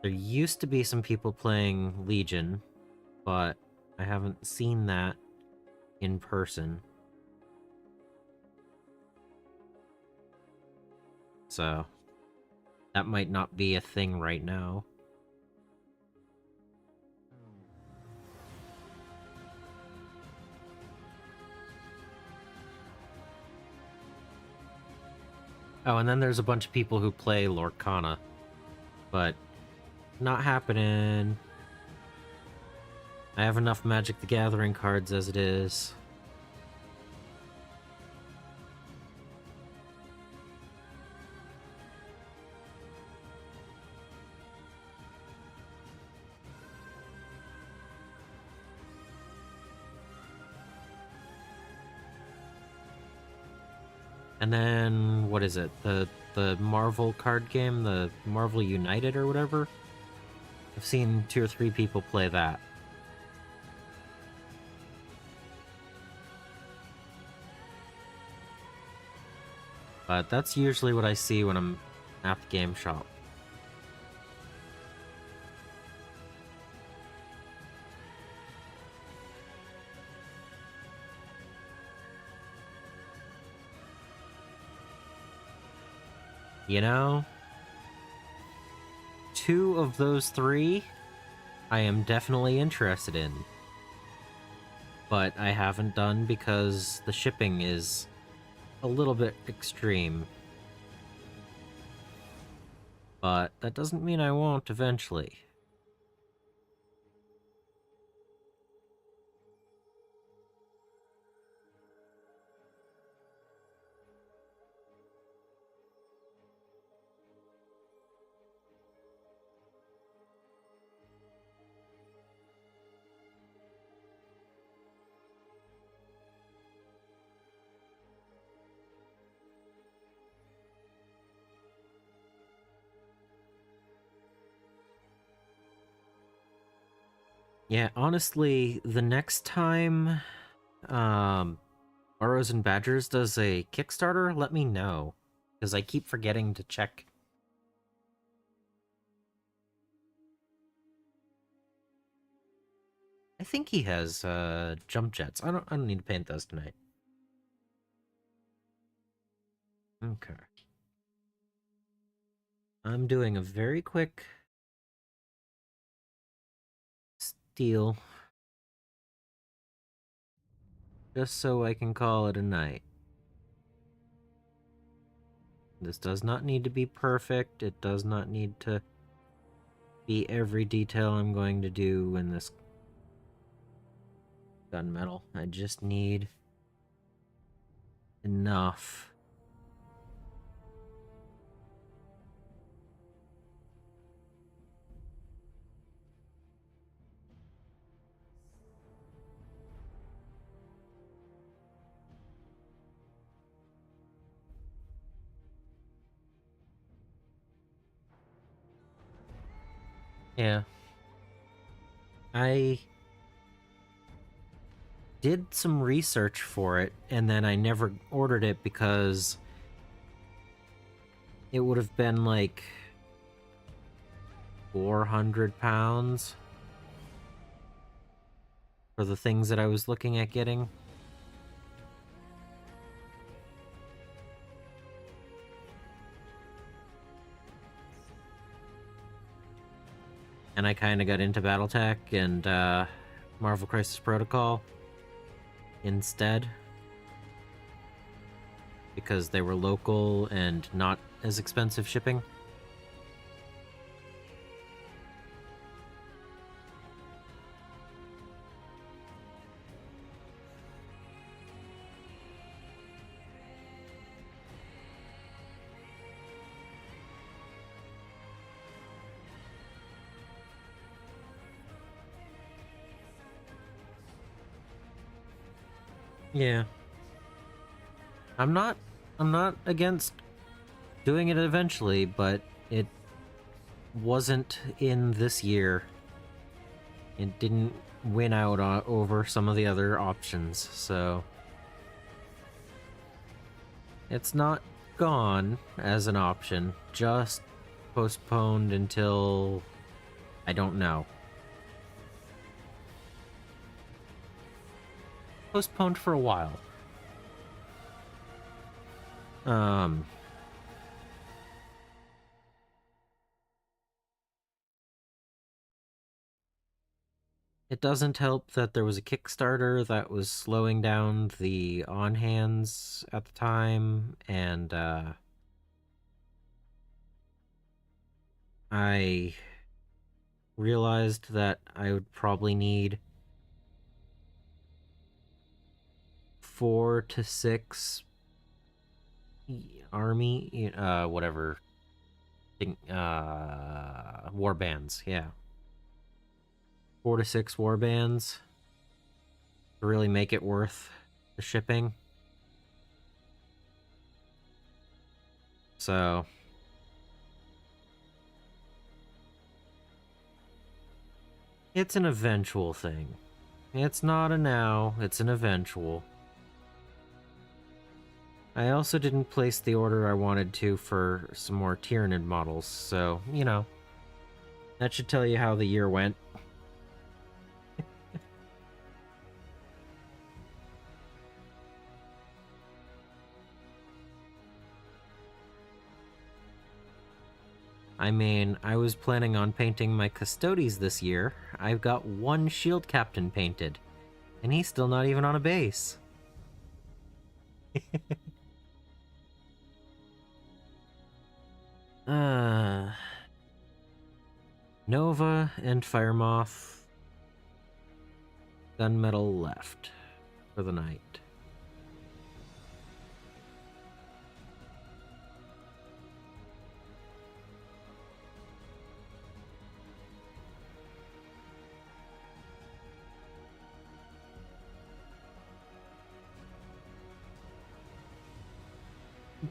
There used to be some people playing Legion, but I haven't seen that in person. So that might not be a thing right now. Oh, and then there's a bunch of people who play Lorcana, but not happening. I have enough Magic the Gathering cards as it is. And then, what is it? The Marvel card game, the Marvel United or whatever? I've seen 2 or 3 people play that. But that's usually what I see when I'm at the game shop. You know? 2 of those 3 I am definitely interested in. But I haven't done because the shipping is a little bit extreme. But that doesn't mean I won't eventually. Yeah, honestly, the next time Burrows and Badgers does a Kickstarter, let me know. Because I keep forgetting to check. I think he has jump jets. I don't need to paint those tonight. Okay. I'm doing a very quick steal. Just so I can call it a night. This does not need to be perfect. It does not need to be every detail I'm going to do in this gunmetal. I just need enough. Yeah. I did some research for it, and then I never ordered it because it would have been like 400 pounds for the things that I was looking at getting. And I kind of got into BattleTech and Marvel Crisis Protocol instead because they were local and not as expensive shipping. Yeah. I'm not against doing it eventually, but it wasn't in this year. It didn't win out over some of the other options, so it's not gone as an option, just postponed until I don't know. Postponed for a while. It doesn't help that there was a Kickstarter that was slowing down the on-hands at the time, and I realized that I would probably need 4 to 6 army, whatever, war bands, yeah. 4 to 6 war bands to really make it worth the shipping. So it's an eventual thing. It's not a now, it's an eventual. I also didn't place the order I wanted to for some more Tyranid models, so, you know, that should tell you how the year went. I mean, I was planning on painting my Custodes this year. I've got 1 Shield Captain painted, and he's still not even on a base. Nova and Firemoth. Gunmetal left for the night.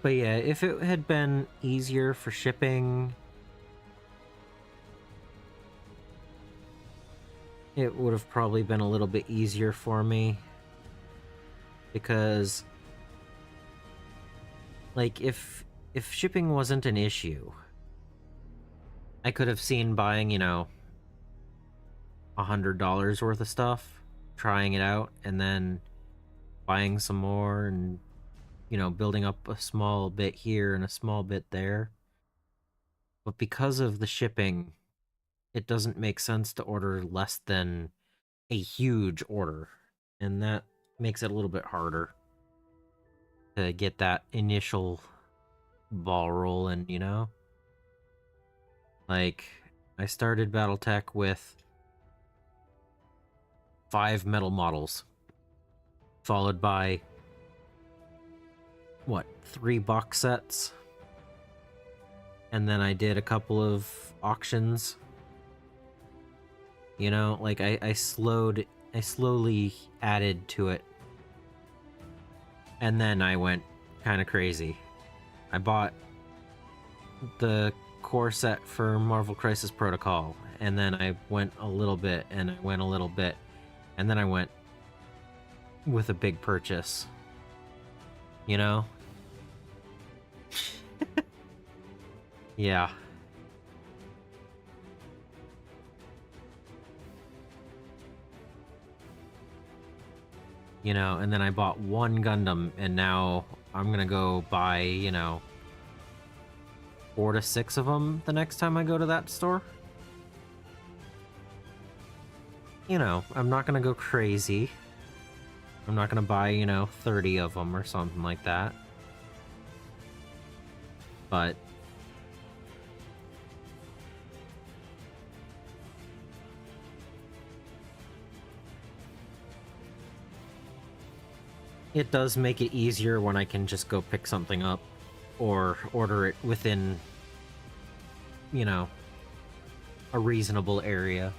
But yeah, if it had been easier for shipping, it would have probably been a little bit easier for me. Because, like, if shipping wasn't an issue, I could have seen buying, you know, $100 worth of stuff, trying it out, and then buying some more and, you know, building up a small bit here and a small bit there. But because of the shipping, it doesn't make sense to order less than a huge order. And that makes it a little bit harder to get that initial ball rolling, you know? Like, I started BattleTech with 5 metal models, followed by, what, 3 box sets? And then I did a couple of auctions. You know, like, I slowly added to it. And then I went kind of crazy. I bought the core set for Marvel Crisis Protocol, and then I went a little bit, and I went a little bit, and then I went with a big purchase. You know? Yeah. You know, and then I bought one Gundam, and now I'm gonna go buy, you know, 4 to 6 of them the next time I go to that store. You know, I'm not gonna go crazy. I'm not gonna buy, you know, 30 of them or something like that. But it does make it easier when I can just go pick something up or order it within, you know, a reasonable area.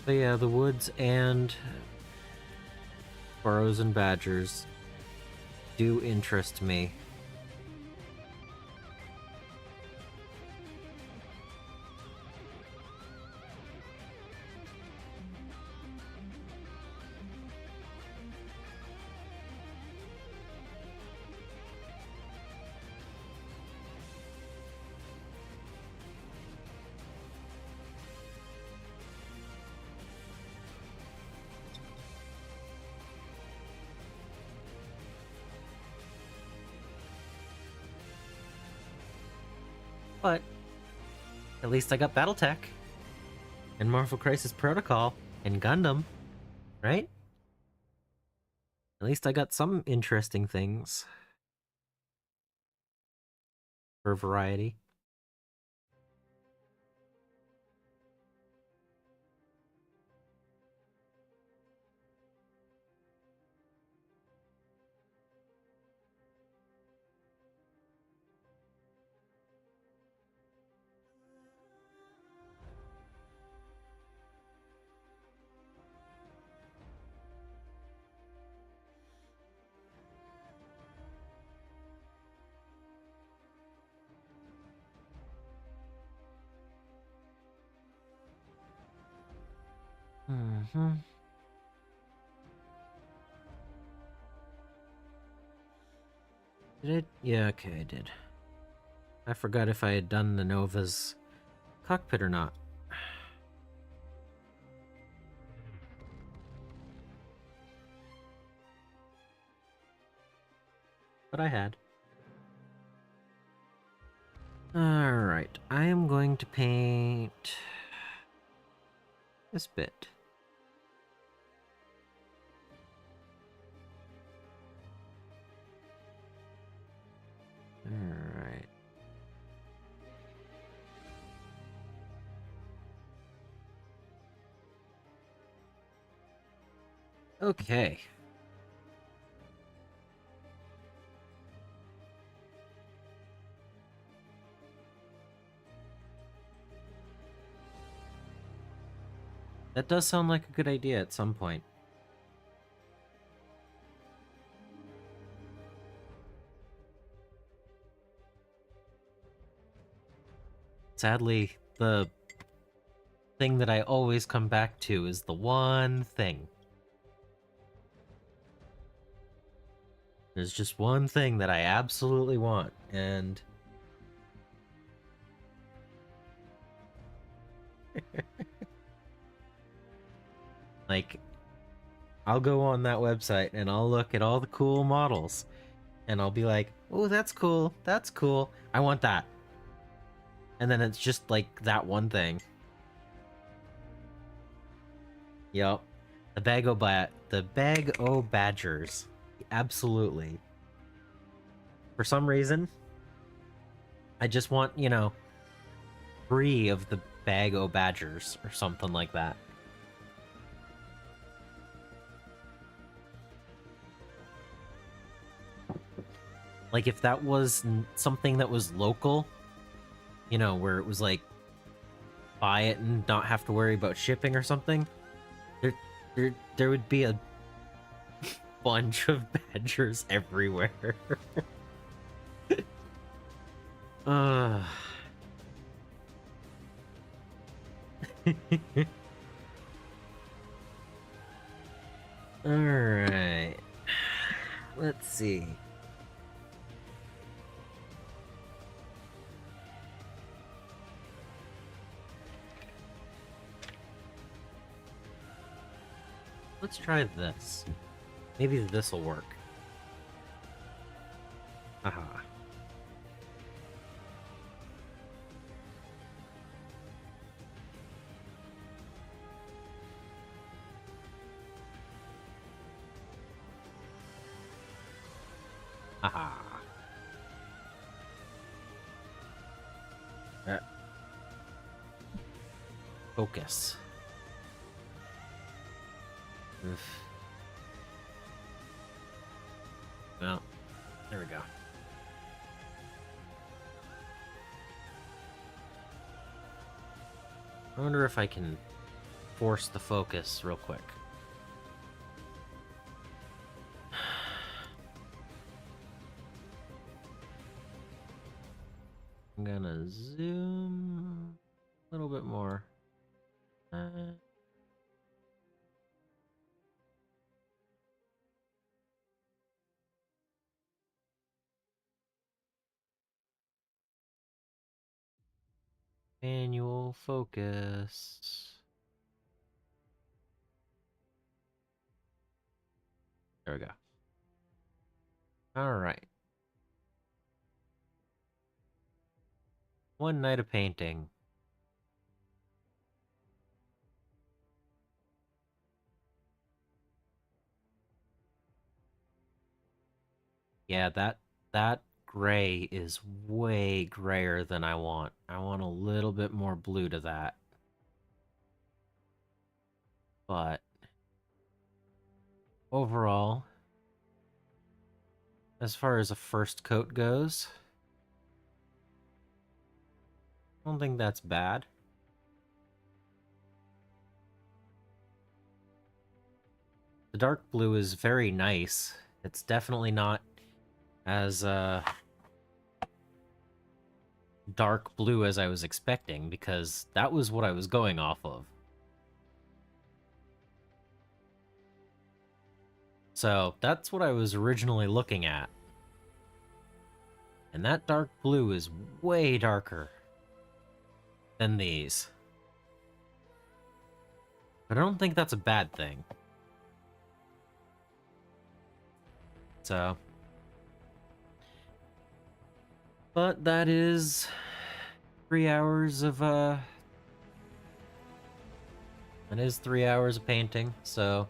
But yeah, the woods and burrows and badgers do interest me. But at least I got BattleTech and Marvel Crisis Protocol and Gundam, right? At least I got some interesting things for variety. Mm-hmm. Did it? Yeah, okay, I did. I forgot if I had done the Nova's cockpit or not. But I had. Alright, I am going to paint this bit. Alright. Okay. That does sound like a good idea at some point. Sadly, the thing that I always come back to is the one thing. There's just one thing that I absolutely want, and like, I'll go on that website and I'll look at all the cool models, and I'll be like, oh, that's cool, I want that. And then it's just like that one thing. Yup. The Bag O Badgers. Absolutely. For some reason, I just want, you know, 3 of the Bag O Badgers or something like that. Like, if that was something that was local, you know, where it was like, buy it and not have to worry about shipping or something, there would be a bunch of badgers everywhere. uh. Alright. Let's see. Let's try this. Maybe this'll work. Haha. Haha. Focus. Oof. Well, there we go. I wonder if I can force the focus real quick. I'm gonna zoom a little bit more. Manual focus. There we go. All right. One night of painting. Yeah, that gray is way grayer than I want. I want a little bit more blue to that. But overall, as far as a first coat goes, I don't think that's bad. The dark blue is very nice. It's definitely not as dark blue as I was expecting, because that was what I was going off of. So that's what I was originally looking at. And that dark blue is way darker than these. But I don't think that's a bad thing. So. But that is 3 hours of, That is 3 hours of painting, so.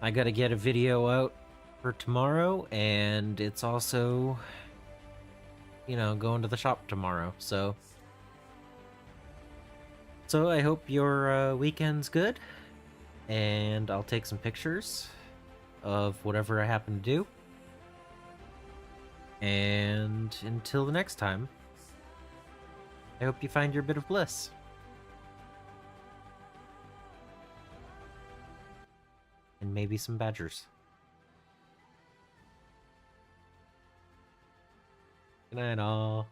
I gotta get a video out for tomorrow, and it's also, you know, going to the shop tomorrow, so. So I hope your weekend's good, and I'll take some pictures of whatever I happen to do. And until the next time, I hope you find your bit of bliss. And maybe some badgers. Good night, all.